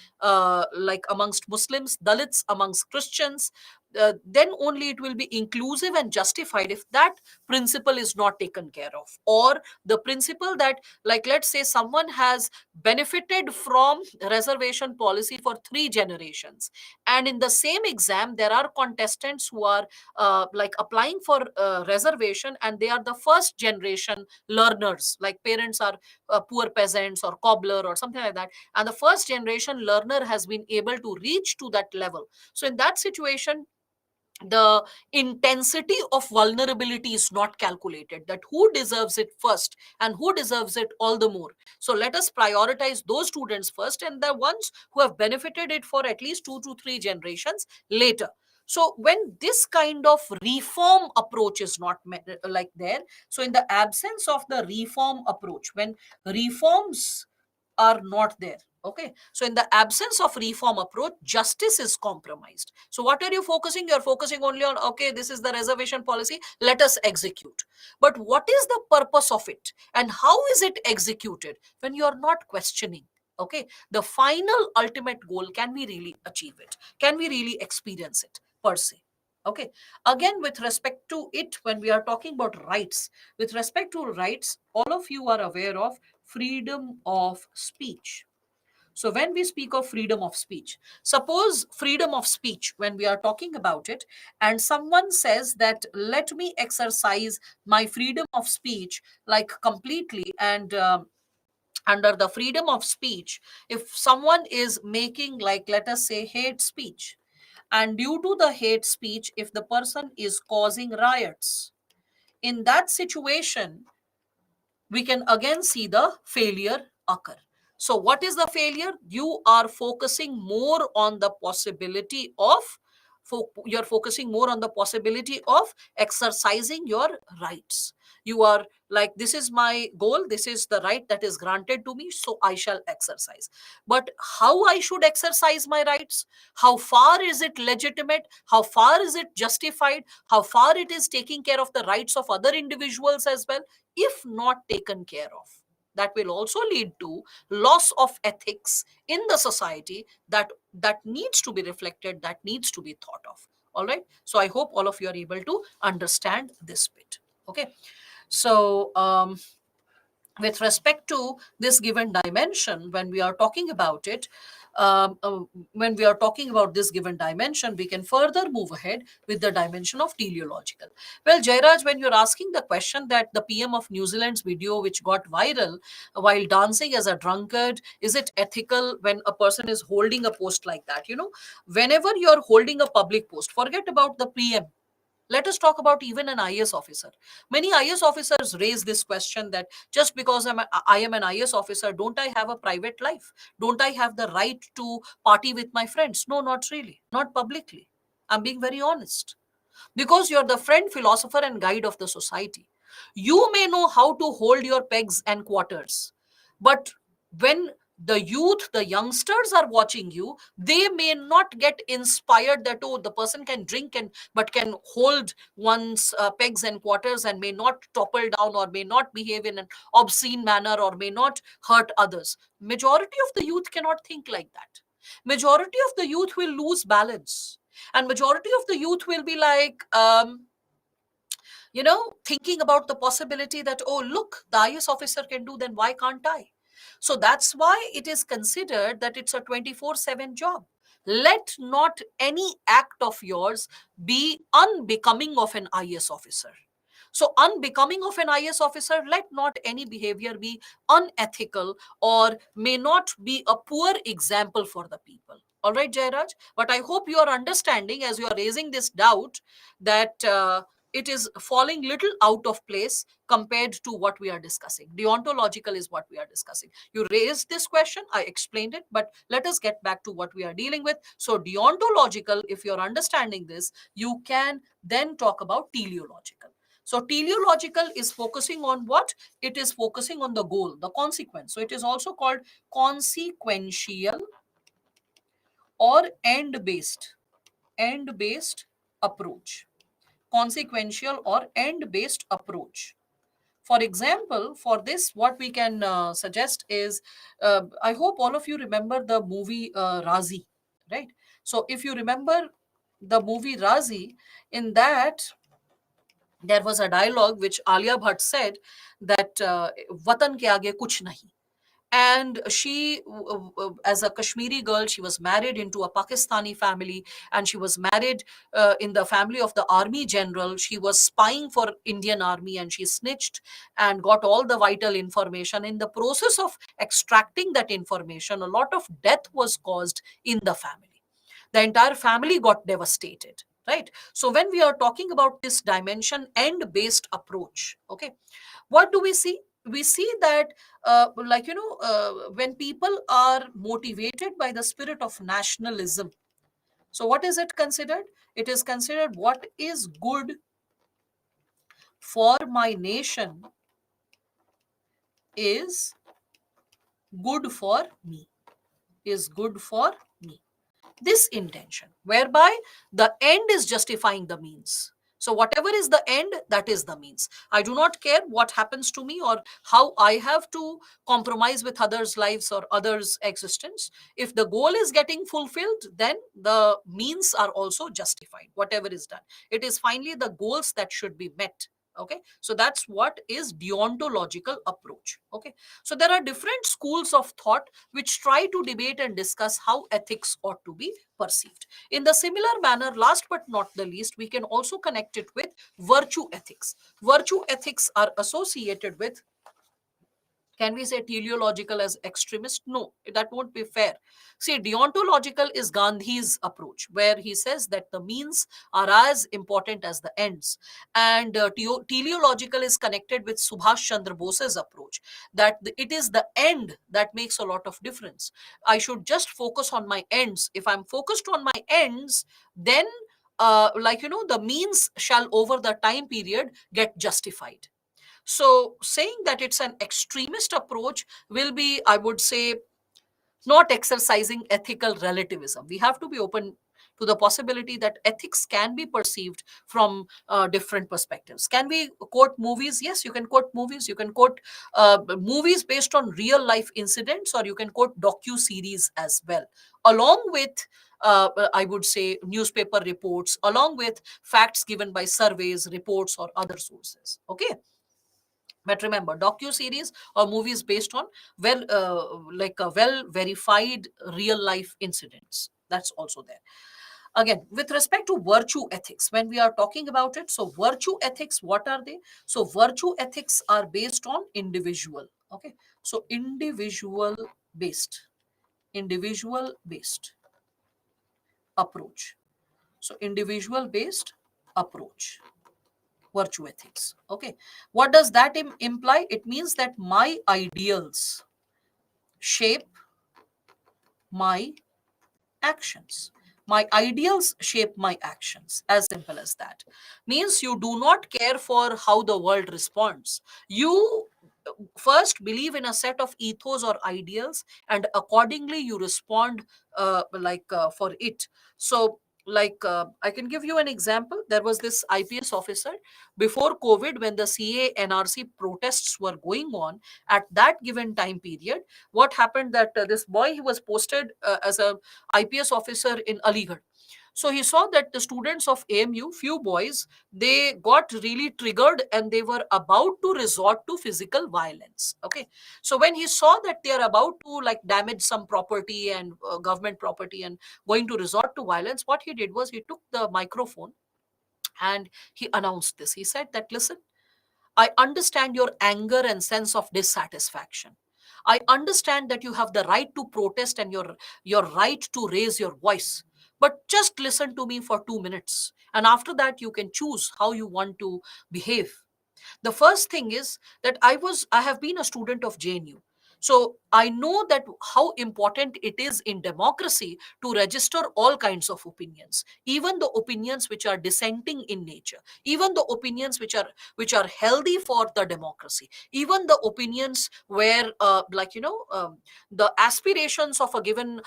like amongst Muslims, Dalits amongst Christians. Then only it will be inclusive and justified if that principle is not taken care of, or the principle that, like let's say someone has benefited from reservation policy for 3 generations, and in the same exam there are contestants who are like applying for reservation, and they are the first generation learners, like parents are poor peasants or cobbler or something like that, and the first generation learner has been able to reach to that level. So in that situation, the intensity of vulnerability is not calculated, that who deserves it first and who deserves it all the more. So let us prioritize those students first, and the ones who have benefited it for at least 2 to 3 generations later. So when this kind of reform approach is not like there, so in the absence of the reform approach, when reforms are not there, okay, so in the absence of reform approach, justice is compromised. So what are you focusing? You're focusing only on, okay, this is the reservation policy, let us execute. But what is the purpose of it and how is it executed? When you are not questioning, okay, the final ultimate goal, can we really achieve it? Can we really experience it per se? Okay, again, with respect to it, when we are talking about rights, with respect to rights, all of you are aware of freedom of speech. So when we speak of freedom of speech, suppose freedom of speech, when we are talking about it, and someone says that let me exercise my freedom of speech like completely, and under the freedom of speech, if someone is making, like let us say, hate speech, and due to the hate speech, if the person is causing riots, in that situation we can again see the failure occur. So, what is the failure? You are focusing more on the possibility of, you're focusing more on the possibility of exercising your rights. You are like, this is my goal, this is the right that is granted to me, so I shall exercise. But how I should exercise my rights? How far is it legitimate? How far is it justified? How far it is taking care of the rights of other individuals as well? If not taken care of, that will also lead to loss of ethics in the society, that needs to be reflected, that needs to be thought of. All right, so I hope all of you are able to understand this bit. Okay, so with respect to this given dimension, when we are talking about it, when we are talking about this given dimension, we can further move ahead with the dimension of teleological. Well, Jairaj, when you're asking the question that the PM of New Zealand's video, which got viral while dancing as a drunkard, is it ethical when a person is holding a post like that? You know, whenever you're holding a public post, forget about the PM. Let us talk about even an IS officer. Many IS officers raise this question that just because I am an IS officer, don't I have a private life? Don't I have the right to party with my friends? No, not really. Not publicly. I'm being very honest, because you're the friend, philosopher, and guide of the society. You may know how to hold your pegs and quarters, but when the youth, the youngsters are watching you, they may not get inspired that, oh, the person can drink and but can hold one's pegs and quarters and may not topple down or may not behave in an obscene manner or may not hurt others. Majority of the youth cannot think like that. Majority of the youth will lose balance, and majority of the youth will be like, thinking about the possibility that, oh, look, the IS officer can do, then why can't I? So that's why it is considered that it's a 24/7 job. Let not any act of yours be unbecoming of an IS officer. So, unbecoming of an IS officer, let not any behavior be unethical or may not be a poor example for the people. All right, Jairaj. But I hope you are understanding, as you are raising this doubt, that it is falling little out of place compared to what we are discussing. Deontological is what we are discussing. You raised this question, I explained it, but let us get back to what we are dealing with. So, deontological, if you're understanding this, you can then talk about teleological. So teleological is focusing on what? It is focusing on the goal, the consequence. So it is also called consequential or end based approach. Consequential or end based approach. For example, for this, what we can suggest is, I hope all of you remember the movie Razi, right? So if you remember the movie Razi, in that there was a dialogue which Alia Bhatt said that Watan ke aage kuch nahi. And she, as a Kashmiri girl, she was married into a Pakistani family, and she was married in the family of the army general. She was spying for Indian army, and she snitched and got all the vital information. In the process of extracting that information, a lot of death was caused in the family. The entire family got devastated, right? So when we are talking about this dimension end based approach, okay, what do we see? We see that when people are motivated by the spirit of nationalism, so what is it considered? It is considered what is good for my nation is good for me, is good for me. This intention, whereby the end is justifying the means. So whatever is the end, that is the means. I do not care what happens to me or how I have to compromise with others' lives or others' existence. If the goal is getting fulfilled, then the means are also justified, whatever is done. It is finally the goals that should be met. Okay, so that's what is deontological approach. Okay, so there are different schools of thought which try to debate and discuss how ethics ought to be perceived. In the similar manner, last but not the least, we can also connect it with virtue ethics. Virtue ethics are associated with, can we say teleological as extremist? No, that won't be fair. See, deontological is Gandhi's approach, where he says that the means are as important as the ends. And teleological is connected with Subhash Chandra Bose's approach, that it is the end that makes a lot of difference. I should just focus on my ends. If I'm focused on my ends, then the means shall over the time period get justified. So, saying that it's an extremist approach will be, I would say, not exercising ethical relativism. We have to be open to the possibility that ethics can be perceived from different perspectives. Can we quote movies? Yes, you can quote movies. You can quote movies based on real life incidents, or you can quote docu-series as well, along with I would say newspaper reports, along with facts given by surveys, reports, or other sources. Okay, but remember, docu-series or movies based on well verified real life incidents. That's also there. Again, with respect to virtue ethics, when we are talking about it, so virtue ethics, what are they? So virtue ethics are based on individual. Okay, so individual based approach. So individual based approach, virtue ethics. Okay, what does that imply? It means that my ideals shape my actions. My ideals shape my actions. As simple as that. Means you do not care for how the world responds. You first believe in a set of ethos or ideals, and accordingly you respond for it. So I can give you an example. There was this IPS officer before COVID, when the CA NRC protests were going on. At that given time period, what happened that this boy, he was posted as a IPS officer in Aligarh. So he saw that the students of AMU, few boys, they got really triggered and they were about to resort to physical violence. Okay. So when he saw that they are about to like damage some property and government property and going to resort to violence, what he did was he took the microphone and he announced this. He said that, listen, I understand your anger and sense of dissatisfaction. I understand that you have the right to protest and your right to raise your voice. But just listen to me for 2 minutes. And after that, you can choose how you want to behave. The first thing is that I have been a student of JNU. So I know that how important it is in democracy to register all kinds of opinions, even the opinions which are dissenting in nature, even the opinions which are healthy for the democracy, even the opinions where the aspirations of a given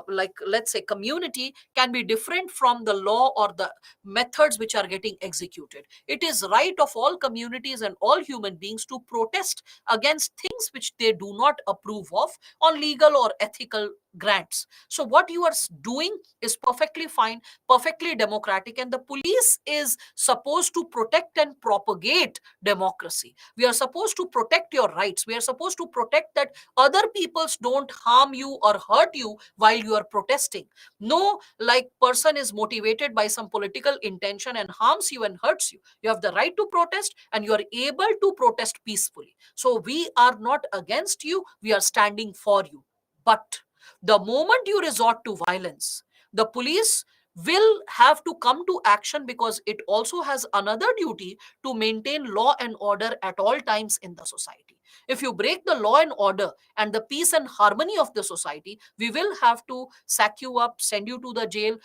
like let's say community can be different from the law or the methods which are getting executed. It is right of all communities and all human beings to protest against things which they do not approve of on legal or ethical grants. So what you are doing is perfectly fine, perfectly democratic, and the police is supposed to protect and propagate democracy. We are supposed to protect your rights. We are supposed to protect that other peoples don't harm you or hurt you while you are protesting. No, like person is motivated by some political intention and harms you and hurts you. You have the right to protest and you are able to protest peacefully. So we are not against you, we are standing for you. But the moment you resort to violence, the police will have to come to action, because it also has another duty to maintain law and order at all times in the society. If you break the law and order and the peace and harmony of the society, we will have to sack you up, send you to the jail,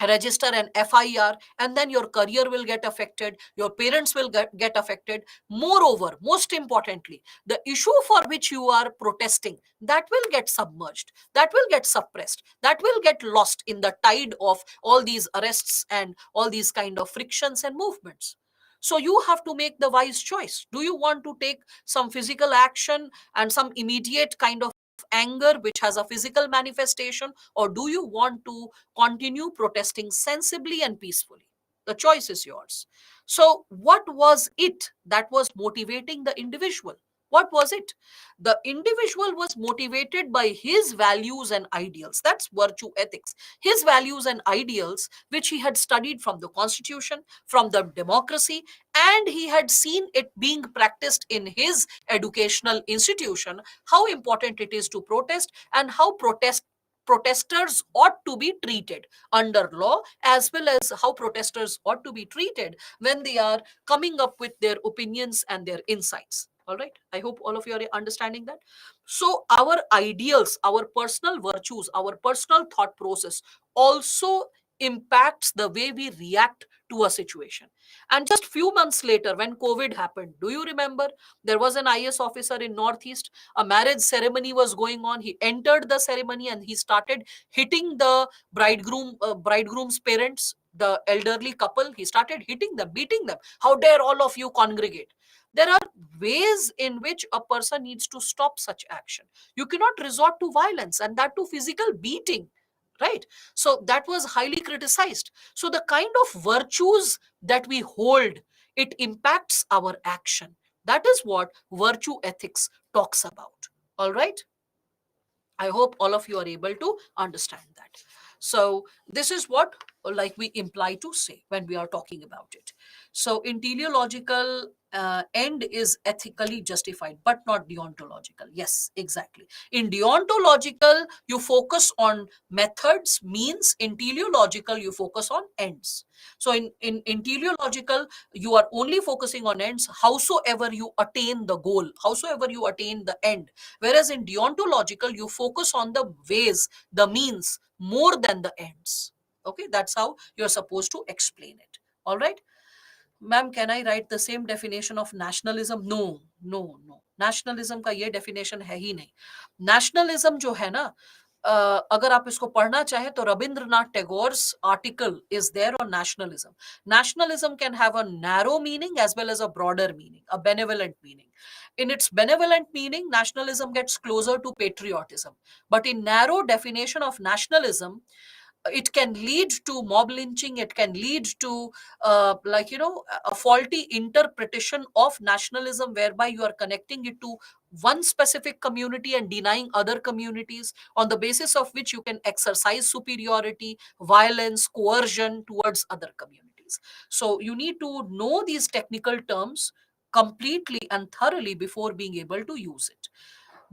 register an FIR, and then your career will get affected, your parents will get affected. Moreover, most importantly, the issue for which you are protesting, that will get submerged, that will get suppressed, that will get lost in the tide of all these arrests and all these kind of frictions and movements. So you have to make the wise choice. Do you want to take some physical action and some immediate kind of anger which has a physical manifestation, or do you want to continue protesting sensibly and peacefully? The choice is yours. So, what was it that was motivating the individual? What was it? The individual was motivated by his values and ideals. That's virtue ethics. His values and ideals, which he had studied from the constitution, from the democracy, and he had seen it being practiced in his educational institution, how important it is to protest and how protesters ought to be treated under law, as well as how protesters ought to be treated when they are coming up with their opinions and their insights. All right, I hope all of you are understanding that. So our ideals, our personal virtues, our personal thought process also impacts the way we react to a situation. And just few months later, when COVID happened, do you remember, there was an IS officer in Northeast, a marriage ceremony was going on, he entered the ceremony and he started hitting the bridegroom's parents, the elderly couple. He started hitting them, beating them. How dare all of you congregate? There are ways in which a person needs to stop such action. You cannot resort to violence, and that to physical beating, right? So that was highly criticized. So the kind of virtues that we hold, it impacts our action. That is what virtue ethics talks about. All right, I hope all of you are able to understand that. So this is what like we imply to say when we are talking about it. So in teleological, end is ethically justified, but not deontological. Yes, exactly. In deontological, you focus on methods, means. In teleological, you focus on ends. So in teleological, you are only focusing on ends, howsoever you attain the goal, howsoever you attain the end. Whereas in deontological, you focus on the ways, the means, more than the ends. Okay, that's how you're supposed to explain it. All right. Ma'am can I write the same definition of nationalism? No, no, no, nationalism का ये definition है ही नहीं. Nationalism जो है ना, अगर आप इसको पढ़ना चाहें तो Rabindranath Tagore's article is there on nationalism. Nationalism can have a narrow meaning as well as a broader meaning, a benevolent meaning. In its benevolent meaning, nationalism gets closer to patriotism. But in narrow definition of nationalism, it can lead to mob lynching, it can lead to a faulty interpretation of nationalism, whereby you are connecting it to one specific community and denying other communities, on the basis of which you can exercise superiority, violence, coercion towards other communities. So you need to know these technical terms completely and thoroughly before being able to use it.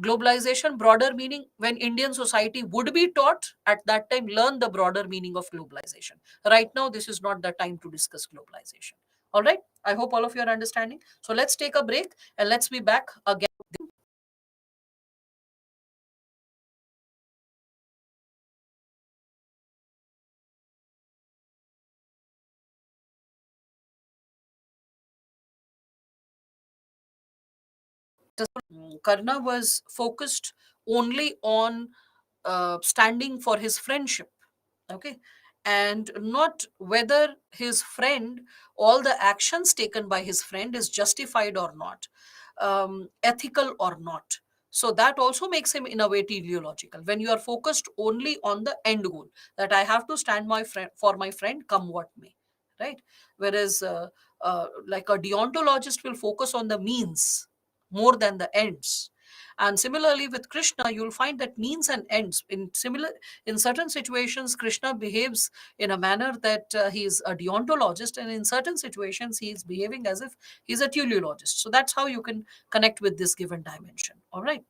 Globalization, broader meaning, when Indian society would be taught at that time, learn the broader meaning of globalization. Right now, this is not the time to discuss globalization. All right. I hope all of you are understanding. So let's take a break and let's be back again. Karna was focused only on standing for his friendship, okay, and not whether his friend, all the actions taken by his friend is justified or not, ethical or not. So that also makes him in a way teleological, when you are focused only on the end goal, that I have to stand my friend for my friend come what may, right? Whereas like a deontologist will focus on the means more than the ends. And similarly with Krishna, you'll find that means and ends in certain situations Krishna behaves in a manner that he is a deontologist, and in certain situations he is behaving as if he's a teleologist. So that's how you can connect with this given dimension. All right.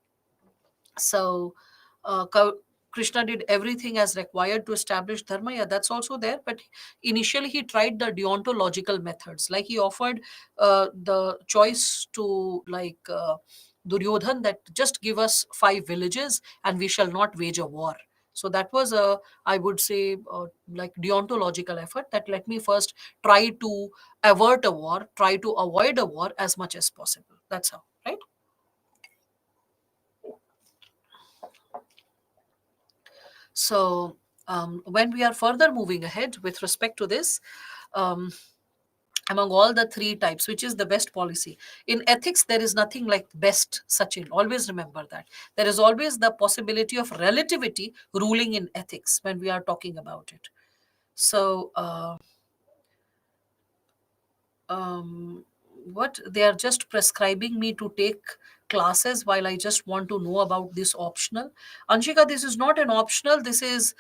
So Krishna did everything as required to establish dharma. Yeah, that's also there. But initially, he tried the deontological methods. Like he offered the choice to Duryodhan, that just give us 5 villages and we shall not wage a war. So that was a, I would say, like deontological effort, that let me first try to avert a war, try to avoid a war as much as possible. That's how, right? So, when we are further moving ahead with respect to this, um, among all the 3 types, which is the best policy? In ethics, there is nothing like best, Sachin. Always remember that. There is always the possibility of relativity ruling in ethics when we are talking about it. So, um, what they are just prescribing me to take classes while I just want to know about this optional. Anshika, this is not an optional. This is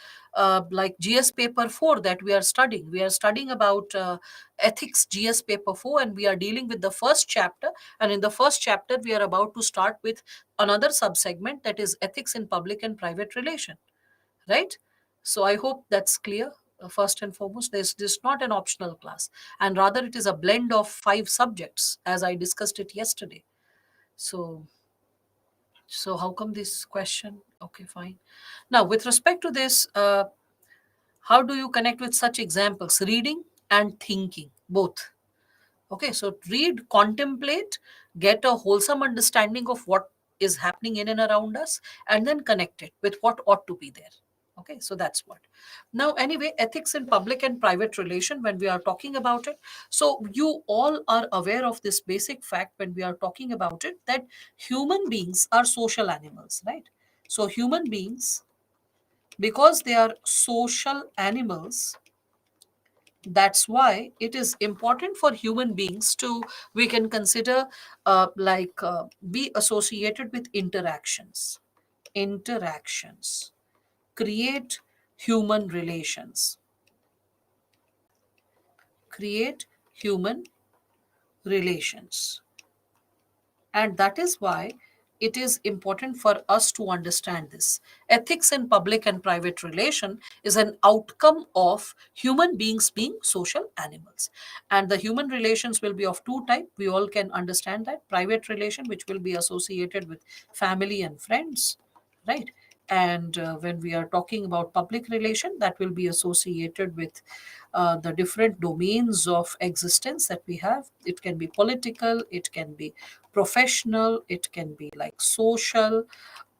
like GS paper 4 that we are studying. We are studying about ethics GS paper 4, and we are dealing with the first chapter. And in the first chapter, we are about to start with another subsegment, that is ethics in public and private relation, right? So I hope that's clear. First and foremost, there's this not an optional class, and rather it is a blend of 5 subjects, as I discussed it yesterday. So, so how come this question? Okay, fine. Now, with respect to this, how do you connect with such examples? Reading and thinking, both. Okay, so read, contemplate, get a wholesome understanding of what is happening in and around us, and then connect it with what ought to be there. Okay, so that's what. Now, anyway, ethics in public and private relation, when we are talking about it, so you all are aware of this basic fact when we are talking about it, that human beings are social animals, right? So, human beings, because they are social animals, that's why it is important for human beings to, we can consider be associated with interactions, create human relations, create human relations. And that is why it is important for us to understand this. Ethics in public and private relation is an outcome of human beings being social animals. And the human relations will be of 2 types. We all can understand that. Private relation, which will be associated with family and friends, right? And when we are talking about public relation, that will be associated with the different domains of existence that we have. It can be political, it can be professional, it can be like social,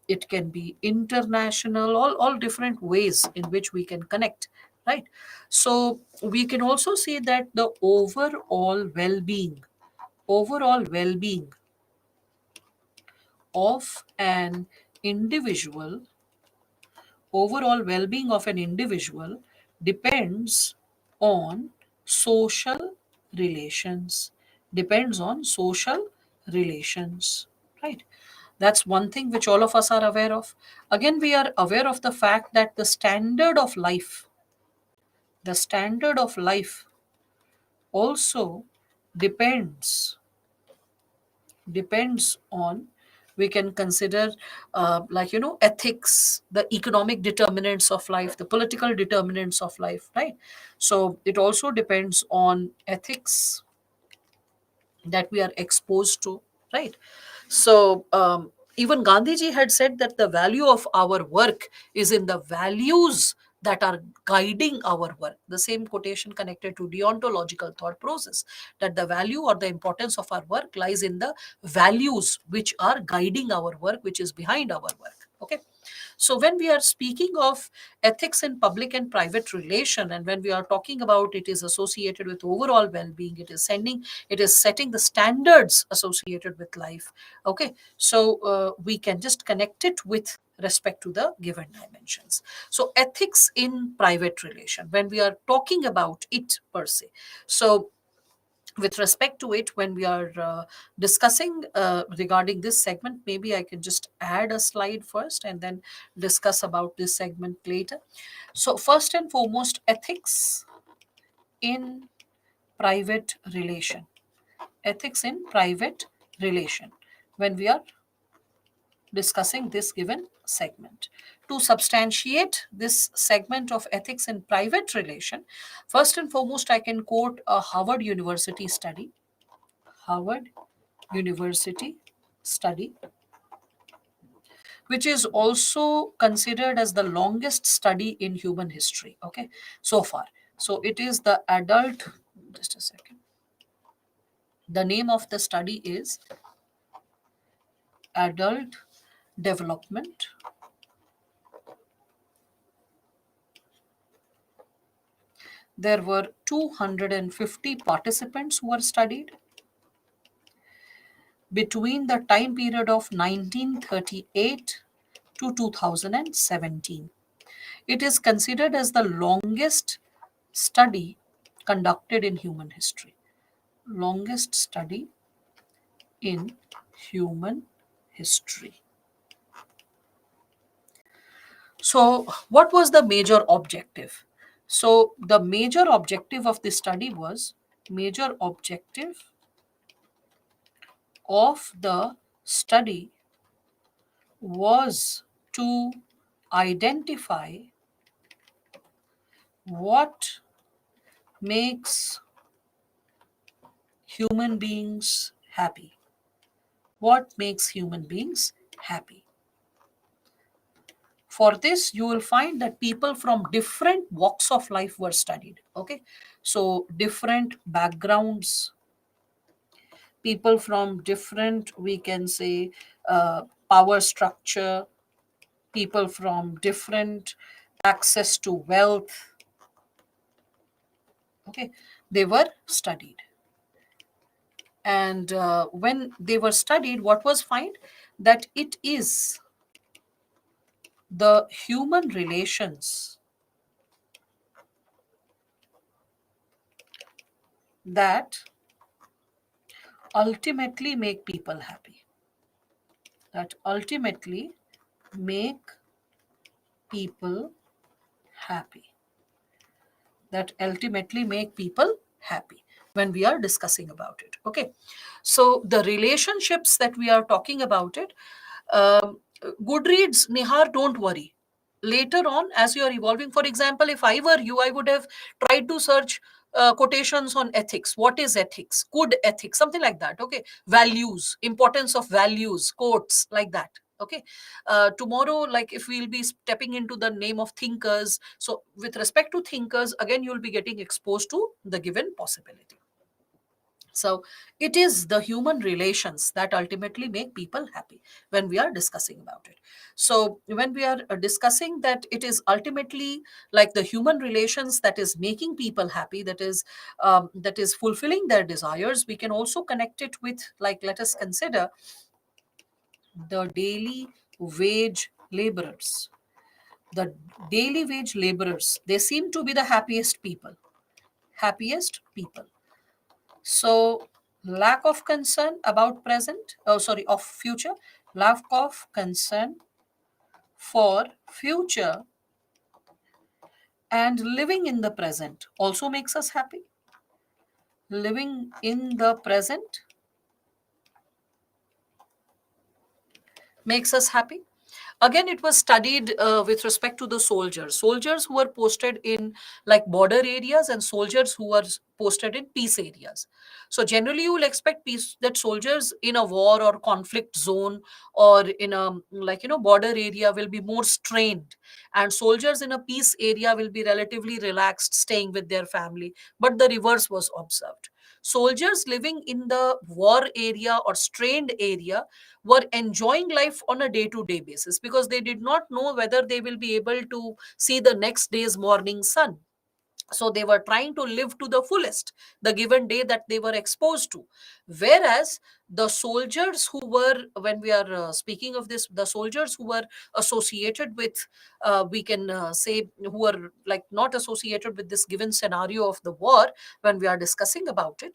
it can be international, all different ways in which we can connect, right? So we can also see that the overall well-being of an individual overall well-being of an individual depends on social social relations, right? That's one thing which all of us are aware of. Again, we are aware of the fact that the standard of life also depends on, we can consider ethics, the economic determinants of life, the political determinants of life, right? So it also depends on ethics that we are exposed to, right? So even Gandhiji had said that the value of our work is in the values that are guiding our work. The same quotation connected to deontological thought process, that the value or the importance of our work lies in the values which are guiding our work, which is behind our work. Okay. So when we are speaking of ethics in public and private relation, and when we are talking about it is associated with overall well-being, it is setting the standards associated with life. Okay, so we can just connect it with respect to the given dimensions. So ethics in private relation, when we are talking about it per se, so with respect to it, when we are discussing regarding this segment, maybe I can just add a slide first and then discuss about this segment later. So first and foremost, ethics in private relation, ethics in private relation, when we are discussing this given segment. To substantiate this segment of ethics in private relation, first and foremost, I can quote a Harvard University study. Harvard University study, which is also considered as the longest study in human history, okay, so far. So it is the adult, just a second. The name of the study is Adult Development. There were 250 participants who were studied between the time period of 1938 to 2017. It is considered as the longest study conducted in human history. Longest study in human history. So, what was the major objective? So, the major objective of this study was, major objective of the study was to identify what makes human beings happy. What makes human beings happy? For this, you will find that people from different walks of life were studied. Okay, so different backgrounds, people from different, we can say, power structure, people from different access to wealth. Okay, they were studied. And when they were studied, what was found? That it is the human relations that ultimately make people happy. That ultimately make people happy. That ultimately make people happy when we are discussing about it. Okay. So the relationships that we are talking about it, Goodreads, Nihar, don't worry. Later on, as you are evolving, for example, if I were you, I would have tried to search quotations on ethics. What is ethics? Good ethics, something like that. Okay. Values, importance of values, quotes like that. Okay. Tomorrow, like if we'll be stepping into the name of thinkers, so with respect to thinkers, again, you'll be getting exposed to the given possibility. So it is the human relations that ultimately make people happy when we are discussing about it. So when we are discussing that it is ultimately like the human relations that is making people happy, that is fulfilling their desires, we can also connect it with, like, let us consider the daily wage laborers. The daily wage laborers, they seem to be the happiest people. Happiest people. So, lack of concern about present, oh, sorry, of future, lack of concern for future and living in the present also makes us happy. Living in the present makes us happy. Again, it was studied with respect to the soldiers who were posted in like border areas and soldiers who were posted in peace areas. So generally you will expect peace that soldiers in a war or conflict zone or in a like border area will be more strained, and soldiers in a peace area will be relatively relaxed staying with their family. But the reverse was observed. Soldiers living in the war area or strained area were enjoying life on a day to day basis because they did not know whether they will be able to see the next day's morning sun. So they were trying to live to the fullest the given day that they were exposed to. Whereas the soldiers who were, when we are speaking of this, the soldiers who were associated with, we can say, who were like not associated with this given scenario of the war, when we are discussing about it,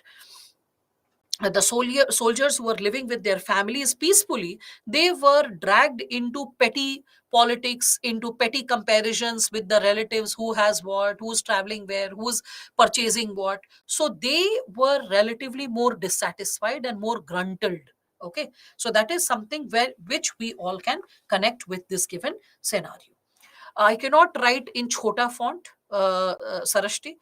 the soldiers who were living with their families peacefully, they were dragged into petty politics, into petty comparisons with the relatives, who has what, who's traveling where, who's purchasing what. So they were relatively more dissatisfied and more gruntled. Okay, so that is something where which we all can connect with this given scenario. I cannot write in chota font, Sarashti.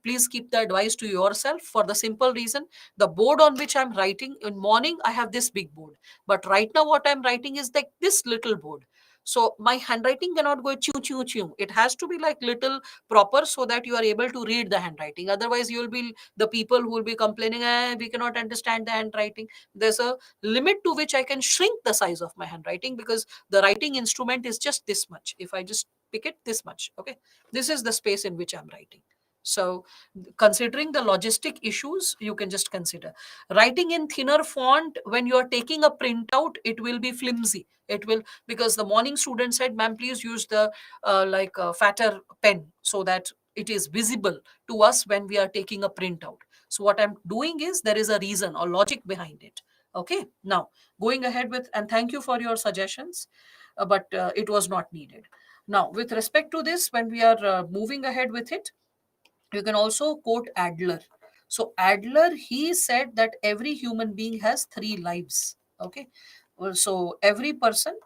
Please keep the advice to yourself for the simple reason the board on which I'm writing in morning, I have this big board. But right now, what I'm writing is like this little board. So my handwriting cannot go chew, chew, chew. It has to be like little proper so that you are able to read the handwriting. Otherwise, you will be the people who will be complaining, we cannot understand the handwriting. There's a limit to which I can shrink the size of my handwriting because the writing instrument is just this much. If I just pick it this much, okay, this is the space in which I'm writing. So considering the logistic issues, you can just consider writing in thinner font. When you are taking a printout, it will be flimsy. It will, because the morning student said, ma'am, please use the fatter pen so that it is visible to us when we are taking a printout. So what I'm doing is, there is a reason or logic behind it. Okay, now going ahead with, and thank you for your suggestions, but it was not needed. Now, with respect to this, when we are moving ahead with it, you can also quote Adler. So Adler, he said that every human being has three lives. Okay, well, so every person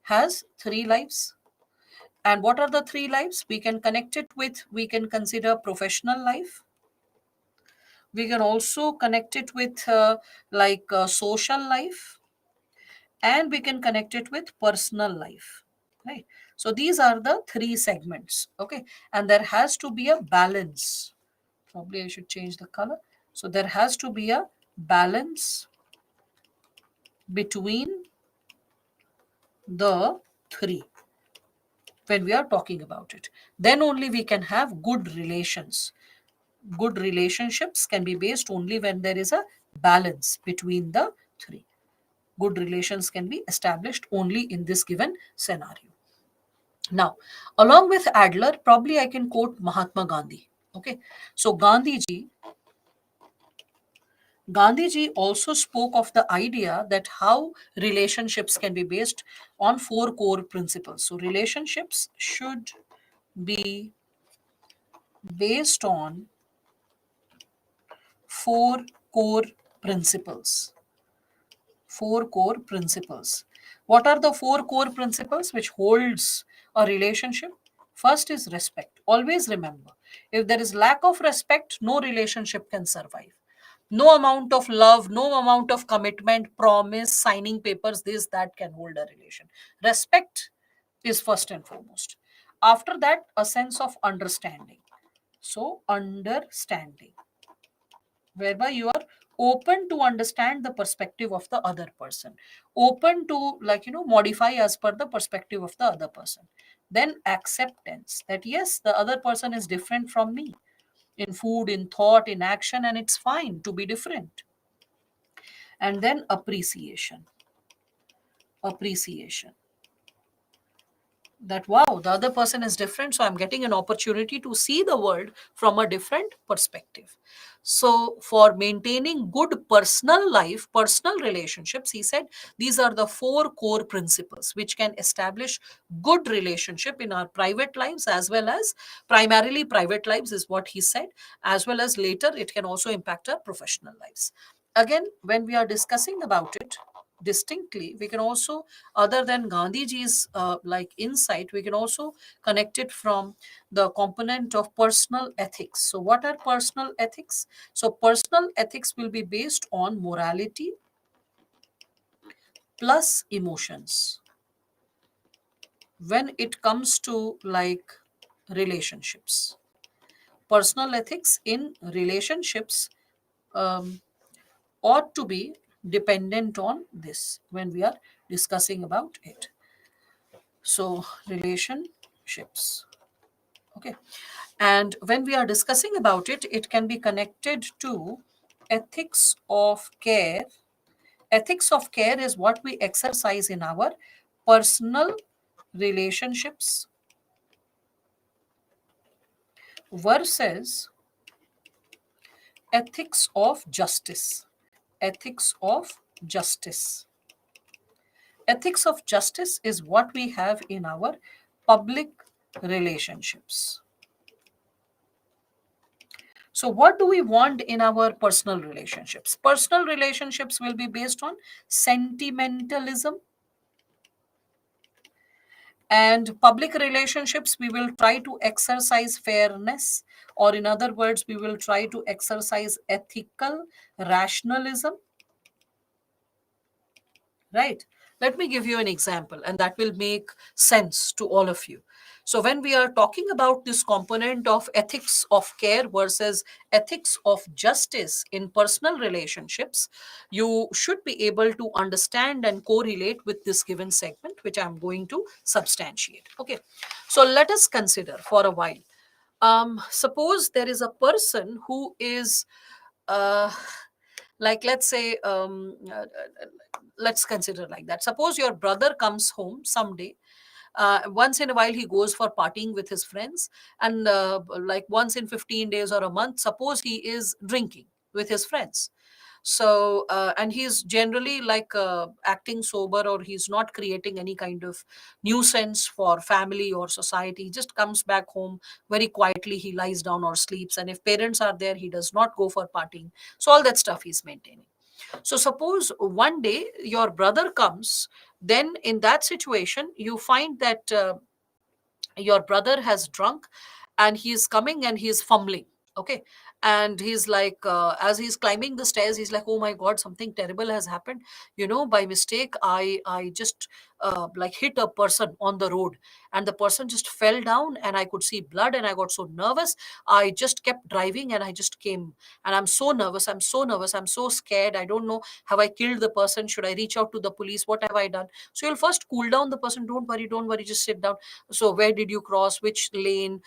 has three lives. And what are the three lives? We can connect it with, we can consider professional life. We can also connect it with social life, and we can connect it with personal life, right? So these are the three segments. Okay, and there has to be a balance. Probably I should change the color. So there has to be a balance between the three when we are talking about it. Then only we can have good relations. Good relationships can be based only when there is a balance between the three. Good relations can be established only in this given scenario. Now, along with Adler, probably I can quote Mahatma Gandhi. Okay, so Gandhiji also spoke of the idea that how relationships can be based on four core principles. So relationships should be based on four core principles. Four core principles. What are the four core principles which holds a relationship? First is respect. Always remember, if there is lack of respect, no relationship can survive. No amount of love, no amount of commitment, promise, signing papers, this, that can hold a relation. Respect is first and foremost. After that, a sense of understanding. So, understanding, whereby you are open to understand the perspective of the other person, open to modify as per the perspective of the other person. Then acceptance, that yes, the other person is different from me in food, in thought, in action, and it's fine to be different. And then appreciation, that wow, the other person is different, so I'm getting an opportunity to see the world from a different perspective. So for maintaining good personal life, personal relationships, he said these are the four core principles which can establish good relationship in our private lives, as well as primarily private lives is what he said, as well as later it can also impact our professional lives. Again, when we are discussing about it, distinctly, we can also, other than Gandhiji's like insight, we can also connect it from the component of personal ethics. So what are personal ethics? So personal ethics will be based on morality plus emotions when it comes to like relationships. Personal ethics in relationships um, ought to be dependent on this when we are discussing about it. So relationships, okay, and when we are discussing about it, it can be connected to ethics of care. Ethics of care is what we exercise in our personal relationships versus ethics of justice. Ethics of justice. Ethics of justice is what we have in our public relationships. So, what do we want in our personal relationships? Personal relationships will be based on sentimentalism, and public relationships, we will try to exercise fairness, or in other words, we will try to exercise ethical rationalism. Right. Let me give you an example, and that will make sense to all of you. So, when we are talking about this component of ethics of care versus ethics of justice in personal relationships, you should be able to understand and correlate with this given segment, which I'm going to substantiate. Okay. So, let us consider for a while. Suppose there is a person who is uh, like let's say let's consider like that. Suppose your brother comes home someday, once in a while he goes for partying with his friends, and like once in 15 days or a month, suppose he is drinking with his friends. So and he's generally like acting sober, or he's not creating any kind of nuisance for family or society. He just comes back home very quietly, he lies down or sleeps, and if parents are there, he does not go for partying. So all that stuff he's maintaining. So suppose one day your brother comes, then in that situation you find that your brother has drunk, and he's coming and he's fumbling. Okay. And he's like as he's climbing the stairs, he's like, oh my god, something terrible has happened. By mistake, I just like hit a person on the road, and the person just fell down, and I could see blood, and I got so nervous. I just kept driving, and I just came, and I'm so nervous, I'm so scared. I don't know, have I killed the person? Should I reach out to the police? What have I done? So you'll first cool down the person. Don't worry, just sit down. So where did you cross, which lane,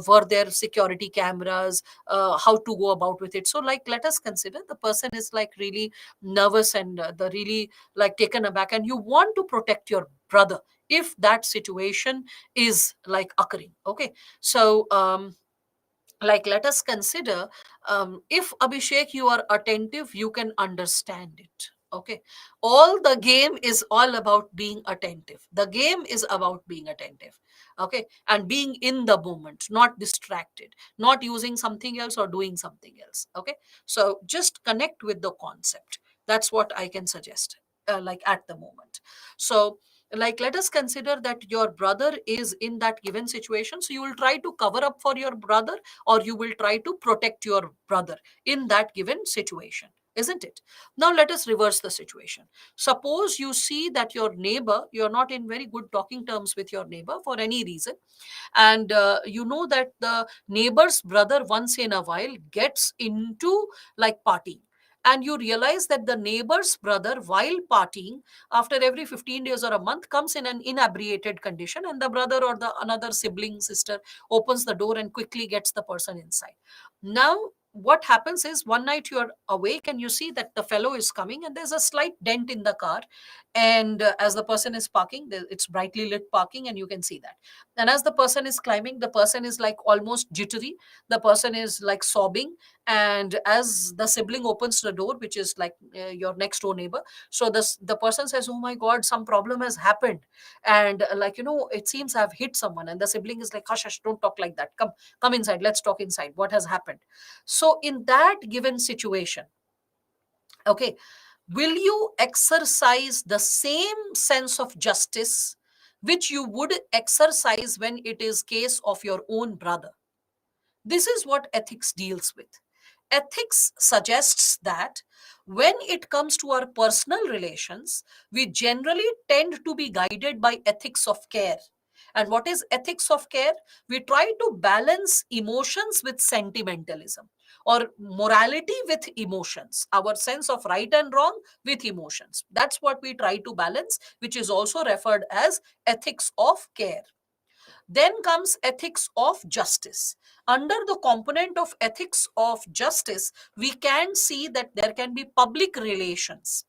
were there security cameras, how to go about with it? So like let us consider the person is like really nervous, and the really like taken aback, and you want to protect your brother if that situation is like occurring. Okay. So like let us consider, if Abhishek, you are attentive, you can understand it. Okay. All the game is all about being attentive. The game is about being attentive. Okay. And being in the moment, not distracted, not using something else or doing something else. Okay. So just connect with the concept. That's what I can suggest, like at the moment. So like let us consider that your brother is in that given situation, so you will try to cover up for your brother, or you will try to protect your brother in that given situation, isn't it? Now let us reverse the situation. Suppose you see that your neighbor, you're not in very good talking terms with your neighbor for any reason, and you know that the neighbor's brother once in a while gets into like partying, and you realize that the neighbor's brother, while partying, after every 15 days or a month, comes in an inebriated condition, and the brother or the another sibling sister opens the door and quickly gets the person inside. Now what happens is, one night you're awake and you see that the fellow is coming, and there's a slight dent in the car, and as the person is parking, it's brightly lit parking, and you can see that. And as the person is climbing, the person is like almost jittery, the person is like sobbing, and as the sibling opens the door, which is like your next door neighbor, so the person says, oh my god, some problem has happened, and like it seems I've hit someone, and the sibling is like, hush hush, don't talk like that, come inside, let's talk inside, what has happened? So in that given situation, okay, Will you exercise the same sense of justice which you would exercise when it is case of your own brother? This is what ethics deals with. Ethics suggests that when it comes to our personal relations, we generally tend to be guided by ethics of care. And what is ethics of care? We try to balance emotions with sentimentalism, or morality with emotions, our sense of right and wrong with emotions. That's what we try to balance, which is also referred as ethics of care. Then comes ethics of justice. Under the component of ethics of justice, we can see that there can be public relations.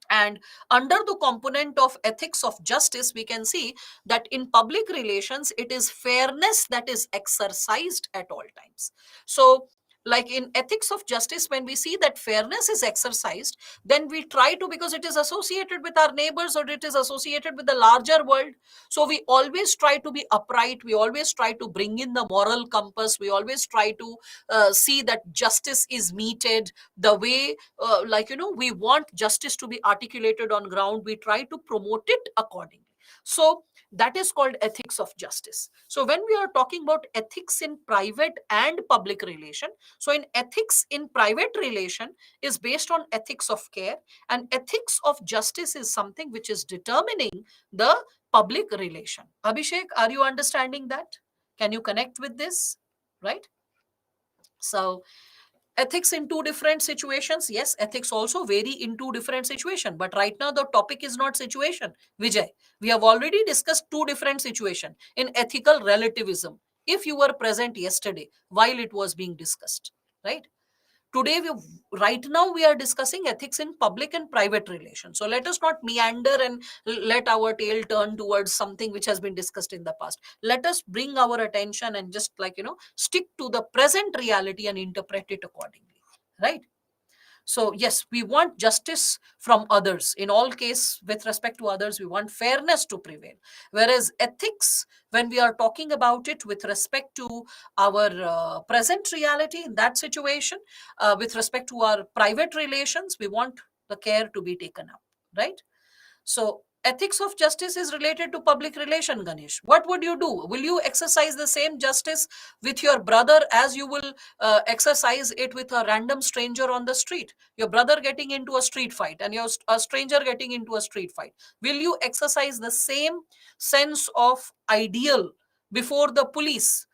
And under the component of ethics of justice, we can see that in public relations, it is fairness that is exercised at all times. So, like in ethics of justice, when we see that fairness is exercised, then we try to, because it is associated with our neighbors or it is associated with the larger world. So, we always try to be upright. We always try to bring in the moral compass. We always try to see that justice is meted the way, we want justice to be articulated on ground. We try to promote it accordingly. So that is called ethics of justice. So when we are talking about ethics in private and public relation, so in ethics in private relation is based on ethics of care, and ethics of justice is something which is determining the public relation. Abhishek, are you understanding that? Can you connect with this? Right? So ethics in two different situations. Yes, ethics also vary in two different situations, but right now the topic is not situation, Vijay. We have already discussed two different situations in ethical relativism, if you were present yesterday while it was being discussed, right? Today we, right now we are discussing ethics in public and private relations. So let us not meander and let our tail turn towards something which has been discussed in the past. Let us bring our attention and just, stick to the present reality and interpret it accordingly, right? So yes, we want justice from others. In all case, with respect to others, we want fairness to prevail. Whereas ethics, when we are talking about it with respect to our present reality in that situation, with respect to our private relations, we want the care to be taken up, right? So, ethics of justice is related to public relation, Ganesh. What would you do? Will you exercise the same justice with your brother as you will exercise it with a random stranger on the street? Your brother getting into a street fight and a stranger getting into a street fight. Will you exercise the same sense of ideal before the police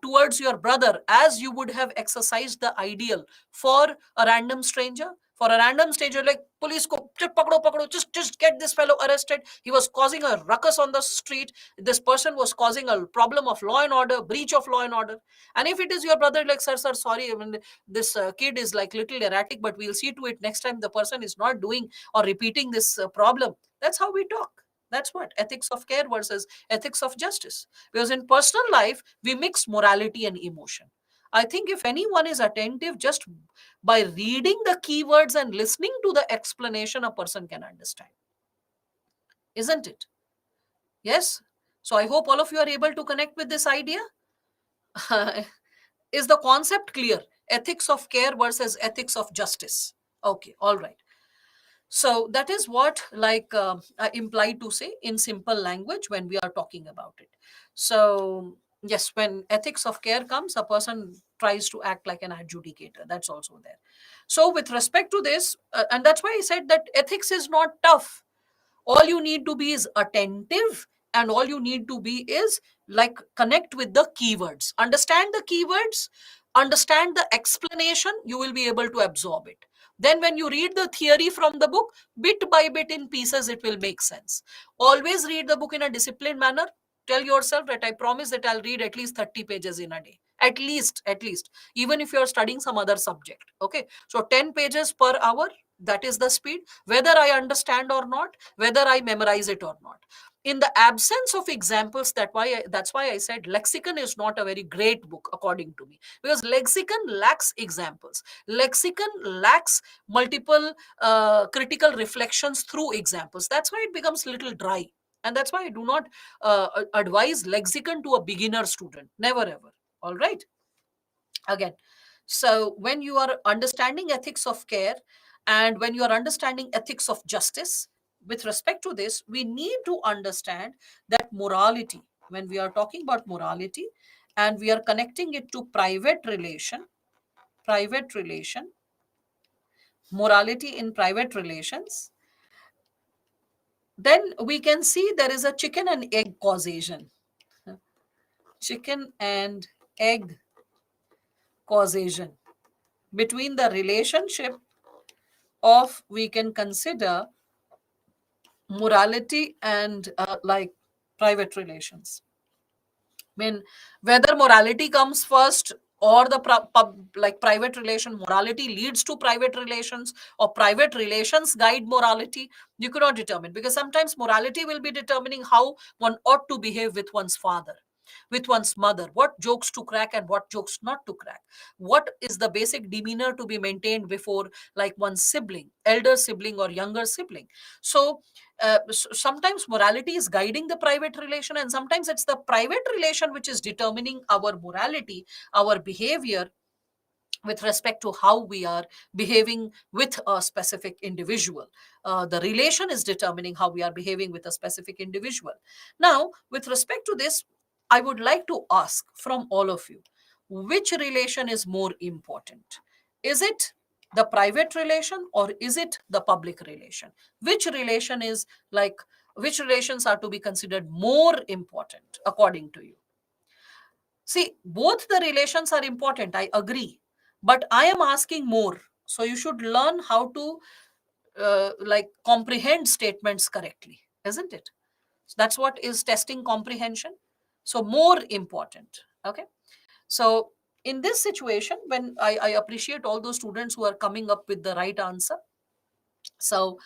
towards your brother as you would have exercised the ideal for a random stranger? For a random stranger, like police ko pakdo pakdo, just get this fellow arrested. He was causing a ruckus on the street. This person was causing a problem of law and order, breach of law and order. And if it is your brother, like, sir, sorry, I mean, this kid is like little erratic, but we'll see to it next time the person is not doing or repeating this problem. That's how we talk. That's what ethics of care versus ethics of justice. Because in personal life, we mix morality and emotion. I think if anyone is attentive, just by reading the keywords and listening to the explanation, a person can understand, isn't it? Yes. So I hope all of you are able to connect with this idea. Is the concept clear? Ethics of care versus ethics of justice. Okay, all right. So that is what, I implied to say in simple language when we are talking about it. So yes, when ethics of care comes, a person tries to act like an adjudicator. That's also there. So with respect to this, and that's why I said that ethics is not tough. All you need to be is attentive, and all you need to be is like connect with the keywords, understand the keywords, understand the explanation, you will be able to absorb it. Then when you read the theory from the book, bit by bit in pieces, it will make sense. Always read the book in a disciplined manner. Tell yourself that I promise that I'll read at least 30 pages in a day, at least, even if you're studying some other subject. Okay, so 10 pages per hour, that is the speed, whether I understand or not, whether I memorize it or not. In the absence of examples, that's why I said lexicon is not a very great book according to me, because lexicon lacks examples. Lexicon lacks multiple critical reflections through examples. That's why it becomes a little dry. And that's why I do not advise lexicon to a beginner student. Never ever. All right. Again, so when you are understanding ethics of care, And when you are understanding ethics of justice, with respect to this, we need to understand that morality, when we are talking about morality and we are connecting it to private relation, morality in private relations, then we can see there is a chicken and egg causation. Chicken and egg causation between the relationship of, we can consider, morality and like private relations. I mean, whether morality comes first or the like private relation, morality leads to private relations, or private relations guide morality, you cannot determine, because sometimes morality will be determining how one ought to behave with one's father, with one's mother, what jokes to crack and what jokes not to crack, what is the basic demeanor to be maintained before, like, one's sibling, elder sibling or younger sibling. So sometimes morality is guiding the private relation, and sometimes it's the private relation which is determining our morality, our behavior with respect to how we are behaving with a specific individual. The relation is determining how we are behaving with a specific individual. Now, with respect to this, I would like to ask from all of you, which relation is more important? Is it the private relation or is it the public relation? Which relation is, like, which relations are to be considered more important according to you? See, both the relations are important, I agree. But I am asking more. So you should learn how to like comprehend statements correctly, isn't it? So that's what is testing comprehension. So more important. Okay. So in this situation, when I appreciate all those students who are coming up with the right answer. So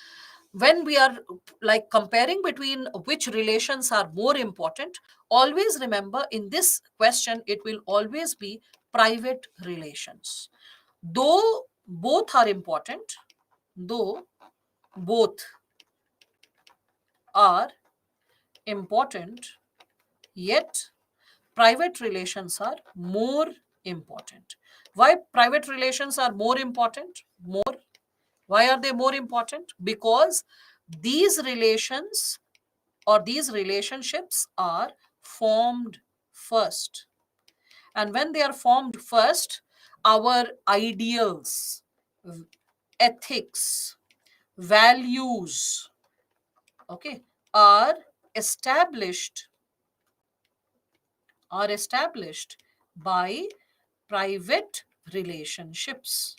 when we are, like, comparing between which relations are more important, always remember in this question it will always be private relations. Though both are important, though both are important, yet private relations are more important. Why private relations are more important? More. Why are they more important? Because these relations or these relationships are formed first. And when they are formed first, our ideals, ethics, values, okay, are established, by private relationships.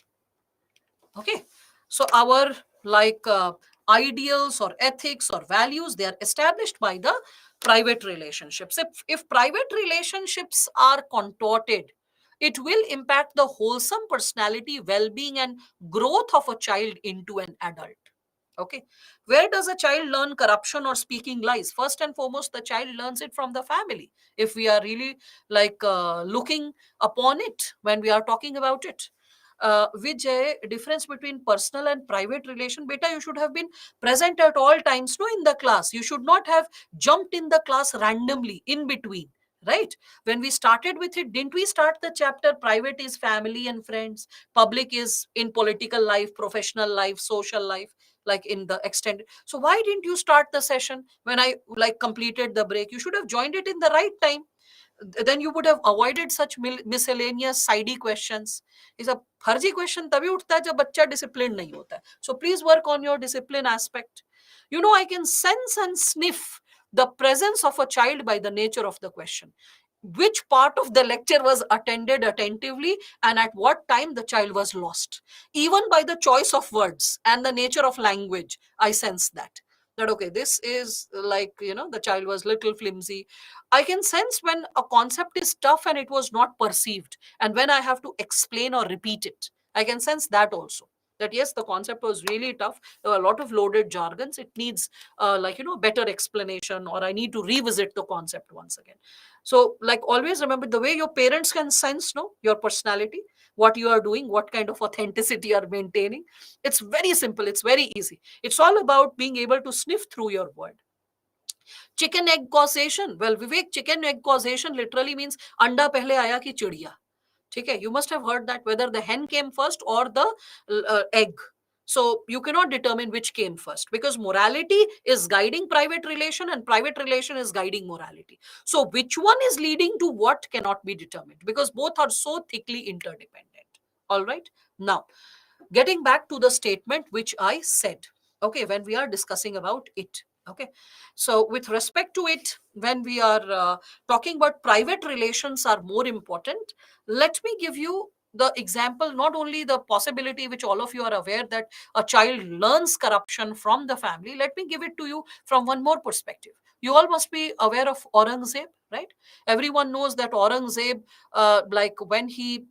Okay, so our, like, ideals or ethics or values, they are established by the private relationships. If private relationships are contorted, it will impact the wholesome personality, well-being and growth of a child into an adult. Okay, where does a child learn corruption or speaking lies? First and foremost, the child learns it from the family. If we are really, like, looking upon it, when we are talking about it, Vijay, difference between personal and private relation, beta, you should have been present at all times, no, in the class. You should not have jumped in the class randomly in between, right? When we started with it, didn't we start the chapter private is family and friends, public is in political life, professional life, social life, like in the extended. So why didn't you start the session when I, like, completed the break? You should have joined it in the right time. Then you would have avoided such miscellaneous sidey questions. Is a फर्जी question तभी उठता है जब बच्चा discipline नहीं होता है. So please work on your discipline aspect. You know, I can sense and sniff the presence of a child by the nature of the question. Which part of the lecture was attended attentively and at what time the child was lost. Even by the choice of words and the nature of language, I sense that okay, this is, like, the child was little flimsy. I can sense when a concept is tough and it was not perceived, and when I have to explain or repeat it, I can sense that also, that yes, the concept was really tough, there were a lot of loaded jargons, it needs like, better explanation, or I need to revisit the concept once again. So, like, always remember, the way your parents can sense, no, your personality, what you are doing, what kind of authenticity you are maintaining. It's very simple, it's very easy. It's all about being able to sniff through your word. Chicken egg causation, well, Vivek, chicken egg causation literally means anda pehle aaya ki chidiya. Okay, you must have heard that, whether the hen came first or the egg. So you cannot determine which came first, because morality is guiding private relation and private relation is guiding morality. So which one is leading to what cannot be determined, because both are so thickly interdependent. All right. Now, getting back to the statement which I said, okay, when we are discussing about it, okay, so with respect to it, when we are talking about private relations are more important, let me give you the example, not only the possibility which all of you are aware that a child learns corruption from the family. Let me give it to you from one more perspective. You all must be aware of Aurangzeb, right? Everyone knows that Aurangzeb, like when he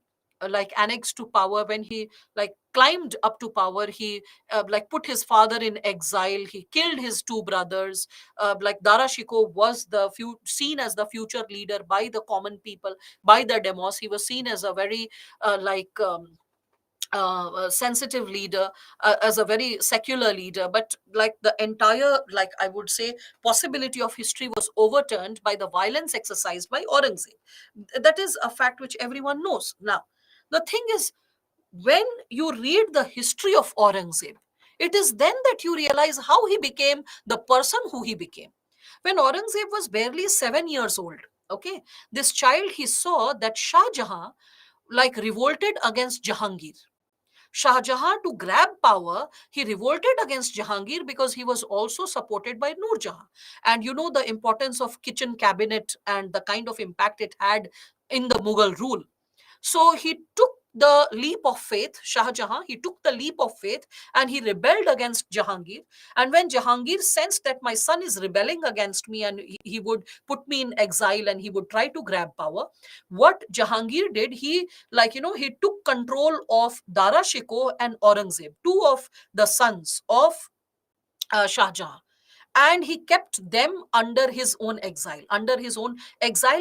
like annexed to power, when he like climbed up to power, he like put his father in exile, he killed his two brothers. Like Dara Shikoh was seen as the future leader by the common people, by the demos. He was seen as a very sensitive leader, as a very secular leader, but like the entire, like I would say, possibility of history was overturned by the violence exercised by Aurangzeb. That is a fact which everyone knows. Now the thing is, when you read the history of Aurangzeb, it is then that you realize how he became the person who he became. When Aurangzeb was barely 7 years old, okay, this child, he saw that Shah Jahan like revolted against Jahangir. Shah Jahan, to grab power, he revolted against Jahangir because he was also supported by Noor Jahan. And you know the importance of kitchen cabinet and the kind of impact it had in the Mughal rule. So he took the leap of faith, Shah Jahan, he took the leap of faith and he rebelled against Jahangir. And when Jahangir sensed that my son is rebelling against me and he would put me in exile and he would try to grab power, what Jahangir did, he, like, he took control of Dara Shikoh and Aurangzeb, two of the sons of Shah Jahan, and he kept them under his own exile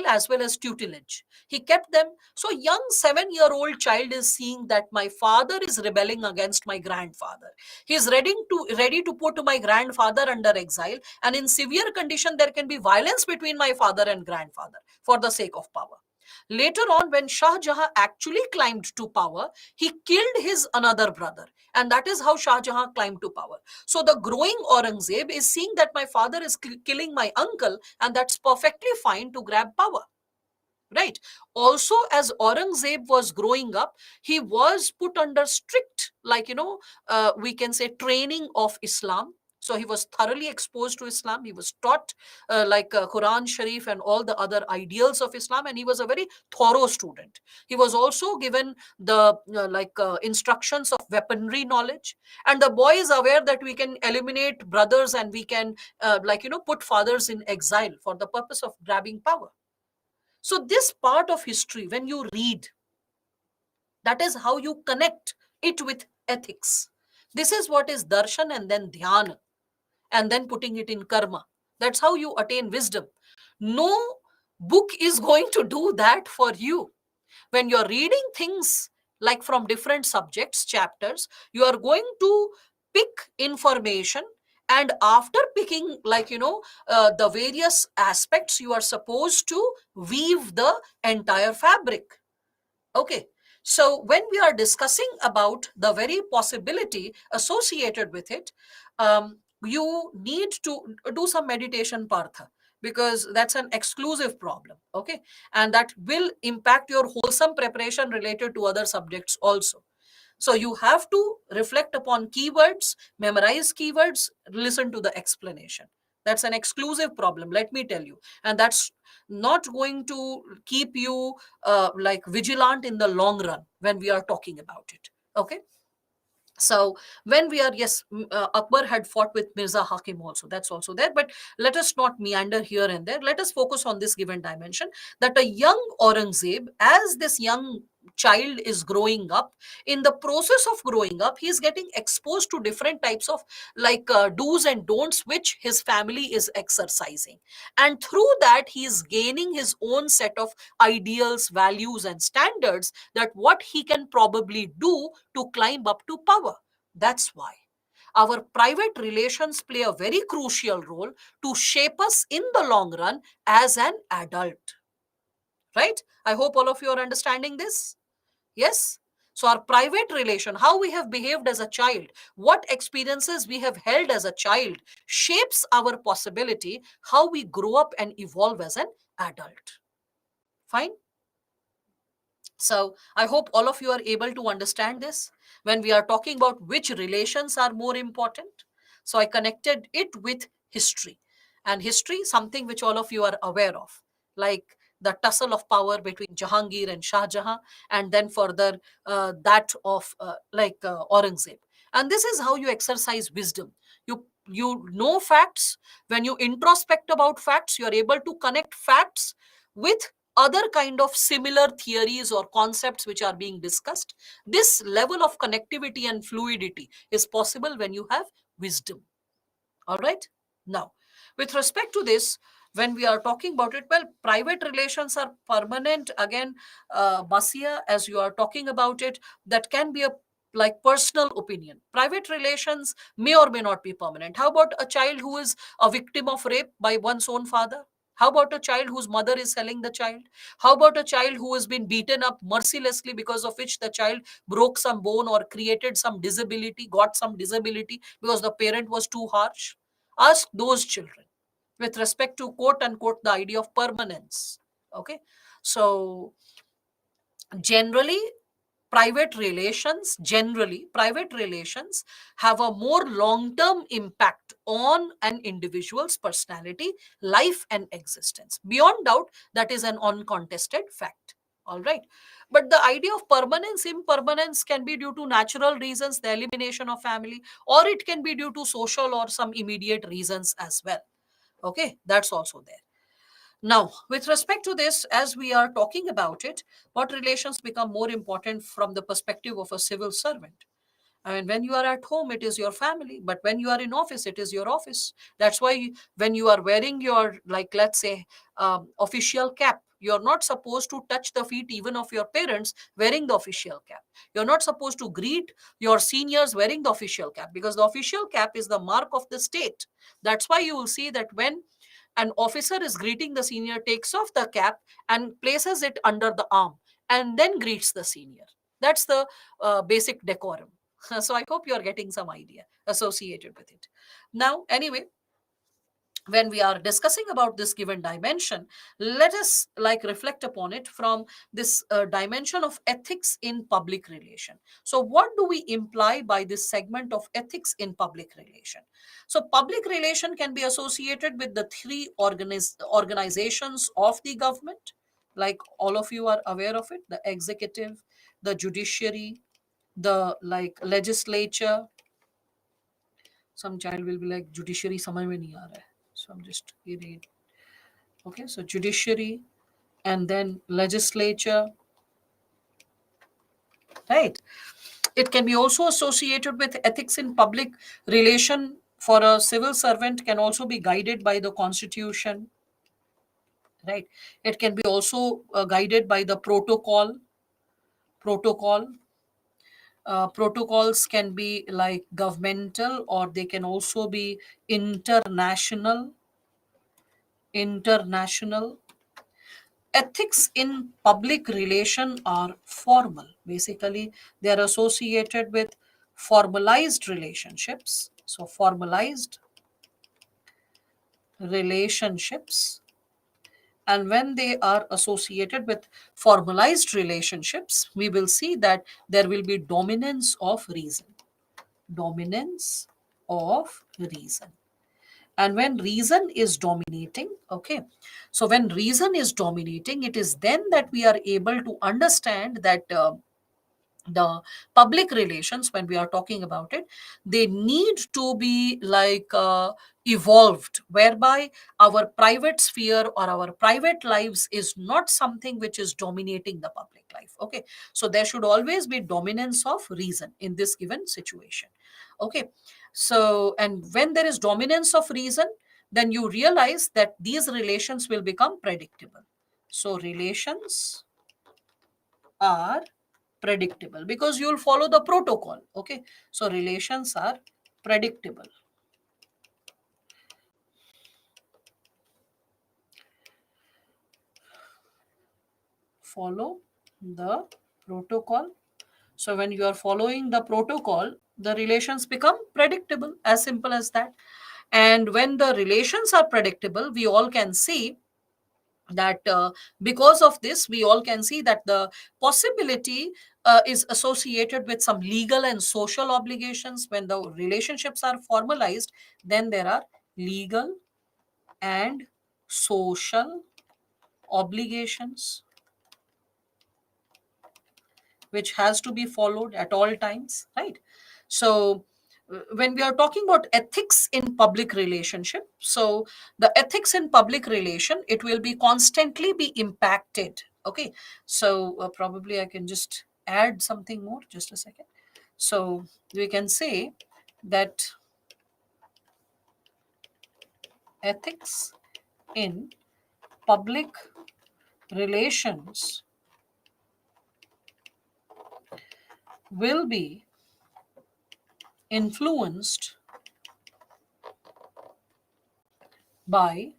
as well as tutelage. He kept them. So young 7-year-old child is seeing that my father is rebelling against my grandfather. He is ready to put my grandfather under exile, and in severe condition there can be violence between my father and grandfather for the sake of power. Later on, when Shah Jahan actually climbed to power, he killed his another brother, and that is how Shah Jahan climbed to power. So the growing Aurangzeb is seeing that my father is killing my uncle, and that's perfectly fine to grab power. Right. Also, as Aurangzeb was growing up, he was put under strict, like, we can say, training of Islam. So he was thoroughly exposed to Islam. He was taught Quran Sharif and all the other ideals of Islam, and he was a very thorough student. He was also given the instructions of weaponry knowledge. And the boy is aware that we can eliminate brothers and we can put fathers in exile for the purpose of grabbing power. So, this part of history, when you read, that is how you connect it with ethics. This is what is darshan and then dhyana, and then putting it in karma. That's how you attain wisdom. No book is going to do that for you. When you're reading things like from different subjects, chapters, you are going to pick information, and after picking the various aspects, you are supposed to weave the entire fabric. Okay. So when we are discussing about the very possibility associated with it, you need to do some meditation, Partha, because that's an exclusive problem. Okay. And that will impact your wholesome preparation related to other subjects also. So you have to reflect upon keywords, memorize keywords, listen to the explanation. That's an exclusive problem, let me tell you. And that's not going to keep you vigilant in the long run when we are talking about it. Okay. So when we are, yes, Akbar had fought with Mirza Hakim also, that's also there, but let us not meander here and there. Let us focus on this given dimension, that a young Aurangzeb, as this young child is growing up, in the process of growing up, he is getting exposed to different types of do's and don'ts which his family is exercising, and through that he is gaining his own set of ideals, values and standards, that what he can probably do to climb up to power. That's why our private relations play a very crucial role to shape us in the long run as an adult. Right? I hope all of you are understanding this. Yes? So our private relation, how we have behaved as a child, what experiences we have held as a child, shapes our possibility how we grow up and evolve as an adult. Fine. So I hope all of you are able to understand this when we are talking about which relations are more important. So I connected it with history. And history, something which all of you are aware of, like the tussle of power between Jahangir and Shah Jahan, and then further that of Aurangzeb. And this is how you exercise wisdom. You know facts. When you introspect about facts, you are able to connect facts with other kind of similar theories or concepts which are being discussed. This level of connectivity and fluidity is possible when you have wisdom. All right. Now, with respect to this, when we are talking about it, well, private relations are permanent. Again, Basia, as you are talking about it, that can be a like personal opinion. Private relations may or may not be permanent. How about a child who is a victim of rape by one's own father? How about a child whose mother is selling the child? How about a child who has been beaten up mercilessly, because of which the child broke some bone or created some disability, got some disability because the parent was too harsh? Ask those children with respect to quote unquote the idea of permanence. Okay. So generally, private relations have a more long term impact on an individual's personality, life, and existence. Beyond doubt, that is an uncontested fact. All right. But the idea of permanence, impermanence can be due to natural reasons, the elimination of family, or it can be due to social or some immediate reasons as well. Okay, that's also there. Now, with respect to this, as we are talking about it, what relations become more important from the perspective of a civil servant? I mean, when you are at home, it is your family, but when you are in office, it is your office. That's why when you are wearing your, like, let's say, official cap, you're not supposed to touch the feet even of your parents wearing the official cap. You're not supposed to greet your seniors wearing the official cap, because the official cap is the mark of the state. That's why you will see that when an officer is greeting the senior, takes off the cap and places it under the arm and then greets the senior. That's the basic decorum. So I hope you're getting some idea associated with it. Now, anyway, when we are discussing about this given dimension, let us like reflect upon it from this dimension of ethics in public relation. So what do we imply by this segment of ethics in public relation? So public relation can be associated with the three organizations of the government, like all of you are aware of it: the executive, the judiciary, the like legislature. Some child will be like judiciary समझ में नहीं आ रहा है, so I'm just reading. Okay, so judiciary and then legislature, right? It can be also associated with ethics in public relation. For a civil servant, can also be guided by the constitution, right? It can be also guided by the protocol. Protocols can be like governmental, or they can also be international. Ethics in public relation are formal. Basically, they are associated with formalized relationships. So, formalized relationships. And when they are associated with formalized relationships, we will see that there will be dominance of reason. Dominance of reason. And when reason is dominating, okay, so when reason is dominating, it is then that we are able to understand that the public relations, when we are talking about it, they need to be like evolved, whereby our private sphere or our private lives is not something which is dominating the public life. Okay, so there should always be dominance of reason in this given situation. Okay, so and when there is dominance of reason, then you realize that these relations will become predictable. So relations are predictable because you'll follow the protocol. Okay, so relations are predictable. Follow the protocol. So when you are following the protocol, the relations become predictable, as simple as that. And when the relations are predictable, we all can see that because of this, we all can see that the possibility is associated with some legal and social obligations. When the relationships are formalized, then there are legal and social obligations which has to be followed at all times, right? So when we are talking about ethics in public relationship, so the ethics in public relation, it will be constantly be impacted. Okay, so probably I can just add something more, just a second. So we can say that ethics in public relations will be influenced by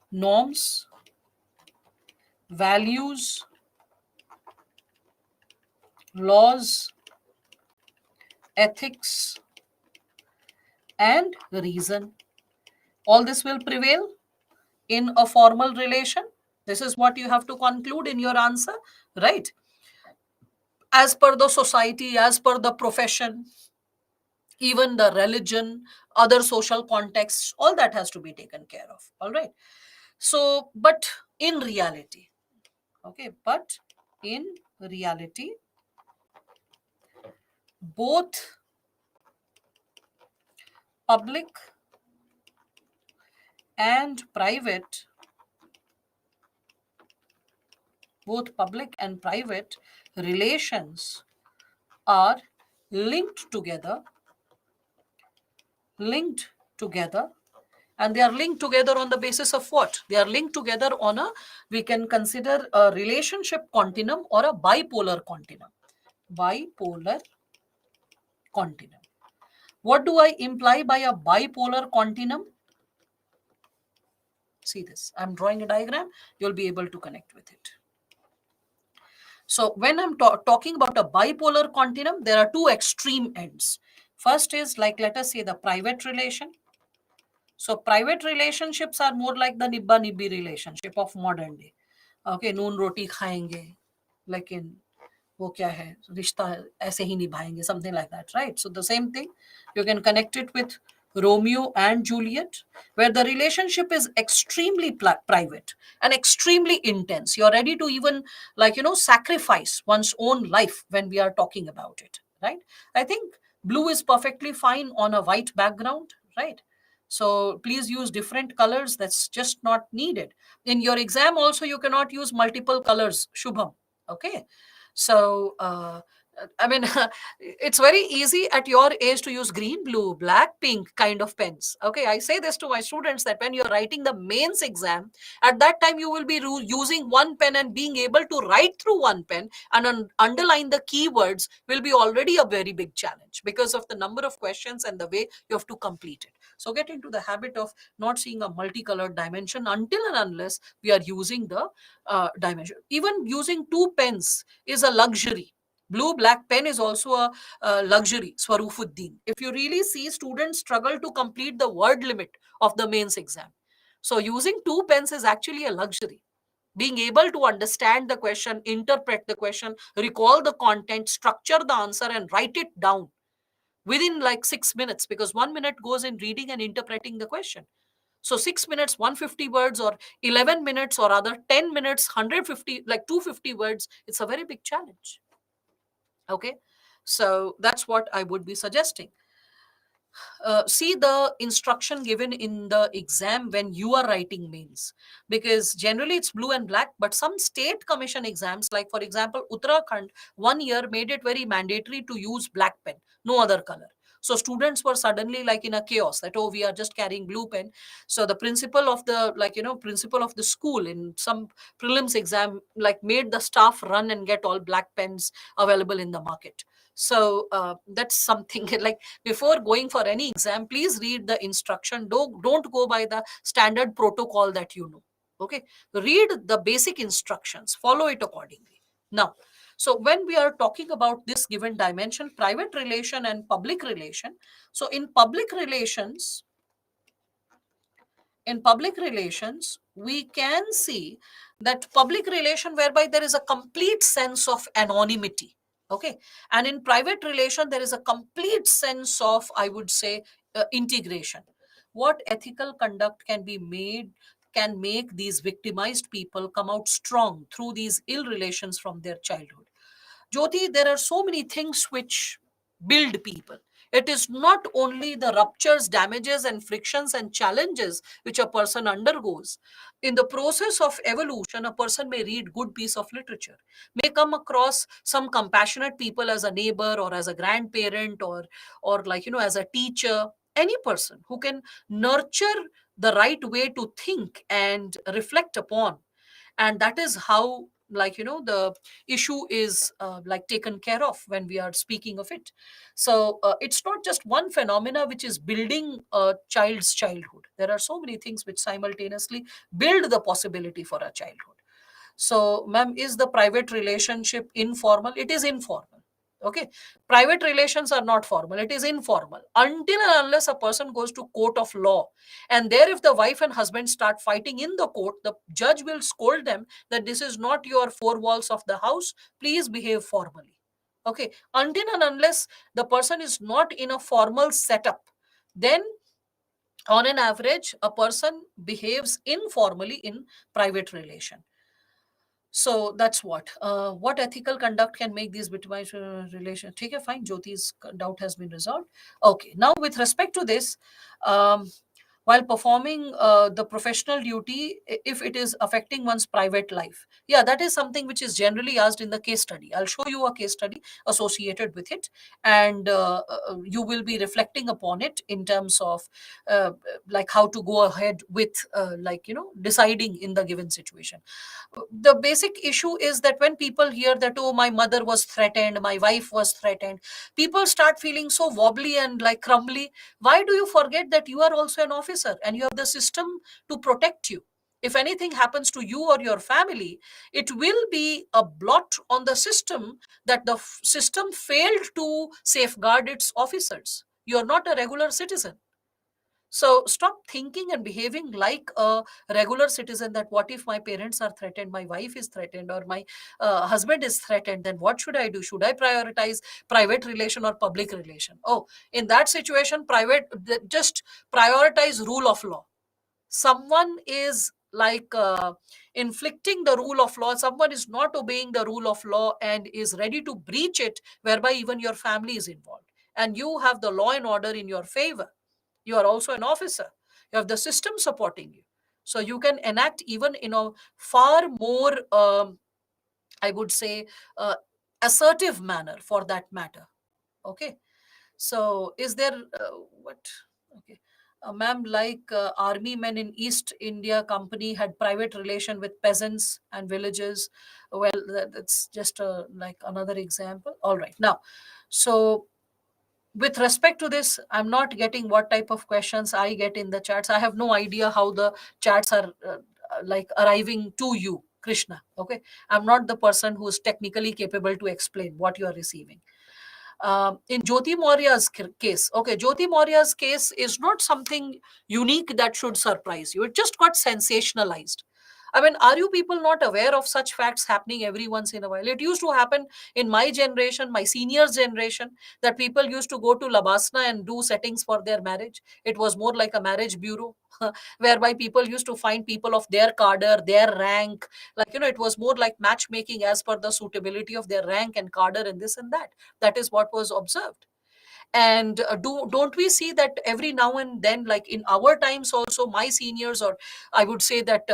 norms, values, laws, ethics, and reason. All this will prevail in a formal relation. This is what you have to conclude in your answer, right? As per the society, as per the profession, even the religion, other social contexts, all that has to be taken care of. All right. So, but in reality, okay, but in reality, both public and private, both public and private relations are linked together, linked together, and they are linked together on the basis of what? They are linked together on a, we can consider a relationship continuum or a bipolar continuum. Bipolar continuum. What do I imply by a bipolar continuum? See this, I'm drawing a diagram, you'll be able to connect with it. So when I'm talking about a bipolar continuum, there are two extreme ends. First is, like, let us say the private relation. So private relationships are more like the nibba nibbi relationship of modern day. Okay, noon roti khayenge, लेकिन वो क्या है, रिश्ता ऐसे ही निभाएंगे, something like that, right? So the same thing, you can connect it with Romeo and Juliet, where the relationship is extremely private and extremely intense. You're ready to even, like, sacrifice one's own life when we are talking about it, right? I think blue is perfectly fine on a white background, right? So please use different colors. That's just not needed. In your exam also, you cannot use multiple colors, Shubham. Okay. So, I mean, it's very easy at your age to use green, blue, black, pink kind of pens. Okay, I say this to my students that when you're writing the mains exam, at that time you will be using one pen, and being able to write through one pen and underline the keywords will be already a very big challenge because of the number of questions and the way you have to complete it. So get into the habit of not seeing a multicolored dimension until and unless we are using the dimension. Even using two pens is a luxury. Blue black pen is also a luxury. Swarufuddin. If you really see, students struggle to complete the word limit of the mains exam. So using two pens is actually a luxury. Being able to understand the question, interpret the question, recall the content, structure the answer, and write it down within like 6 minutes, because 1 minute goes in reading and interpreting the question. So 6 minutes, 150 words, or 11 minutes, or other 10 minutes, 150, like 250 words, it's a very big challenge. Okay. So that's what I would be suggesting. See the instruction given in the exam when you are writing mains, because generally it's blue and black, but some state commission exams, like for example Uttarakhand, 1 year made it very mandatory to use black pen, no other color. So students were suddenly like in a chaos that, oh, we are just carrying blue pen. So the principal of the, like, principal of the school in some prelims exam, like, made the staff run and get all black pens available in the market. So that's something like, before going for any exam, please read the instruction. Don't go by the standard protocol that you know. Okay, read the basic instructions, follow it accordingly. Now, So when we are talking about this given dimension, private relation and public relation, so in public relations we can see that public relation whereby there is a complete sense of anonymity, okay, and in private relation there is a complete sense of, I would say, integration. What ethical conduct can be made, can make these victimized people come out strong through these ill relations from their childhood? Jyoti, there are so many things which build people. It is not only the ruptures, damages, and frictions and challenges which a person undergoes. In the process of evolution, a person may read good piece of literature, may come across some compassionate people as a neighbor or as a grandparent or like as a teacher. Any person who can nurture the right way to think and reflect upon, and that is how the issue is like taken care of when we are speaking of it. So it's not just one phenomena which is building a child's childhood. There are so many things which simultaneously build the possibility for a childhood. So, ma'am, is the private relationship informal? It is informal. Okay. Private relations are not formal. It is informal. Until and unless a person goes to court of law. And there, if the wife and husband start fighting in the court, the judge will scold them that this is not your four walls of the house. Please behave formally. Okay. Until and unless the person is not in a formal setup, then on an average, a person behaves informally in private relation. So that's what ethical conduct can make these between relation. Okay, fine. Jyoti's doubt has been resolved. Okay, now with respect to this, um, while performing the professional duty, if it is affecting one's private life, yeah, that is something which is generally asked in the case study. I'll show you a case study associated with it, and you will be reflecting upon it in terms of uh, like how to go ahead with deciding in the given situation. The basic issue is that when people hear that, oh, my mother was threatened, my wife was threatened, people start feeling so wobbly and like crumbly. Why do you forget that you are also an officer and you have the system to protect you? If anything happens to you or your family, it will be a blot on the system, that the system failed to safeguard its officers. You are not a regular citizen. So stop thinking and behaving like a regular citizen, that what if my parents are threatened, my wife is threatened, or my husband is threatened, then what should I do? Should I prioritize private relation or public relation? Oh, in that situation, just prioritize rule of law. Someone is inflicting the rule of law, someone is not obeying the rule of law and is ready to breach it, whereby even your family is involved, and you have the law and order in your favor. You are also an officer, you have the system supporting you, so you can enact even in a far more I would say assertive manner for that matter. Okay. So is there what okay ma'am, army men in East India Company had private relation with peasants and villages. Well, that's just like another example. All right, now, so with respect to this, I'm not getting what type of questions I get in the chats. I have no idea how the chats are like arriving to you, Krishna. Okay, I'm not the person who is technically capable to explain what you are receiving. In Jyoti Maurya's case, okay, Jyoti Maurya's case is not something unique that should surprise you. It just got sensationalized. I mean, are you people not aware of such facts happening every once in a while? It used to happen in my generation, my seniors' generation, that people used to go to Labasna and do settings for their marriage. It was more like a marriage bureau, whereby people used to find people of their cadre, their rank. It was more like matchmaking as per the suitability of their rank and cadre and this and that. That is what was observed. And don't we see that every now and then, like in our times also, my seniors, or I would say that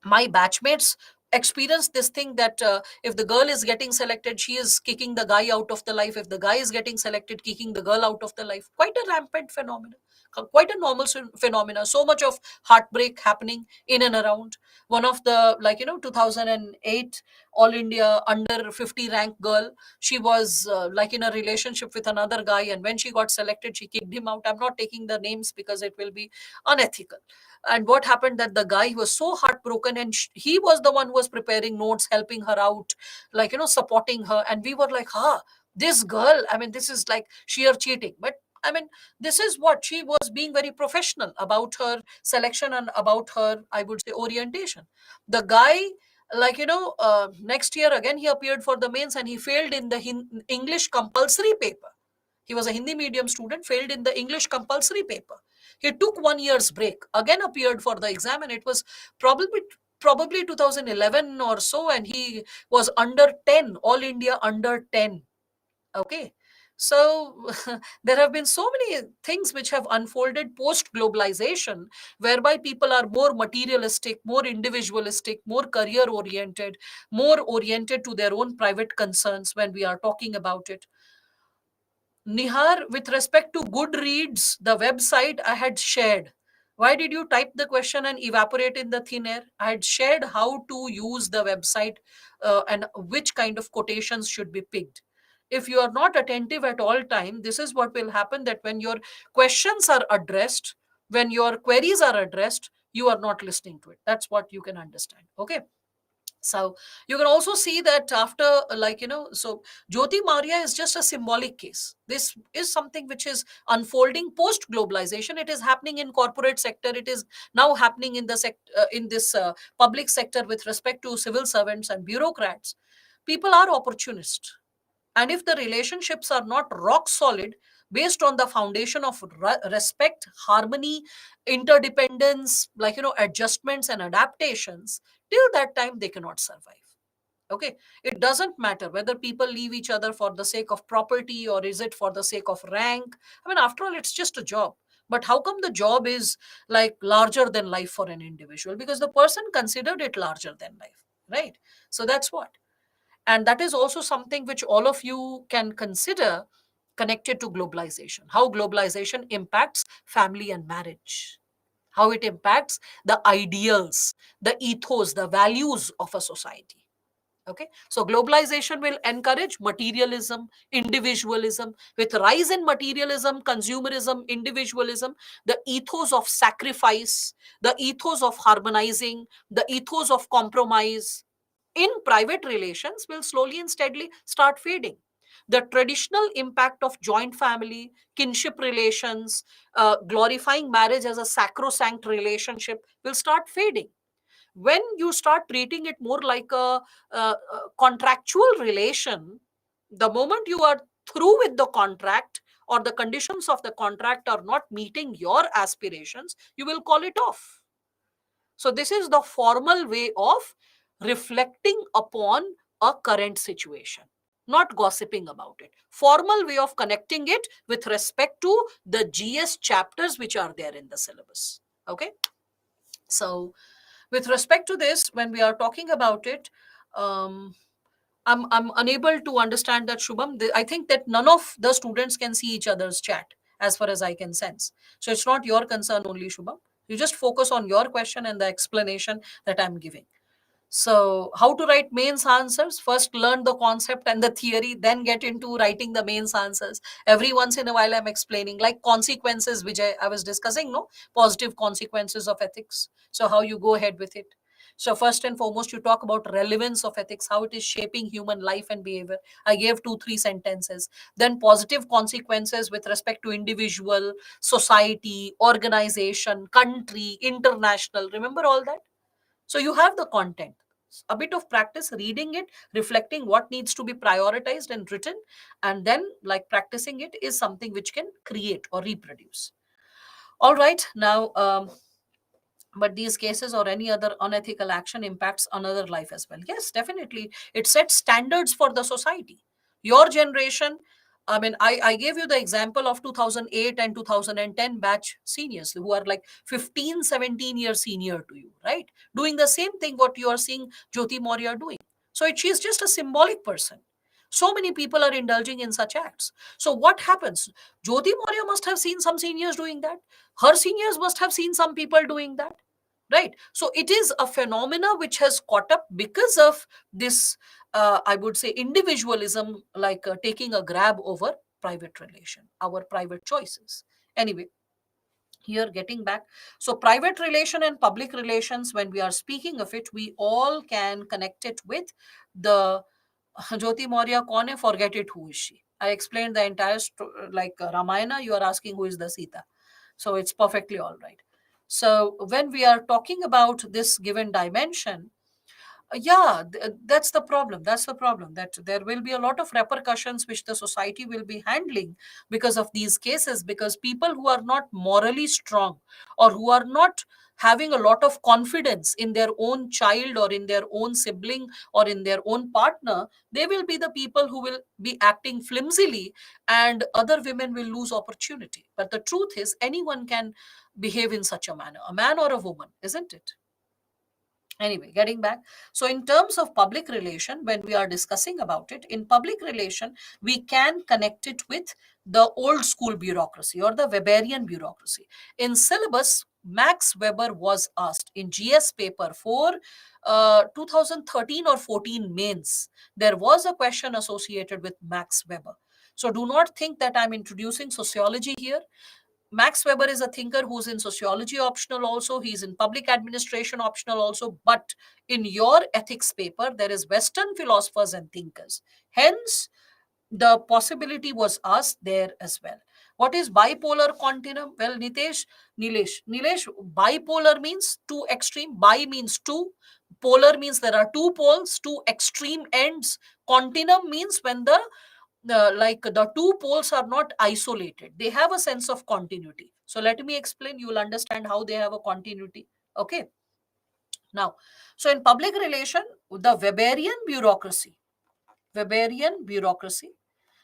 my batchmates experience this thing, that if the girl is getting selected, she is kicking the guy out of the life. If the guy is getting selected, kicking the girl out of the life. Quite a rampant phenomenon. quite a normal phenomena. So much of heartbreak happening in and around. One of the, 2008 All India under 50 rank girl, she was in a relationship with another guy, and when she got selected, she kicked him out. I'm not taking the names because it will be unethical. And what happened, that the guy was so heartbroken, and he was the one who was preparing notes, helping her out, supporting her. And we were like, this girl, I mean, this is like sheer cheating. But I mean, this is what she was being very professional about her selection and about her, I would say, orientation. The guy, next year again, he appeared for the mains and he failed in the English compulsory paper. He was a Hindi medium student, failed in the English compulsory paper. He took 1 year's break, again appeared for the exam, and it was probably 2011 or so, and he was under 10, All India under 10. Okay. So there have been so many things which have unfolded post globalization, whereby people are more materialistic, more individualistic, more career oriented, more oriented to their own private concerns when we are talking about it. Nihar, with respect to Goodreads, the website I had shared, why did you type the question and evaporate in the thin air? I had shared how to use the website and which kind of quotations should be picked. If you are not attentive at all time, this is what will happen, that when your questions are addressed, when your queries are addressed, you are not listening to it. That's what you can understand. Okay. So you can also see that after, so Jyoti Maria is just a symbolic case. This is something which is unfolding post globalization. It is happening in corporate sector. It is now happening in the in this public sector with respect to civil servants and bureaucrats. People are opportunists, and if the relationships are not rock solid, based on the foundation of respect, harmony, interdependence, adjustments and adaptations, till that time they cannot survive. Okay. It doesn't matter whether people leave each other for the sake of property or is it for the sake of rank. I mean, after all, it's just a job. But how come the job is like larger than life for an individual? Because the person considered it larger than life, right? So that's what. And that is also something which all of you can consider, connected to globalization, how globalization impacts family and marriage, how it impacts the ideals, the ethos, the values of a society. Okay, so globalization will encourage materialism, individualism. With rise in materialism, consumerism, individualism, the ethos of sacrifice, the ethos of harmonizing, the ethos of compromise in private relations will slowly and steadily start fading. The traditional impact of joint family, kinship relations, glorifying marriage as a sacrosanct relationship will start fading. When you start treating it more like a contractual relation, the moment you are through with the contract or the conditions of the contract are not meeting your aspirations, you will call it off. So this is the formal way of reflecting upon a current situation, not gossiping about it. Formal way of connecting it with respect to the GS chapters which are there in the syllabus. Okay. So with respect to this, when we are talking about it, um, I'm unable to understand that, Shubham. I think that none of the students can see each other's chat as far as I can sense. So it's not your concern only, Shubham. You just focus on your question and the explanation that I'm giving. So, how to write mains answers? First, learn the concept and the theory, then get into writing the mains answers. Every once in a while, I'm explaining, like consequences, which I was discussing, no? Positive consequences of ethics. So, how you go ahead with it. So, first and foremost, you talk about relevance of ethics, how it is shaping human life and behavior. I gave 2-3 sentences. Then, positive consequences with respect to individual, society, organization, country, international. Remember all that? So you have the content. A bit of practice reading it, reflecting what needs to be prioritized and written, and then like practicing it is something which can create or reproduce. All right, now, but these cases or any other unethical action impacts another life as well. Yes, definitely. It sets standards for the society. Your generation, I mean, I gave you the example of 2008 and 2010 batch seniors who are like 15, 17 years senior to you, right? Doing the same thing what you are seeing Jyoti Maurya doing. So she's just a symbolic person. So many people are indulging in such acts. So what happens? Jyoti Maurya must have seen some seniors doing that. Her seniors must have seen some people doing that. Right. So it is a phenomena which has caught up because of this, I would say, individualism, like taking a grab over private relation, our private choices. Anyway, here getting back, so private relation and public relations, when we are speaking of it, we all can connect it with the Jyoti Maurya kaun hai, forget it, who is she? I explained the entire Ramayana, you are asking who is the Sita. So it's perfectly all right. So when we are talking about this given dimension, that's the problem. That's the problem, that there will be a lot of repercussions which the society will be handling because of these cases, because people who are not morally strong, or who are not having a lot of confidence in their own child or in their own sibling or in their own partner, they will be the people who will be acting flimsily, and other women will lose opportunity. But the truth is, anyone can behave in such a manner, a man or a woman, isn't it? Anyway, getting back, so in terms of public relation, when we are discussing about it, in public relation, we can connect it with the old school bureaucracy or the Weberian bureaucracy. In syllabus, Max Weber was asked in GS paper for 2013 or 14 mains. There was a question associated with Max Weber. So do not think that I'm introducing sociology here. Max Weber is a thinker who's in sociology optional also, he's in public administration optional also, but in your ethics paper, there is Western philosophers and thinkers. Hence, the possibility was asked there as well. What is bipolar continuum? Well, Nilesh, bipolar means two extreme. Bi means two. Polar means there are two poles, two extreme ends. Continuum means when the two poles are not isolated, they have a sense of continuity. So let me explain, you will understand how they have a continuity. Okay, now, so in public relation, the Weberian bureaucracy,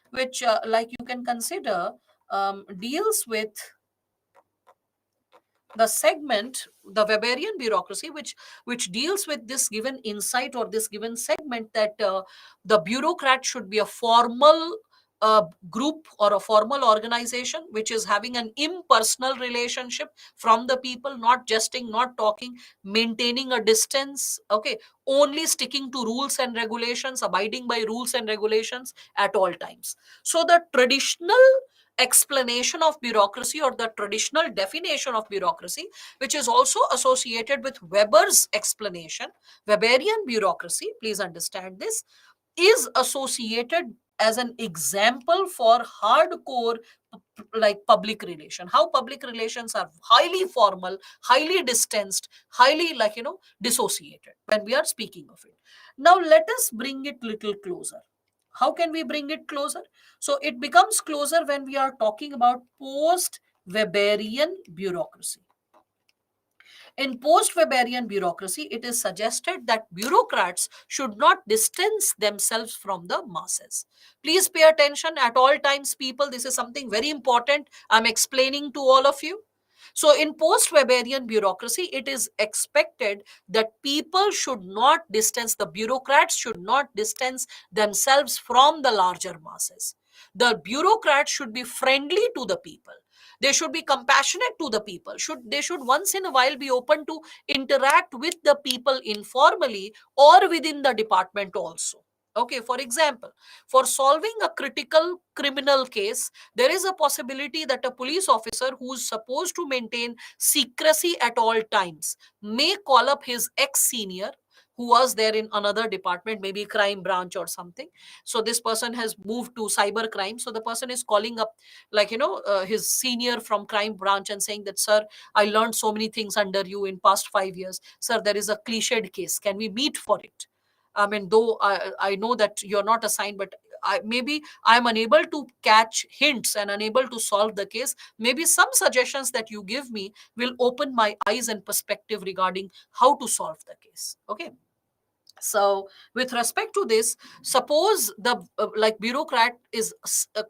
which like you can consider, deals with the segment, the Weberian bureaucracy, which deals with this given insight or this given segment, that the bureaucrat should be a formal group or a formal organization which is having an impersonal relationship from the people, not jesting, not talking, maintaining a distance, okay, only sticking to rules and regulations, abiding by rules and regulations at all times. So the traditional explanation of bureaucracy, or the traditional definition of bureaucracy, which is also associated with Weber's explanation, Weberian bureaucracy, please understand this, is associated as an example for hardcore like public relation, how public relations are highly formal, highly distanced, highly dissociated when we are speaking of it. Now let us bring it little closer. How can we bring it closer? So it becomes closer when we are talking about post Weberian bureaucracy. In post Weberian bureaucracy, it is suggested that bureaucrats should not distance themselves from the masses. Please pay attention at all times, people. This is something very important I'm explaining to all of you. So, in post Weberian bureaucracy, it is expected that people should not distance, the bureaucrats should not distance themselves from the larger masses. The bureaucrats should be friendly to the people, they should be compassionate to the people, they should once in a while be open to interact with the people informally or within the department also. Okay, for example, for solving a critical criminal case, there is a possibility that a police officer who's supposed to maintain secrecy at all times may call up his ex senior who was there in another department, maybe crime branch or something. So this person has moved to cyber crime, so the person is calling up his senior from crime branch and saying that, sir, I learned so many things under you in past 5 years, sir, there is a cliched case, can we meet for it? I mean, though I know that you're not assigned, but maybe I'm unable to catch hints and unable to solve the case. Maybe some suggestions that you give me will open my eyes and perspective regarding how to solve the case. Okay. So with respect to this, suppose the bureaucrat is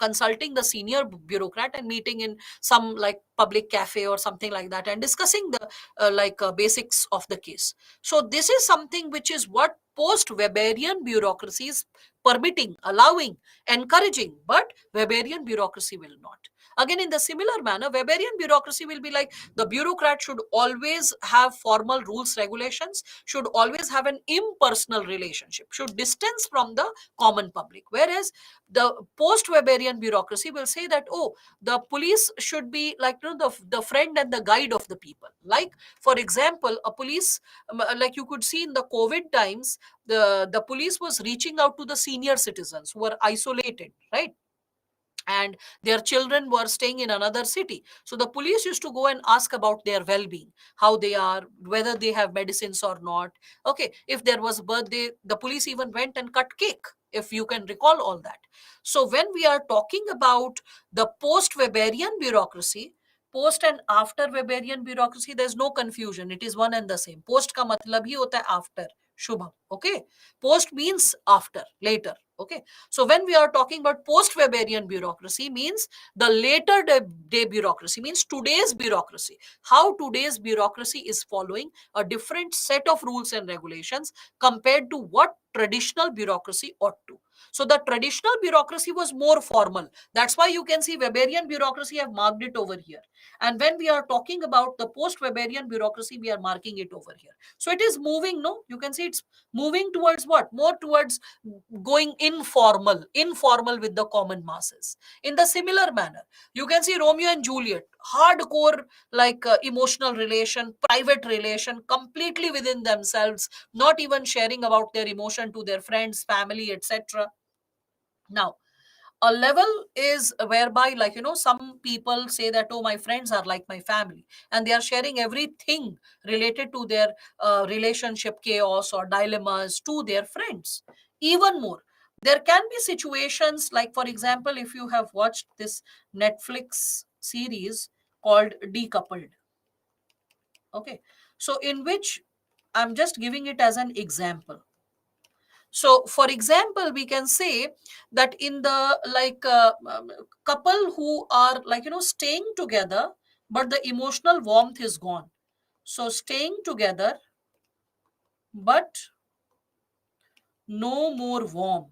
consulting the senior bureaucrat and meeting in some like public cafe or something like that and discussing the basics of the case. So this is something which is what post Weberian bureaucracies permitting, allowing, encouraging, but Weberian bureaucracy will not. Again, in the similar manner, Weberian bureaucracy will be like the bureaucrat should always have formal rules, regulations, should always have an impersonal relationship, should distance from the common public. Whereas the post-Weberian bureaucracy will say that, oh, the police should be like, the friend and the guide of the people. Like, for example, a police, like you could see in the COVID times, the police was reaching out to the senior citizens who were isolated, right? And their children were staying in another city, so the police used to go and ask about their well-being, how they are, whether they have medicines or not. Okay, if there was birthday, the police even went and cut cake, if you can recall all that. So when we are talking about the post-Weberian bureaucracy, post and after Weberian bureaucracy, there's no confusion, it is one and the same. Post ka matlab hi hota hai after, shubham. Okay, post means after, later. Okay, so when we are talking about post-Weberian bureaucracy, means the later day bureaucracy, means today's bureaucracy. How today's bureaucracy is following a different set of rules and regulations compared to what traditional bureaucracy ought to. So the traditional bureaucracy was more formal. That's why you can see Weberian bureaucracy, have marked it over here. And when we are talking about the post-Weberian bureaucracy, we are marking it over here. So it is moving, no? You can see it's moving towards what? More towards going informal with the common masses. In the similar manner, you can see Romeo and Juliet, hardcore, like emotional relation, private relation, completely within themselves, not even sharing about their emotion to their friends, family, etc. Now, a level is whereby, like, some people say that, oh, my friends are like my family, and they are sharing everything related to their relationship chaos or dilemmas to their friends. Even more, there can be situations like, for example, if you have watched this Netflix series called Decoupled. Okay, so in which, I'm just giving it as an example. So, for example, we can say that in the, like, couple who are, like, staying together, but the emotional warmth is gone. So staying together, but no more warm.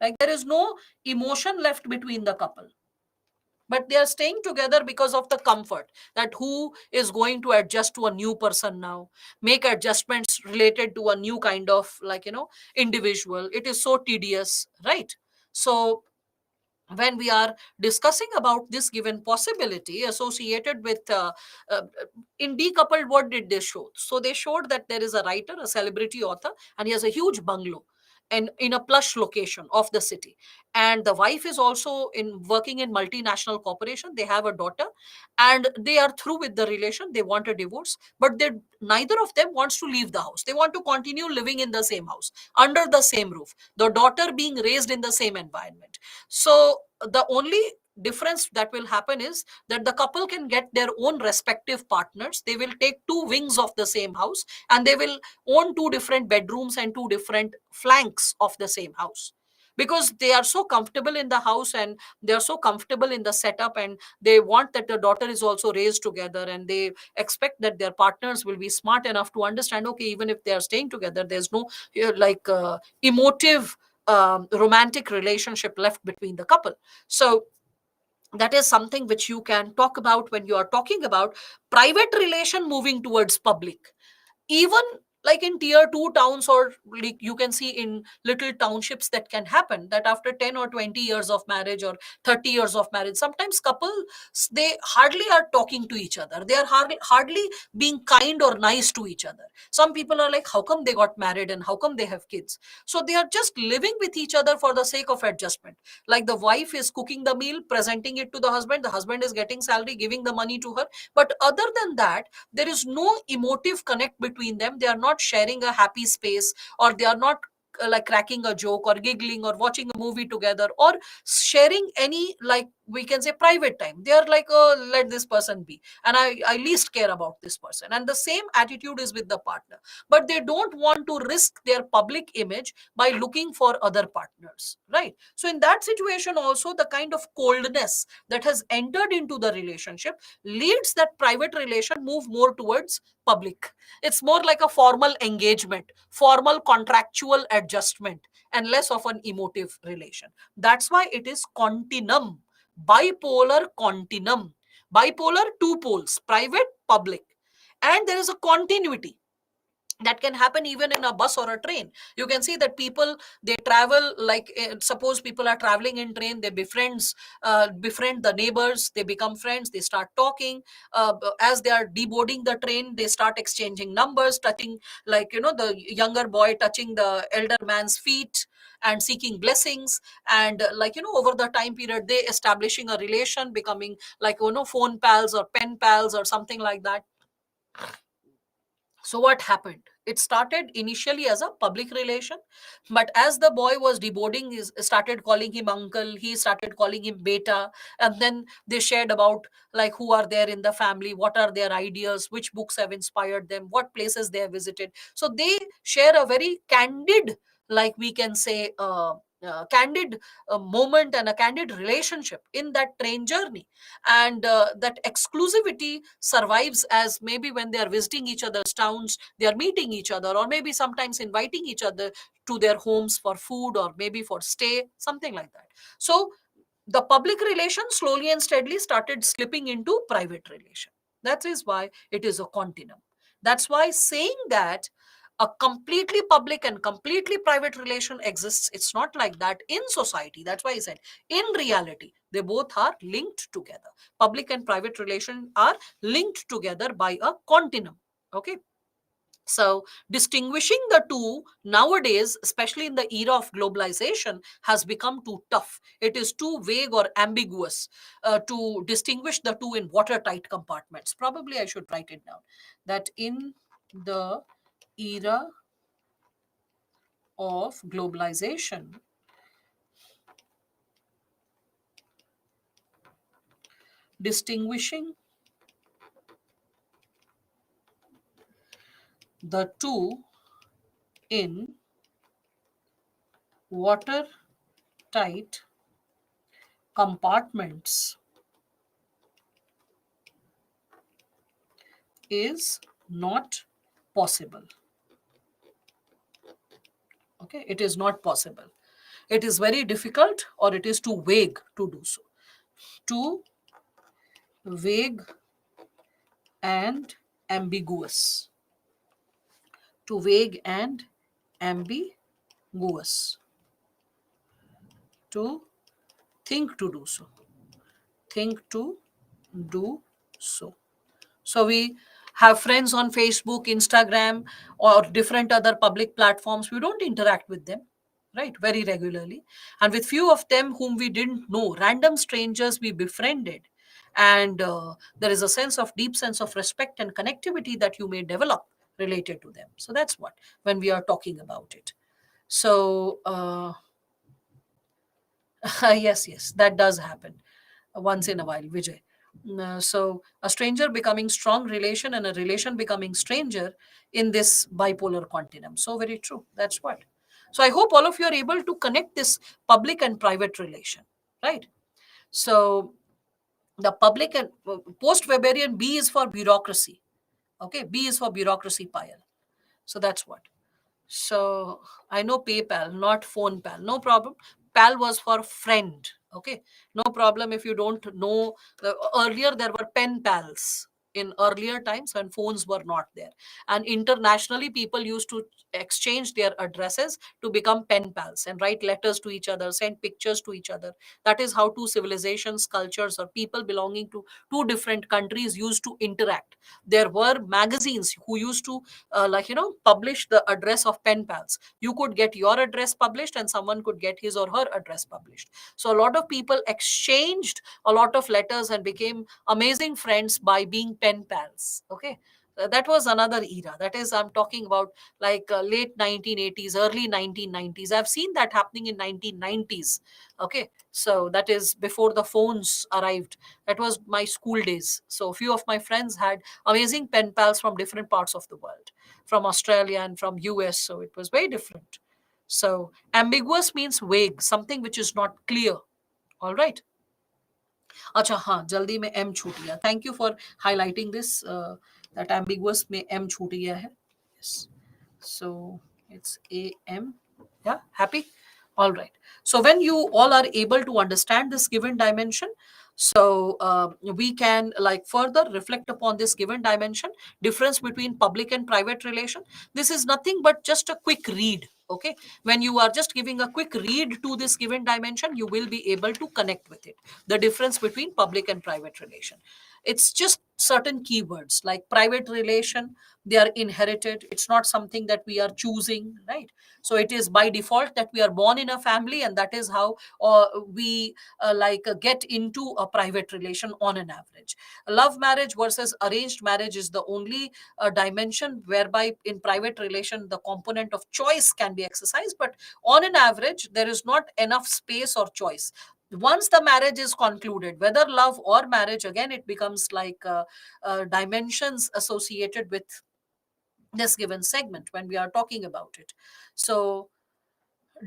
Like, there is no emotion left between the couple, but they are staying together because of the comfort, that who is going to adjust to a new person now, make adjustments related to a new kind of, like, individual. It is so tedious, right? So when we are discussing about this given possibility associated with uh, in Decoupled, what did they show? So they showed that there is a writer, a celebrity author, and he has a huge bungalow and in a plush location of the city, and the wife is also in working in multinational corporation. They have a daughter, and they are through with the relation, they want a divorce, but they, neither of them wants to leave the house. They want to continue living in the same house, under the same roof, the daughter being raised in the same environment. So the only difference that will happen is that the couple can get their own respective partners. They will take two wings of the same house, and they will own two different bedrooms and two different flanks of the same house, because they are so comfortable in the house, and they are so comfortable in the setup, and they want that the daughter is also raised together, and they expect that their partners will be smart enough to understand, okay, even if they are staying together, there's no emotive romantic relationship left between the couple. So that is something which you can talk about when you are talking about private relation moving towards public. Even like in tier 2 towns, or like you can see in little townships, that can happen, that after 10 or 20 years of marriage, or 30 years of marriage, sometimes couples, they hardly are talking to each other, they are hardly being kind or nice to each other. Some people are like, how come they got married and how come they have kids? So they are just living with each other for the sake of adjustment. Like, the wife is cooking the meal, presenting it to the husband is getting salary, giving the money to her, but other than that, there is no emotive connect between them. They are not sharing a happy space, or they are not like cracking a joke or giggling or watching a movie together, or sharing any like we can say private time. They are like, oh, let this person be, and I least care about this person. And the same attitude is with the partner, but they don't want to risk their public image by looking for other partners, right? So in that situation also, the kind of coldness that has entered into the relationship leads that private relation move more towards public. It's more like a formal engagement, formal contractual adjustment, and less of an emotive relation. That's why it is continuum, bipolar continuum. Bipolar, two poles, private, public. And there is a continuity that can happen even in a bus or a train. You can see that people, they travel like, suppose people are traveling in train, they befriend the neighbors, they become friends, they start talking. As they are deboarding the train, they start exchanging numbers, touching, like, the younger boy touching the elder man's feet and seeking blessings. And like, over the time period, they establishing a relation, becoming like, phone pals or pen pals or something like that. So what happened? It started initially as a public relation, but as the boy was deboarding, he started calling him uncle, he started calling him beta, and then they shared about like who are there in the family, what are their ideas, which books have inspired them, what places they have visited. So they share a very candid, like we can say, candid moment and a candid relationship in that train journey. And that exclusivity survives, as maybe when they are visiting each other's towns, they are meeting each other, or maybe sometimes inviting each other to their homes for food or maybe for stay, something like that. So the public relation slowly and steadily started slipping into private relation. That is why it is a continuum. That's why saying that a completely public and completely private relation exists, it's not like that in society. That's why I said in reality they both are linked together. Public and private relation are linked together by a continuum. Okay. So, distinguishing the two nowadays, especially in the era of globalization, has become too tough. It is too vague or ambiguous to distinguish the two in watertight compartments. Probably I should write it down that in the era of globalization, distinguishing the two in watertight compartments is not possible. Okay, it is not possible. It is very difficult, or it is too vague to do so. Too vague and ambiguous. Too vague and ambiguous to think to do so. Think to do so. So we have friends on Facebook, Instagram, or different other public platforms. We don't interact with them, right, very regularly. And with few of them whom we didn't know, random strangers we befriended. And there is a sense of deep sense of respect and connectivity that you may develop related to them. So that's what, when we are talking about it. So, yes, yes, that does happen once in a while, Vijay. So a stranger becoming strong relation and a relation becoming stranger in this bipolar continuum. So very true. That's what. So I hope all of you are able to connect this public and private relation, right? So the public and post-Weberian, B is for bureaucracy. Okay, B is for bureaucracy pile. So that's what. So I know PayPal, not phone pal. No problem. Pal was for friend. Okay. No problem if you don't know. Earlier there were pen pals in earlier times when phones were not there. And internationally, people used to exchange their addresses to become pen pals and write letters to each other, send pictures to each other. That is how two civilizations, cultures, or people belonging to two different countries used to interact. There were magazines who used to publish the address of pen pals. You could get your address published and someone could get his or her address published. So a lot of people exchanged a lot of letters and became amazing friends by being pen pals. Okay. That was another era. That is, I'm talking about like late 1980s, early 1990s. I've seen that happening in 1990s. Okay, so that is before the phones arrived. That was my school days. So a few of my friends had amazing pen pals from different parts of the world, from Australia and from US. So it was very different. So ambiguous means vague, something which is not clear. All right. अच्छा हाँ, जल्दी में M छूट गया. Thank you for highlighting this, that ambiguous में M छूट गया है. Yes, so it's am. Yeah, happy. All right, so when you all are able to understand this given dimension, so we can like further reflect upon this given dimension, difference between public and private relation. This is nothing but just a quick read. Okay, when you are just giving a quick read to this given dimension, you will be able to connect with it, the difference between public and private relation. It's just certain keywords like private relation, they are inherited. It's not something that we are choosing, right? So it is by default that we are born in a family, and that is how we get into a private relation on an average. Love marriage versus arranged marriage is the only dimension whereby in private relation the component of choice can be exercised, but on an average there is not enough space or choice. Once the marriage is concluded, whether love or marriage, again it becomes like dimensions associated with this given segment when we are talking about it. So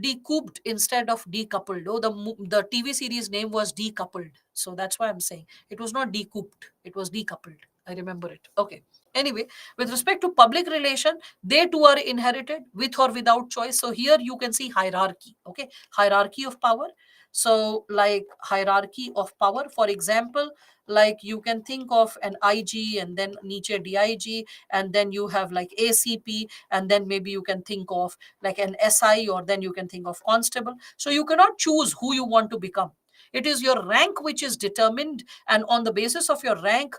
decouped instead of decoupled. Oh, the TV series name was Decoupled, so that's why I'm saying it was not decouped, it was decoupled. I remember it. Okay. Anyway, with respect to public relation, they too are inherited with or without choice. So here you can see hierarchy. Okay, hierarchy of power. So like hierarchy of power, for example, like you can think of an IG and then niche dig, and then you have like ACP, and then maybe you can think of like an SI, or then you can think of constable. So you cannot choose who you want to become. It is your rank which is determined, and on the basis of your rank,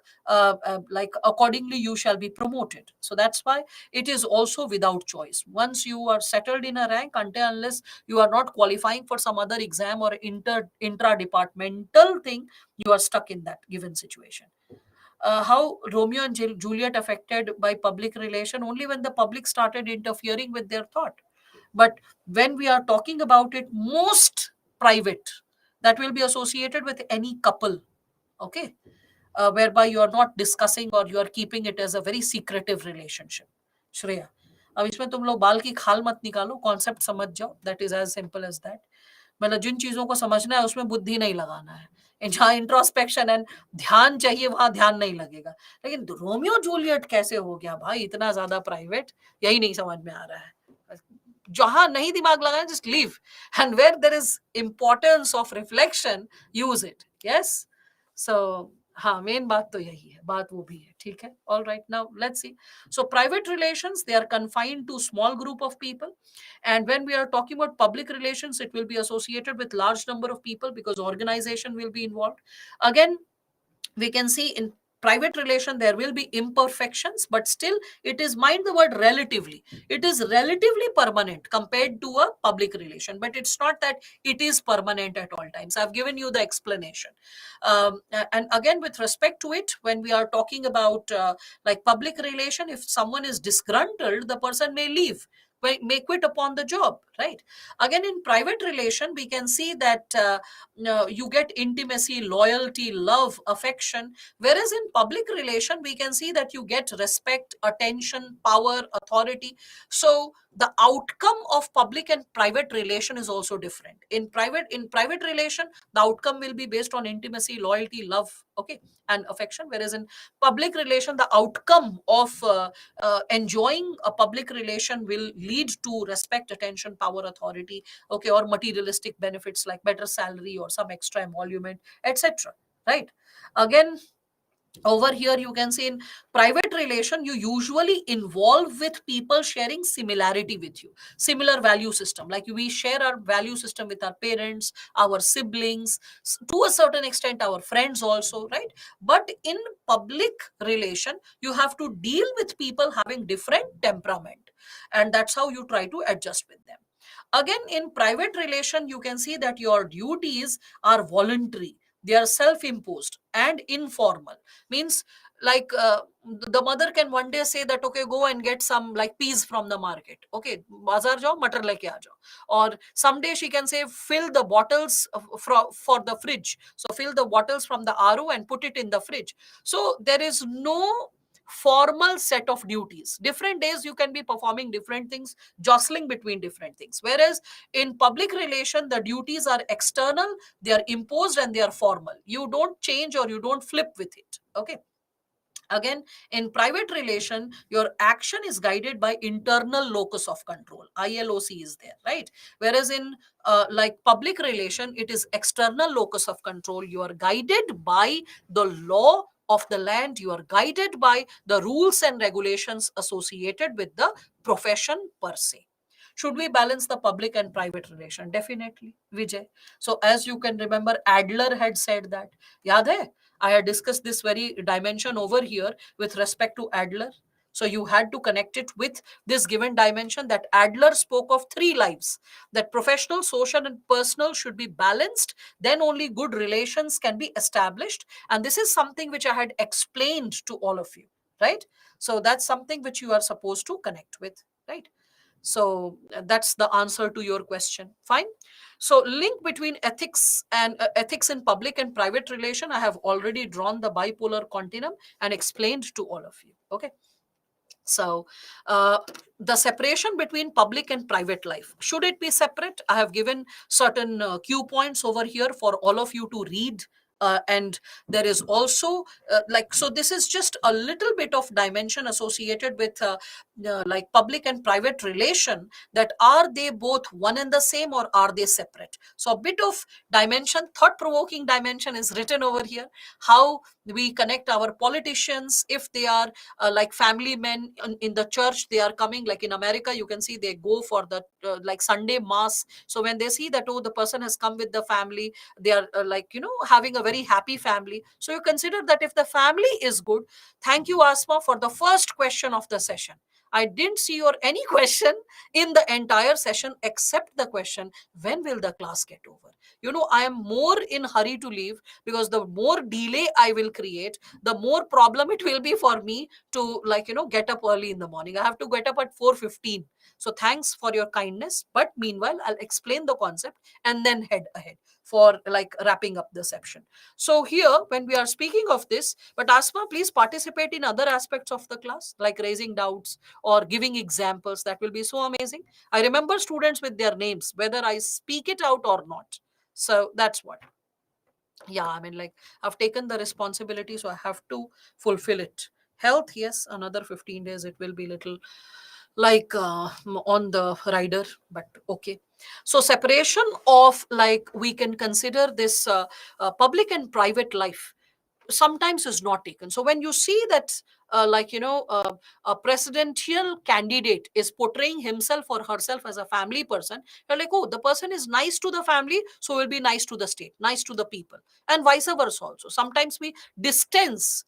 like accordingly you shall be promoted. So that's why it is also without choice. Once you are settled in a rank, until unless you are not qualifying for some other exam or intra departmental thing, you are stuck in that given situation. How Romeo and Juliet affected by public relation? Only when the public started interfering with their thought. But when we are talking about it, most private, that will be associated with any couple. Okay, whereby you are not discussing or you are keeping it as a very secretive relationship. Shreya, अब इसमें तुम लोग बाल की खाल मत निकालो, concept समझ जाओ. That is as simple as that. मतलब जिन चीजों को समझना है उसमें बुद्धि नहीं लगाना है. जहाँ इंट्रोस्पेक्शन एंड ध्यान चाहिए वहां ध्यान नहीं लगेगा. लेकिन रोमियो जूलियट कैसे हो गया भाई इतना ज्यादा प्राइवेट, यही नहीं समझ में आ रहा है. जहां नहीं दिमाग लगाना, just leave, and where there is importance of reflection, use it. Yes. So हाँ, मेन बात तो यही है, बात वो भी है. ठीक है. All right, now let's see. So private relations, they are confined to small group of people, and when we are talking about public relations, it will be associated with large number of people because organization will be involved. Again, we can see in private relation there will be imperfections, but still it is, mind the word relatively, it is relatively permanent compared to a public relation, but it's not that it is permanent at all times. I've given you the explanation. And again, with respect to it, when we are talking about like public relation, if someone is disgruntled, the person may leave, may quit upon the job, right? Again, in private relation we can see that you get intimacy, loyalty, love, affection, whereas in public relation we can see that you get respect, attention, power, authority. So the outcome of public and private relation is also different. In private relation, the outcome will be based on intimacy, loyalty, love, okay, and affection, whereas in public relation the outcome of enjoying a public relation will lead to respect, attention, power, authority, okay, or materialistic benefits like better salary or some extra emolument, etc. Right? Again, over here you can see in private relation you usually involve with people sharing similarity with you, similar value system, like we share our value system with our parents, our siblings, to a certain extent our friends also, right? But in public relation you have to deal with people having different temperament, and that's how you try to adjust with them. Again, in private relation you can see that your duties are voluntary, they are self imposed and informal. Means like the mother can one day say that, okay, go and get some like peas from the market, okay, bazaar jao matar leke aa jao. Or someday she can say, fill the bottles for the fridge, so fill the bottles from the ro and put it in the fridge. So there is no formal set of duties. Different days you can be performing different things, jostling between different things, whereas in public relation the duties are external, they are imposed, and they are formal. You don't change or you don't flip with it, okay. Again, in private relation, your action is guided by internal locus of control. ILOC is there, right? Whereas in like public relation, it is external locus of control. You are guided by the law of the land. You are guided by the rules and regulations associated with the profession per se. Should we balance the public and private relation? Definitely, Vijay. So as you can remember, Adler had said that. Yaad hai? I had discussed this very dimension over here with respect to Adler. So you had to connect it with this given dimension that Adler spoke of three lives, that professional, social, and personal should be balanced. Then only good relations can be established. And this is something which I had explained to all of you, right? So that's something which you are supposed to connect with, right? So that's the answer to your question. Fine. So link between ethics and ethics in public and private relation, I have already drawn the bipolar continuum and explained to all of you. Okay. So, the separation between public and private life, should it be separate? I have given certain cue points over here for all of you to read. And there is also like, so this is just a little bit of dimension associated with like public and private relation, that are they both one and the same or are they separate? So a bit of dimension, thought provoking dimension is written over here. How we connect our politicians, if they are like family men in the church, they are coming, like in America you can see they go for the like Sunday mass. So when they see that, oh, the person has come with the family, they are like, you know, having a very happy family. So you consider that if the family is good. Thank you, Asma, for the first question of the session. I didn't see your any question in the entire session except the question, when will the class get over? You know, I am more in hurry to leave, because the more delay I will create, the more problem it will be for me to, like, you know, get up early in the morning. I have to get up at 4:15. So thanks for your kindness, but meanwhile I'll explain the concept and then head ahead for like wrapping up the section. So here, when we are speaking of this, but Asma, please participate in other aspects of the class, like raising doubts or giving examples. That will be so amazing. I remember students with their names, whether I speak it out or not. So that's what. Yeah, I mean, like, I've taken the responsibility, so I have to fulfill it. Health, yes, another 15 days it will be little like on the rider, but okay. So separation of, like, we can consider this public and private life sometimes is not taken. So when you see that like, you know, a presidential candidate is portraying himself or herself as a family person, you're like, oh, the person is nice to the family, so will be nice to the state, nice to the people, and vice versa also. Sometimes we distance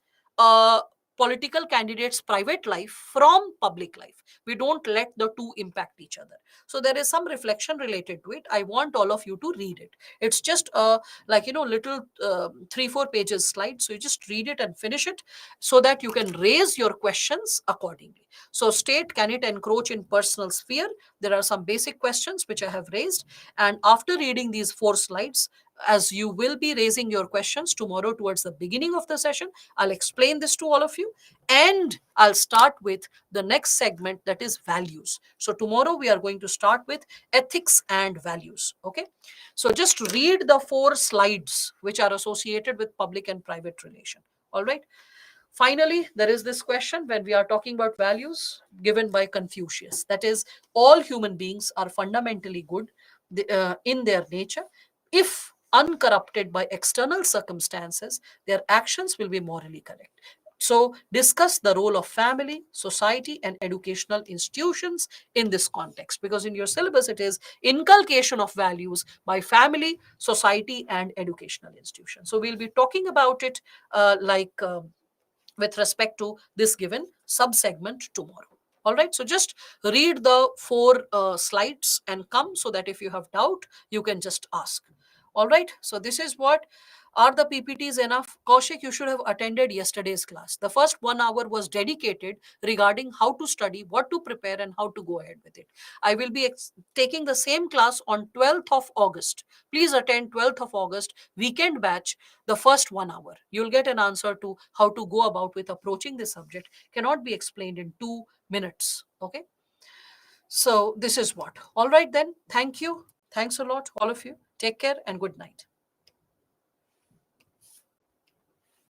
political candidates private life from public life. We don't let the two impact each other. So there is some reflection related to it. I want all of you to read it. It's just a, like, you know, little 3-4 pages slide, so you just read it and finish it, so that you can raise your questions accordingly. So state, can it encroach in personal sphere? There are some basic questions which I have raised, and after reading these 4 slides, as you will be raising your questions tomorrow towards the beginning of the session, I'll explain this to all of you, and I'll start with the next segment, that is values. So tomorrow we are going to start with ethics and values. Okay. So just read the 4 slides which are associated with public and private relation. All right. Finally, there is this question when we are talking about values given by Confucius. That is, all human beings are fundamentally good in their nature. If uncorrupted by external circumstances, their actions will be morally correct. So, discuss the role of family, society, and educational institutions in this context, because in your syllabus it is inculcation of values by family, society, and educational institutions. So, we'll be talking about it with respect to this given subsegment tomorrow. All right, so just read the 4 slides and come, so that if you have doubt, you can just ask. All right. So this is what are the PPTs enough? Kaushik, you should have attended yesterday's class. The first 1 hour was dedicated regarding how to study, what to prepare, and how to go ahead with it. I will be taking the same class on 12th of August. Please attend 12th of August weekend batch, the first 1 hour. You'll get an answer to how to go about with approaching this subject. Cannot be explained in 2 minutes. Okay. So this is what. All right then. Thank you. Thanks a lot, all of you. Take care and good night.